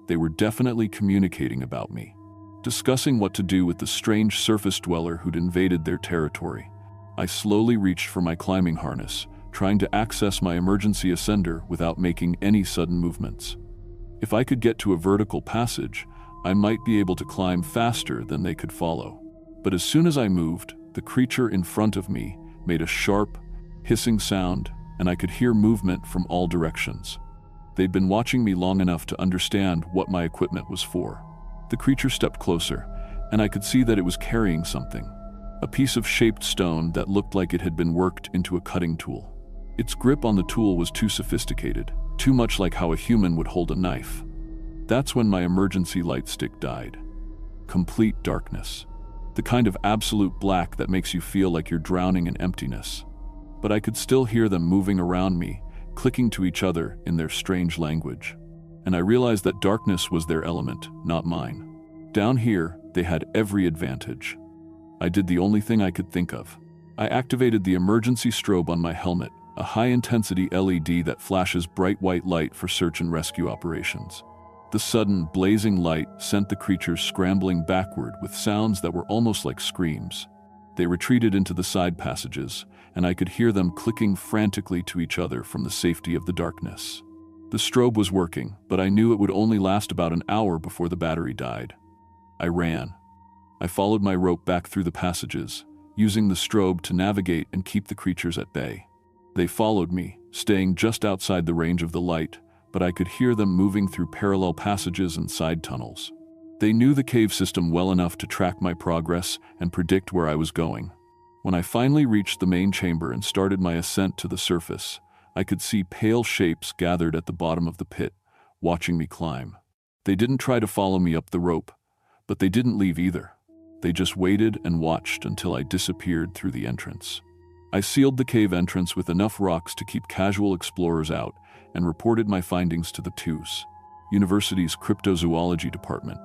They were definitely communicating about me, discussing what to do with the strange surface dweller who'd invaded their territory. I slowly reached for my climbing harness, trying to access my emergency ascender without making any sudden movements. If I could get to a vertical passage, I might be able to climb faster than they could follow. But as soon as I moved, the creature in front of me made a sharp, hissing sound, and I could hear movement from all directions. They'd been watching me long enough to understand what my equipment was for. The creature stepped closer, and I could see that it was carrying something. A piece of shaped stone that looked like it had been worked into a cutting tool. Its grip on the tool was too sophisticated, too much like how a human would hold a knife. That's when my emergency light stick died. Complete darkness. The kind of absolute black that makes you feel like you're drowning in emptiness. But I could still hear them moving around me, clicking to each other in their strange language. And I realized that darkness was their element, not mine. Down here, they had every advantage. I did the only thing I could think of. I activated the emergency strobe on my helmet, a high-intensity LED that flashes bright white light for search and rescue operations. The sudden, blazing light sent the creatures scrambling backward with sounds that were almost like screams. They retreated into the side passages, and I could hear them clicking frantically to each other from the safety of the darkness. The strobe was working, but I knew it would only last about an hour before the battery died. I ran. I followed my rope back through the passages, using the strobe to navigate and keep the creatures at bay. They followed me, staying just outside the range of the light, but I could hear them moving through parallel passages and side tunnels. They knew the cave system well enough to track my progress and predict where I was going. When I finally reached the main chamber and started my ascent to the surface, I could see pale shapes gathered at the bottom of the pit, watching me climb. They didn't try to follow me up the rope, but they didn't leave either. They just waited and watched until I disappeared through the entrance. I sealed the cave entrance with enough rocks to keep casual explorers out and reported my findings to the TUS, University's cryptozoology department.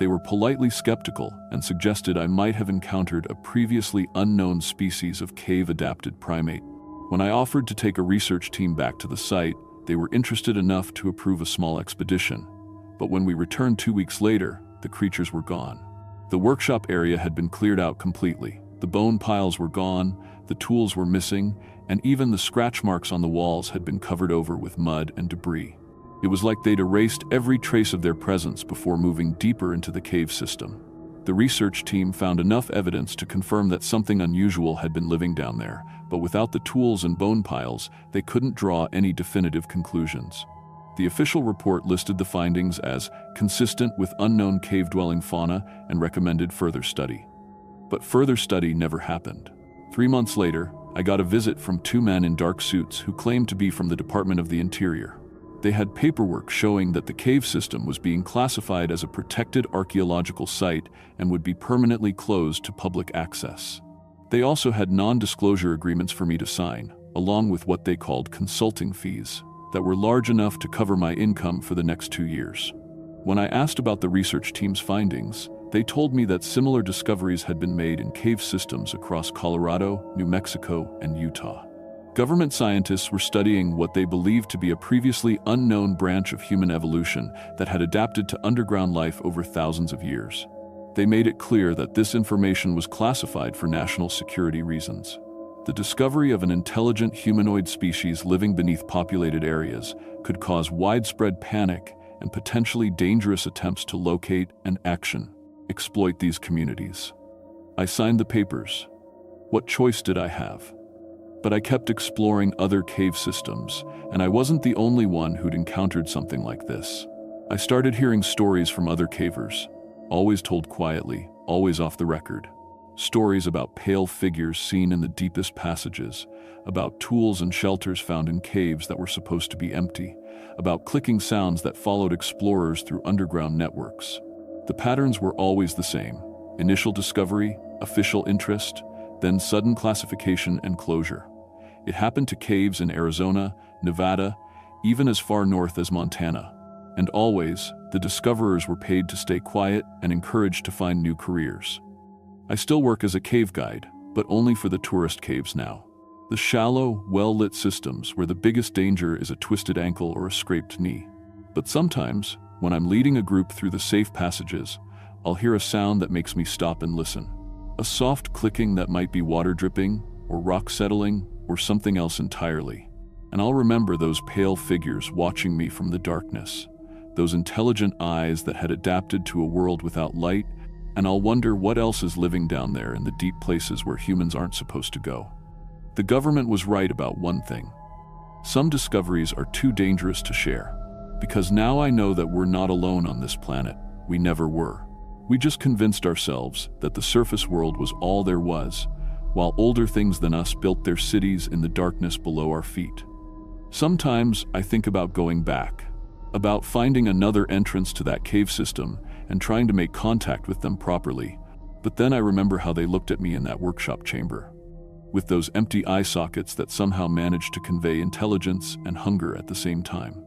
They were politely skeptical and suggested I might have encountered a previously unknown species of cave-adapted primate. When I offered to take a research team back to the site, they were interested enough to approve a small expedition. But when we returned 2 weeks later, the creatures were gone. The workshop area had been cleared out completely. The bone piles were gone, the tools were missing, and even the scratch marks on the walls had been covered over with mud and debris. It was like they'd erased every trace of their presence before moving deeper into the cave system. The research team found enough evidence to confirm that something unusual had been living down there, but without the tools and bone piles, they couldn't draw any definitive conclusions. The official report listed the findings as consistent with unknown cave-dwelling fauna and recommended further study. But further study never happened. 3 months later, I got a visit from 2 men in dark suits who claimed to be from the Department of the Interior. They had paperwork showing that the cave system was being classified as a protected archaeological site and would be permanently closed to public access. They also had non-disclosure agreements for me to sign, along with what they called consulting fees, that were large enough to cover my income for the next 2 years. When I asked about the research team's findings, they told me that similar discoveries had been made in cave systems across Colorado, New Mexico, and Utah. Government scientists were studying what they believed to be a previously unknown branch of human evolution that had adapted to underground life over thousands of years. They made it clear that this information was classified for national security reasons. The discovery of an intelligent humanoid species living beneath populated areas could cause widespread panic and potentially dangerous attempts to locate and exploit these communities. I signed the papers. What choice did I have? But I kept exploring other cave systems, and I wasn't the only one who'd encountered something like this. I started hearing stories from other cavers, always told quietly, always off the record. Stories about pale figures seen in the deepest passages, about tools and shelters found in caves that were supposed to be empty, about clicking sounds that followed explorers through underground networks. The patterns were always the same: initial discovery, official interest, then sudden classification and closure. It happened to caves in Arizona, Nevada, even as far north as Montana. And always, the discoverers were paid to stay quiet and encouraged to find new careers. I still work as a cave guide, but only for the tourist caves now. The shallow, well-lit systems where the biggest danger is a twisted ankle or a scraped knee. But sometimes, when I'm leading a group through the safe passages, I'll hear a sound that makes me stop and listen. A soft clicking that might be water dripping, or rock settling, or something else entirely. And I'll remember those pale figures watching me from the darkness, those intelligent eyes that had adapted to a world without light, and I'll wonder what else is living down there in the deep places where humans aren't supposed to go. The government was right about one thing. Some discoveries are too dangerous to share, because now I know that we're not alone on this planet. We never were. We just convinced ourselves that the surface world was all there was, while older things than us built their cities in the darkness below our feet. Sometimes I think about going back, about finding another entrance to that cave system and trying to make contact with them properly, but then I remember how they looked at me in that workshop chamber, with those empty eye sockets that somehow managed to convey intelligence and hunger at the same time.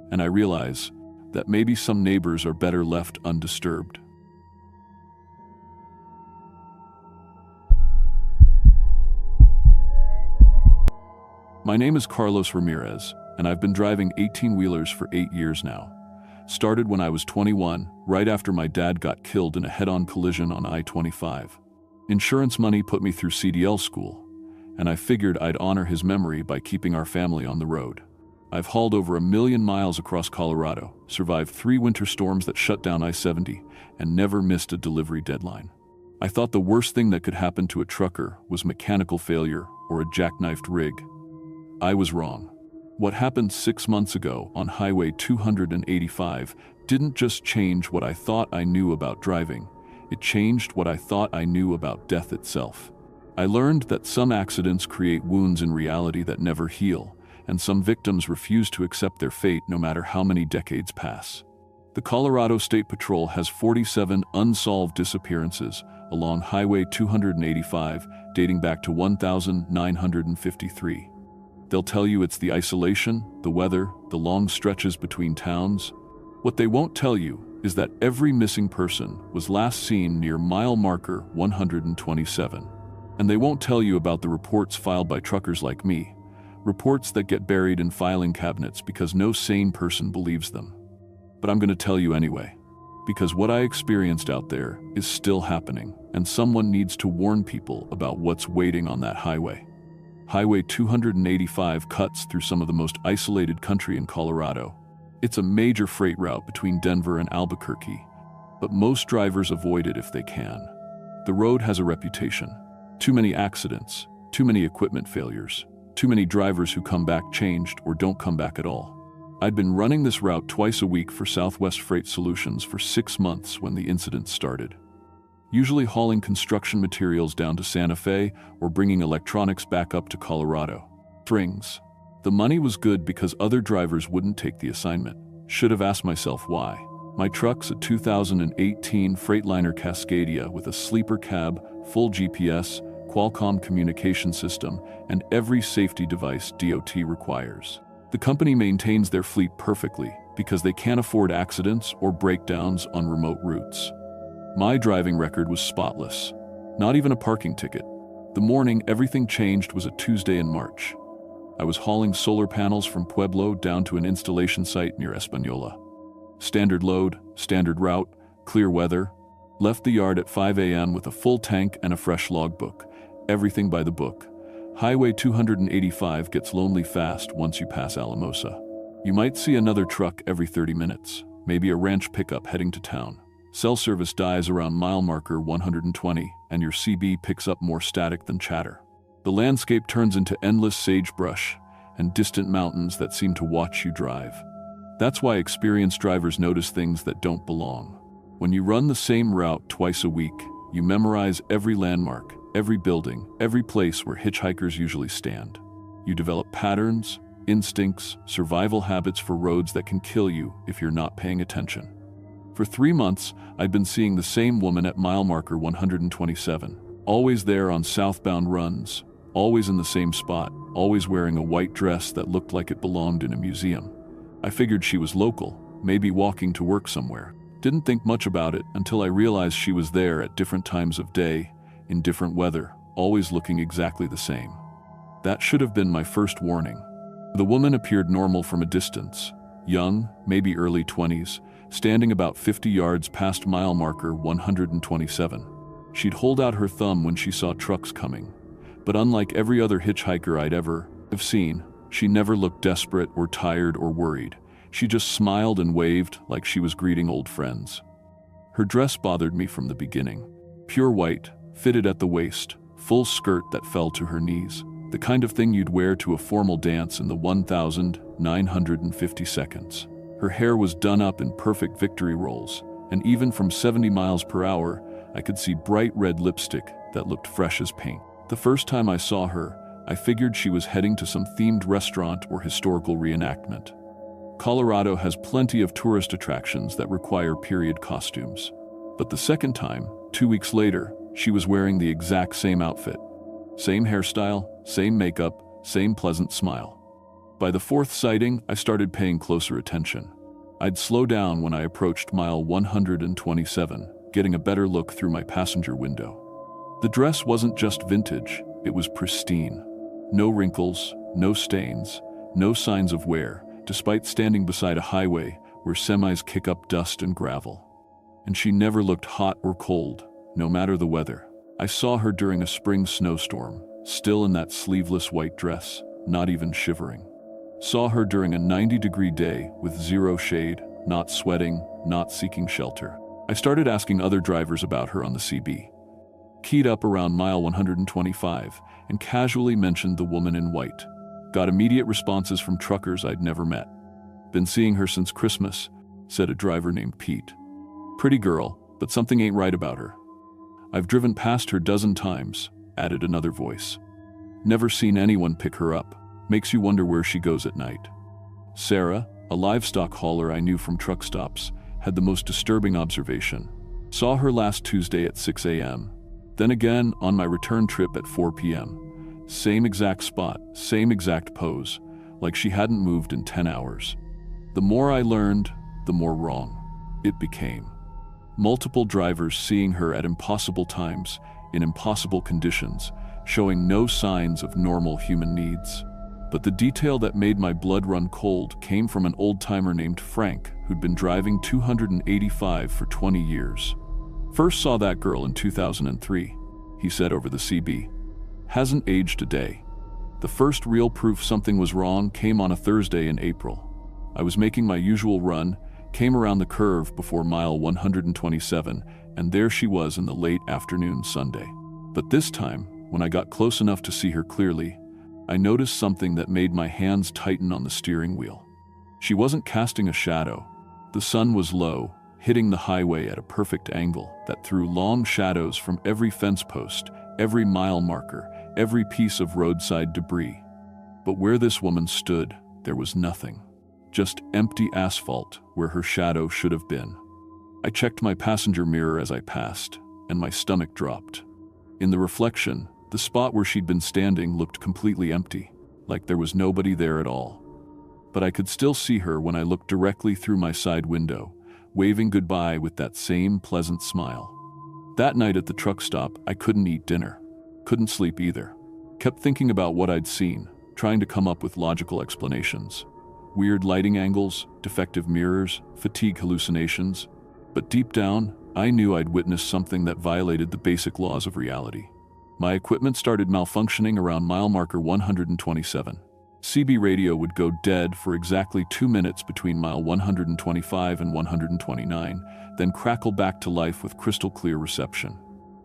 And I realize that maybe some neighbors are better left undisturbed. My name is Carlos Ramirez, and I've been driving 18-wheelers for 8 years now. Started when I was 21, right after my dad got killed in a head-on collision on I-25. Insurance money put me through CDL school, and I figured I'd honor his memory by keeping our family on the road. I've hauled over 1 million miles across Colorado, survived 3 winter storms that shut down I-70, and never missed a delivery deadline. I thought the worst thing that could happen to a trucker was mechanical failure or a jackknifed rig. I was wrong. What happened 6 months ago on Highway 285 didn't just change what I thought I knew about driving, it changed what I thought I knew about death itself. I learned that some accidents create wounds in reality that never heal, and some victims refuse to accept their fate no matter how many decades pass. The Colorado State Patrol has 47 unsolved disappearances along Highway 285 dating back to 1953. They'll tell you it's the isolation, the weather, the long stretches between towns. What they won't tell you is that every missing person was last seen near mile marker 127. And they won't tell you about the reports filed by truckers like me, reports that get buried in filing cabinets because no sane person believes them. But I'm going to tell you anyway, because what I experienced out there is still happening, and someone needs to warn people about what's waiting on that highway. Highway 285 cuts through some of the most isolated country in Colorado. It's a major freight route between Denver and Albuquerque, but most drivers avoid it if they can. The road has a reputation. Too many accidents, too many equipment failures, too many drivers who come back changed or don't come back at all. I'd been running this route twice a week for Southwest Freight Solutions for 6 months when the incident started. Usually hauling construction materials down to Santa Fe or bringing electronics back up to Colorado. Springs. The money was good because other drivers wouldn't take the assignment. Should have asked myself why. My truck's a 2018 Freightliner Cascadia with a sleeper cab, full GPS, Qualcomm communication system, and every safety device DOT requires. The company maintains their fleet perfectly because they can't afford accidents or breakdowns on remote routes. My driving record was spotless. Not even a parking ticket. The morning everything changed was a Tuesday in March. I was hauling solar panels from Pueblo down to an installation site near Española. Standard load, standard route, clear weather. Left the yard at 5 a.m. with a full tank and a fresh logbook. Everything by the book. Highway 285 gets lonely fast once you pass Alamosa. You might see another truck every 30 minutes, maybe a ranch pickup heading to town. Cell service dies around mile marker 120, and your CB picks up more static than chatter. The landscape turns into endless sagebrush and distant mountains that seem to watch you drive. That's why experienced drivers notice things that don't belong. When you run the same route twice a week, you memorize every landmark, every building, every place where hitchhikers usually stand. You develop patterns, instincts, survival habits for roads that can kill you if you're not paying attention. For 3 months, I'd been seeing the same woman at mile marker 127, always there on southbound runs, always in the same spot, always wearing a white dress that looked like it belonged in a museum. I figured she was local, maybe walking to work somewhere. Didn't think much about it until I realized she was there at different times of day, in different weather, always looking exactly the same. That should have been my first warning. The woman appeared normal from a distance, young, maybe early 20s, standing about 50 yards past mile marker 127. She'd hold out her thumb when she saw trucks coming, but unlike every other hitchhiker I'd ever have seen, she never looked desperate or tired or worried. She just smiled and waved like she was greeting old friends. Her dress bothered me from the beginning. Pure white, fitted at the waist, full skirt that fell to her knees, the kind of thing you'd wear to a formal dance in the 1,950 seconds. Her hair was done up in perfect victory rolls, and even from 70 miles per hour, I could see bright red lipstick that looked fresh as paint. The first time I saw her, I figured she was heading to some themed restaurant or historical reenactment. Colorado has plenty of tourist attractions that require period costumes. But the second time, 2 weeks later, she was wearing the exact same outfit. Same hairstyle, same makeup, same pleasant smile. By the fourth sighting, I started paying closer attention. I'd slow down when I approached mile 127, getting a better look through my passenger window. The dress wasn't just vintage, it was pristine. No wrinkles, no stains, no signs of wear, despite standing beside a highway where semis kick up dust and gravel. And she never looked hot or cold, no matter the weather. I saw her during a spring snowstorm, still in that sleeveless white dress, not even shivering. Saw her during a 90-degree day with zero shade, not sweating, not seeking shelter. I started asking other drivers about her on the CB. Keyed up around mile 125 and casually mentioned the woman in white. Got immediate responses from truckers I'd never met. Been seeing her since Christmas, said a driver named Pete. Pretty girl, but something ain't right about her. I've driven past her 12 times, added another voice. Never seen anyone pick her up. Makes you wonder where she goes at night. Sarah, a livestock hauler I knew from truck stops, had the most disturbing observation. Saw her last Tuesday at 6 a.m., then again on my return trip at 4 p.m. Same exact spot, same exact pose, like she hadn't moved in 10 hours. The more I learned, the more wrong. it became. Multiple drivers seeing her at impossible times, in impossible conditions, showing no signs of normal human needs. But the detail that made my blood run cold came from an old-timer named Frank, who'd been driving 285 for 20 years. "First saw that girl in 2003, he said over the CB. "Hasn't aged a day." The first real proof something was wrong came on a Thursday in April. I was making my usual run, came around the curve before mile 127, and there she was in the late afternoon Sunday. But this time, when I got close enough to see her clearly, I noticed something that made my hands tighten on the steering wheel. She wasn't casting a shadow. The sun was low, hitting the highway at a perfect angle that threw long shadows from every fence post, every mile marker, every piece of roadside debris. But where this woman stood, there was nothing. Just empty asphalt where her shadow should have been. I checked my passenger mirror as I passed, and my stomach dropped. In the reflection, the spot where she'd been standing looked completely empty, like there was nobody there at all. But I could still see her when I looked directly through my side window, waving goodbye with that same pleasant smile. That night at the truck stop, I couldn't eat dinner. Couldn't sleep either. Kept thinking about what I'd seen, trying to come up with logical explanations. Weird lighting angles, defective mirrors, fatigue hallucinations. But deep down, I knew I'd witnessed something that violated the basic laws of reality. My equipment started malfunctioning around mile marker 127. CB radio would go dead for exactly 2 minutes between mile 125 and 129, then crackle back to life with crystal clear reception.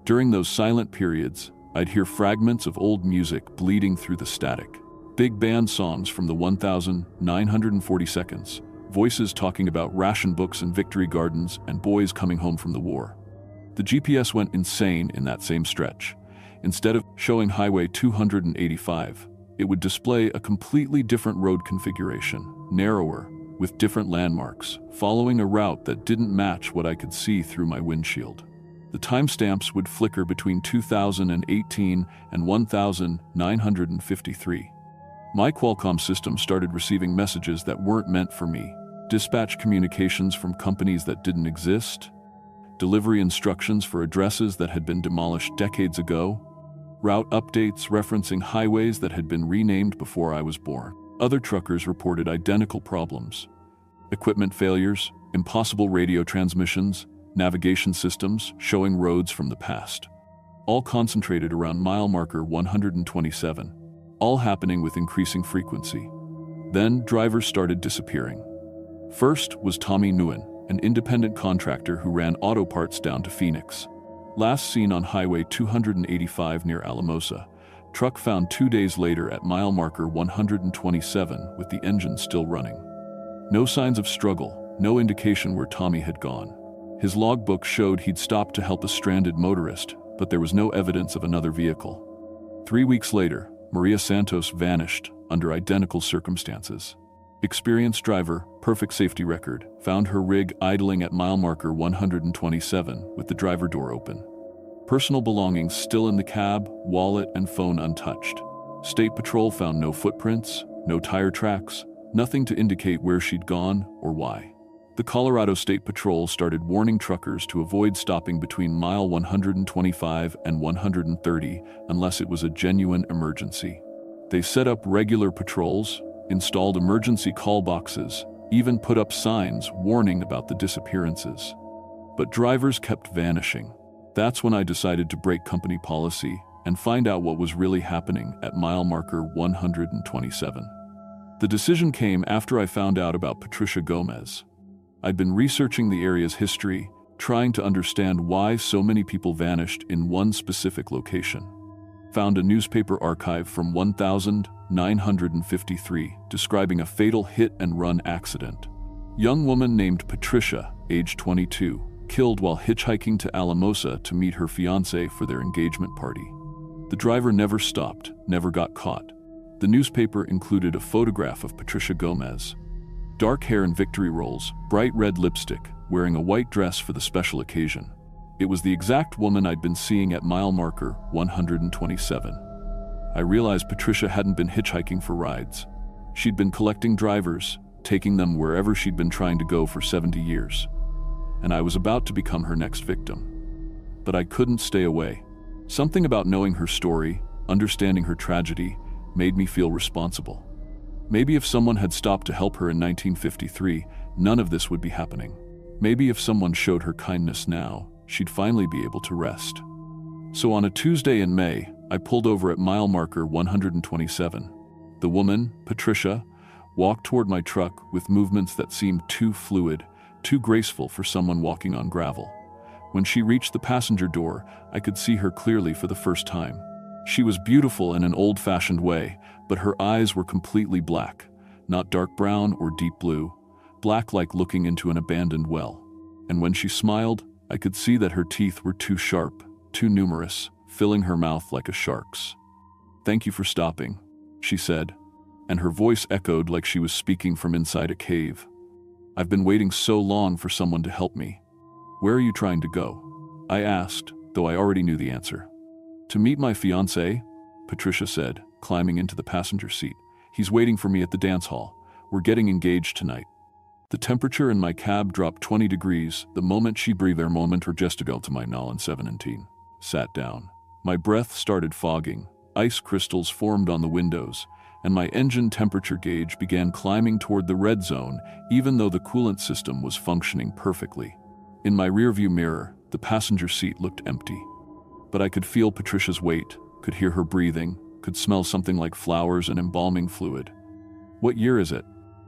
During those silent periods, I'd hear fragments of old music bleeding through the static. Big band songs from the 1940 seconds, voices talking about ration books and victory gardens and boys coming home from the war. The GPS went insane in that same stretch. Instead of showing Highway 285, it would display a completely different road configuration, narrower, with different landmarks, following a route that didn't match what I could see through my windshield. The timestamps would flicker between 2018 and 1953. My Qualcomm system started receiving messages that weren't meant for me, dispatch communications from companies that didn't exist, delivery instructions for addresses that had been demolished decades ago, route updates referencing highways that had been renamed before I was born. Other truckers reported identical problems. Equipment failures, impossible radio transmissions, navigation systems showing roads from the past. All concentrated around mile marker 127, all happening with increasing frequency. Then drivers started disappearing. First was Tommy Nguyen, an independent contractor who ran auto parts down to Phoenix. Last seen on Highway 285 near Alamosa, truck found 2 days later at mile marker 127 with the engine still running. No signs of struggle, no indication where Tommy had gone. His logbook showed he'd stopped to help a stranded motorist, but there was no evidence of another vehicle. 3 weeks later, Maria Santos vanished under identical circumstances. Experienced driver, perfect safety record, found her rig idling at mile marker 127 with the driver door open. Personal belongings still in the cab, wallet and phone untouched. State Patrol found no footprints, no tire tracks, nothing to indicate where she'd gone or why. The Colorado State Patrol started warning truckers to avoid stopping between mile 125 and 130 unless it was a genuine emergency. They set up regular patrols, installed emergency call boxes, even put up signs warning about the disappearances. But drivers kept vanishing. That's when I decided to break company policy and find out what was really happening at mile marker 127. The decision came after I found out about Patricia Gomez. I'd been researching the area's history, trying to understand why so many people vanished in one specific location. Found a newspaper archive from 1953 describing a fatal hit-and-run accident. Young woman named Patricia, age 22, killed while hitchhiking to Alamosa to meet her fiancé for their engagement party. The driver never stopped, never got caught. The newspaper included a photograph of Patricia Gomez. Dark hair and victory rolls, bright red lipstick, wearing a white dress for the special occasion. It was the exact woman I'd been seeing at mile marker 127. I realized Patricia hadn't been hitchhiking for rides. She'd been collecting drivers, taking them wherever she'd been trying to go for 70 years. and I was about to become her next victim. But I couldn't stay away. Something about knowing her story, understanding her tragedy, made me feel responsible. Maybe if someone had stopped to help her in 1953, none of this would be happening. Maybe if someone showed her kindness now, she'd finally be able to rest. So on a Tuesday in May, I pulled over at mile marker 127. The woman, Patricia, walked toward my truck with movements that seemed too fluid, too graceful for someone walking on gravel. When she reached the passenger door, I could see her clearly for the first time. She was beautiful in an old-fashioned way, but her eyes were completely black, not dark brown or deep blue, black like looking into an abandoned well. And when she smiled, I could see that her teeth were too sharp, too numerous, filling her mouth like a shark's. "Thank you for stopping," she said, and her voice echoed like she was speaking from inside a cave. "I've been waiting so long for someone to help me." "Where are you trying to go?" I asked, though I already knew the answer. "To meet my fiancé," Patricia said, climbing into the passenger seat. "He's waiting for me at the dance hall. We're getting engaged tonight." The temperature in my cab dropped 20 degrees the moment she breathed her moment or gestigal to my Nolan 17. Sat down. My breath started fogging, ice crystals formed on the windows, and my engine temperature gauge began climbing toward the red zone even though the coolant system was functioning perfectly. In my rearview mirror, the passenger seat looked empty. But I could feel Patricia's weight, could hear her breathing, could smell something like flowers and embalming fluid. "What year is it?"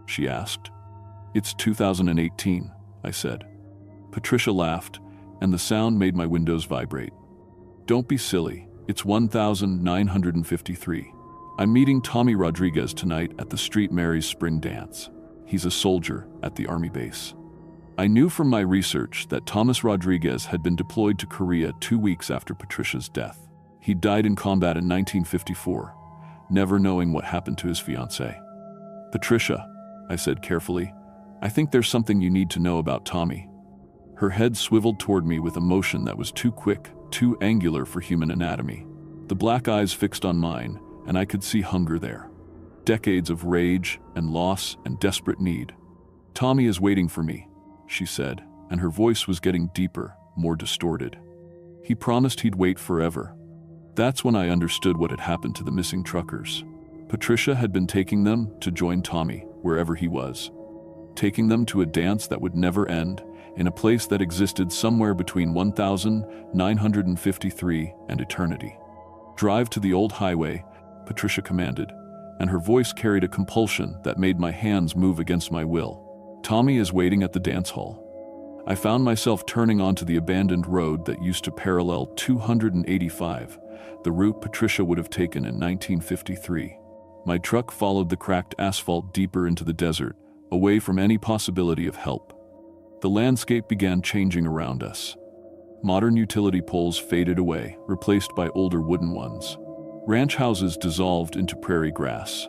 she asked. "It's 2018, I said. Patricia laughed, and the sound made my windows vibrate. "Don't be silly, it's 1953. I'm meeting Tommy Rodriguez tonight at the Street Mary's spring dance. He's a soldier at the army base." I knew from my research that Thomas Rodriguez had been deployed to Korea 2 weeks after Patricia's death. He died in combat in 1954, never knowing what happened to his fiancée. "Patricia," I said carefully, "I think there's something you need to know about Tommy." Her head swiveled toward me with a motion that was too quick, too angular for human anatomy. The black eyes fixed on mine, and I could see hunger there. Decades of rage and loss and desperate need. "Tommy is waiting for me," she said, and her voice was getting deeper, more distorted. "He promised he'd wait forever." That's when I understood what had happened to the missing truckers. Patricia had been taking them to join Tommy, wherever he was. Taking them to a dance that would never end, in a place that existed somewhere between 1953 and eternity. "Drive to the old highway," Patricia commanded, and her voice carried a compulsion that made my hands move against my will. "Tommy is waiting at the dance hall." I found myself turning onto the abandoned road that used to parallel 285, the route Patricia would have taken in 1953. My truck followed the cracked asphalt deeper into the desert, away from any possibility of help. The landscape began changing around us. Modern utility poles faded away, replaced by older wooden ones. Ranch houses dissolved into prairie grass.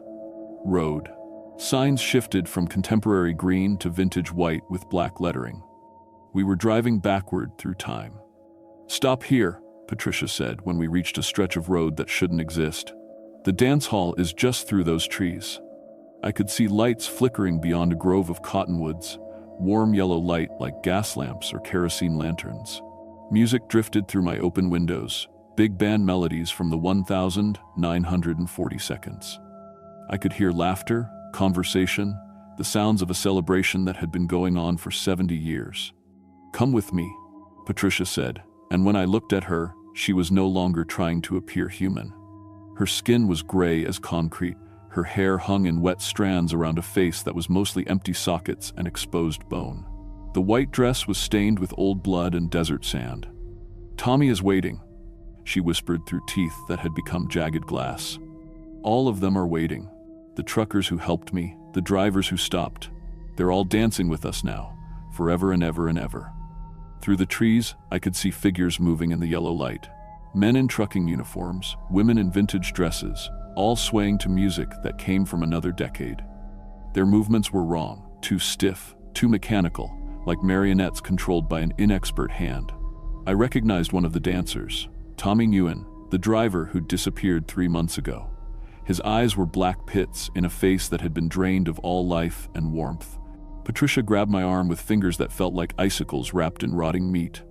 Road. Signs shifted from contemporary green to vintage white with black lettering. We were driving backward through time. "Stop here," Patricia said when we reached a stretch of road that shouldn't exist. "The dance hall is just through those trees." I could see lights flickering beyond a grove of cottonwoods, warm yellow light like gas lamps or kerosene lanterns. Music drifted through my open windows, big band melodies from the 1940 seconds. I could hear laughter, conversation, the sounds of a celebration that had been going on for 70 years. "Come with me," Patricia said, and when I looked at her, she was no longer trying to appear human. Her skin was gray as concrete, her hair hung in wet strands around a face that was mostly empty sockets and exposed bone. The white dress was stained with old blood and desert sand. "Tommy is waiting," she whispered through teeth that had become jagged glass. "All of them are waiting. The truckers who helped me, the drivers who stopped. They're all dancing with us now, forever and ever and ever." Through the trees, I could see figures moving in the yellow light. Men in trucking uniforms, women in vintage dresses, all swaying to music that came from another decade. Their movements were wrong, too stiff, too mechanical, like marionettes controlled by an inexpert hand. I recognized one of the dancers, Tommy Nguyen, the driver who'd disappeared 3 months ago. His eyes were black pits in a face that had been drained of all life and warmth. Patricia grabbed my arm with fingers that felt like icicles wrapped in rotting meat.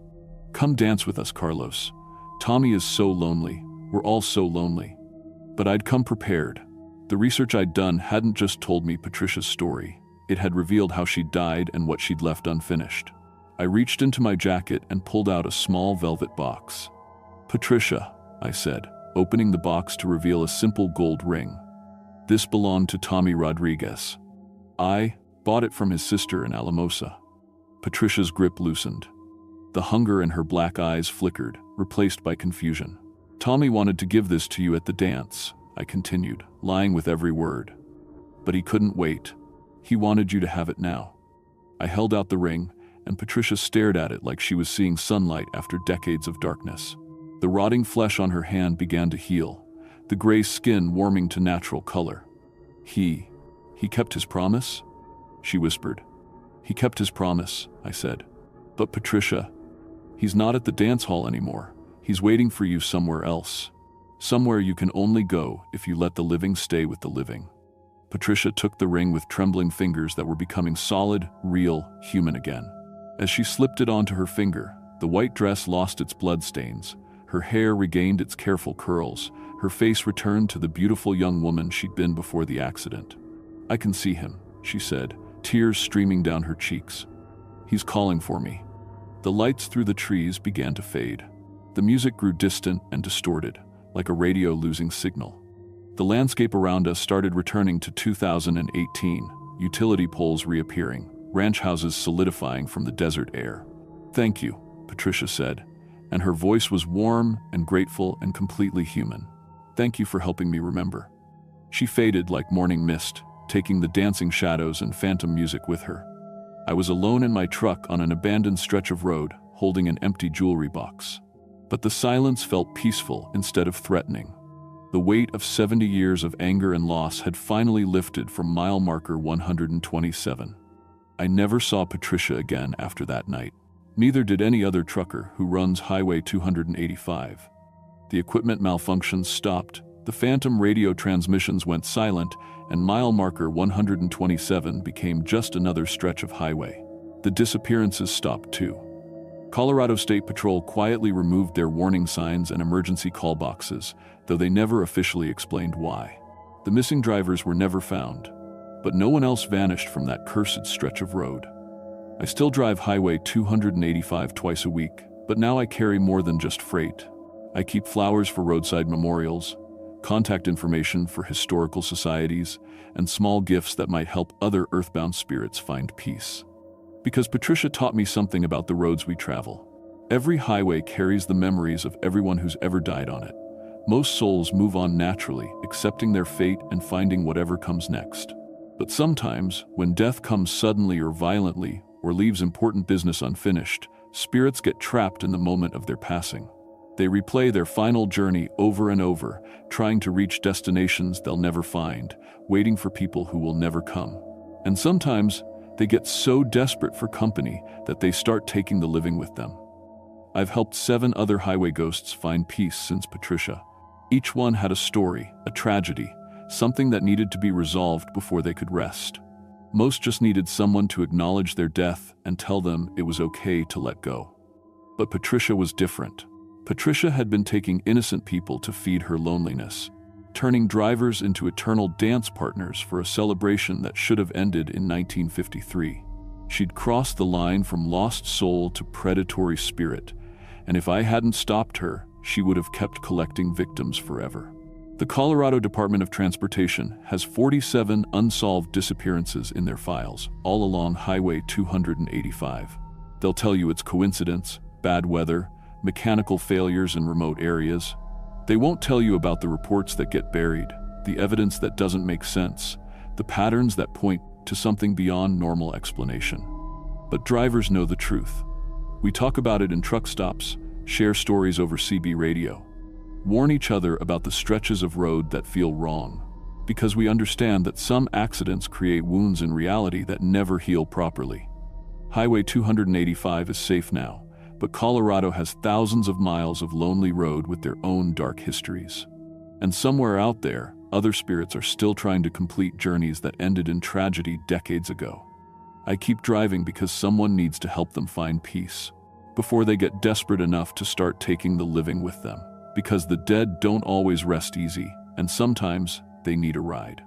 "Come dance with us, Carlos. Tommy is so lonely. We're all so lonely." But I'd come prepared. The research I'd done hadn't just told me Patricia's story. It had revealed how she'd died and what she'd left unfinished. I reached into my jacket and pulled out a small velvet box. "Patricia," I said, opening the box to reveal a simple gold ring. "This belonged to Tommy Rodriguez. I bought it from his sister in Alamosa." Patricia's grip loosened. The hunger in her black eyes flickered, replaced by confusion. "Tommy wanted to give this to you at the dance," I continued, lying with every word. "But he couldn't wait. He wanted you to have it now." I held out the ring, and Patricia stared at it like she was seeing sunlight after decades of darkness. The rotting flesh on her hand began to heal, the gray skin warming to natural color. He kept his promise?" she whispered. "He kept his promise," I said. "But Patricia, he's not at the dance hall anymore. He's waiting for you somewhere else. Somewhere you can only go if you let the living stay with the living." Patricia took the ring with trembling fingers that were becoming solid, real, human again. As she slipped it onto her finger, the white dress lost its bloodstains, her hair regained its careful curls, her face returned to the beautiful young woman she'd been before the accident. "I can see him," she said, tears streaming down her cheeks. "He's calling for me." The lights through the trees began to fade. The music grew distant and distorted, like a radio losing signal. The landscape around us started returning to 2018, utility poles reappearing, ranch houses solidifying from the desert air. "Thank you," Patricia said, and her voice was warm and grateful and completely human. "Thank you for helping me remember." She faded like morning mist, taking the dancing shadows and phantom music with her. I was alone in my truck on an abandoned stretch of road, holding an empty jewelry box. But the silence felt peaceful instead of threatening. The weight of 70 years of anger and loss had finally lifted from mile marker 127. I never saw Patricia again after that night. Neither did any other trucker who runs Highway 285. The equipment malfunctions stopped, the phantom radio transmissions went silent, and mile marker 127 became just another stretch of highway. The disappearances stopped too. Colorado State Patrol quietly removed their warning signs and emergency call boxes, though they never officially explained why. The missing drivers were never found, but no one else vanished from that cursed stretch of road. I still drive Highway 285 twice a week, but now I carry more than just freight. I keep flowers for roadside memorials, contact information for historical societies, and small gifts that might help other earthbound spirits find peace. Because Patricia taught me something about the roads we travel. Every highway carries the memories of everyone who's ever died on it. Most souls move on naturally, accepting their fate and finding whatever comes next. But sometimes, when death comes suddenly or violently, or leaves important business unfinished, spirits get trapped in the moment of their passing. They replay their final journey over and over, trying to reach destinations they'll never find, waiting for people who will never come. And sometimes, they get so desperate for company that they start taking the living with them. I've helped 7 other highway ghosts find peace since Patricia. Each one had a story, a tragedy, something that needed to be resolved before they could rest. Most just needed someone to acknowledge their death and tell them it was okay to let go. But Patricia was different. Patricia had been taking innocent people to feed her loneliness, turning drivers into eternal dance partners for a celebration that should have ended in 1953. She'd crossed the line from lost soul to predatory spirit, and if I hadn't stopped her, she would have kept collecting victims forever. The Colorado Department of Transportation has 47 unsolved disappearances in their files, all along Highway 285. They'll tell you it's coincidence, bad weather, mechanical failures in remote areas. They won't tell you about the reports that get buried, the evidence that doesn't make sense, the patterns that point to something beyond normal explanation. But drivers know the truth. We talk about it in truck stops, share stories over CB radio, warn each other about the stretches of road that feel wrong, because we understand that some accidents create wounds in reality that never heal properly. Highway 285 is safe now, but Colorado has thousands of miles of lonely road with their own dark histories. And somewhere out there, other spirits are still trying to complete journeys that ended in tragedy decades ago. I keep driving because someone needs to help them find peace before they get desperate enough to start taking the living with them. Because the dead don't always rest easy, and sometimes they need a ride.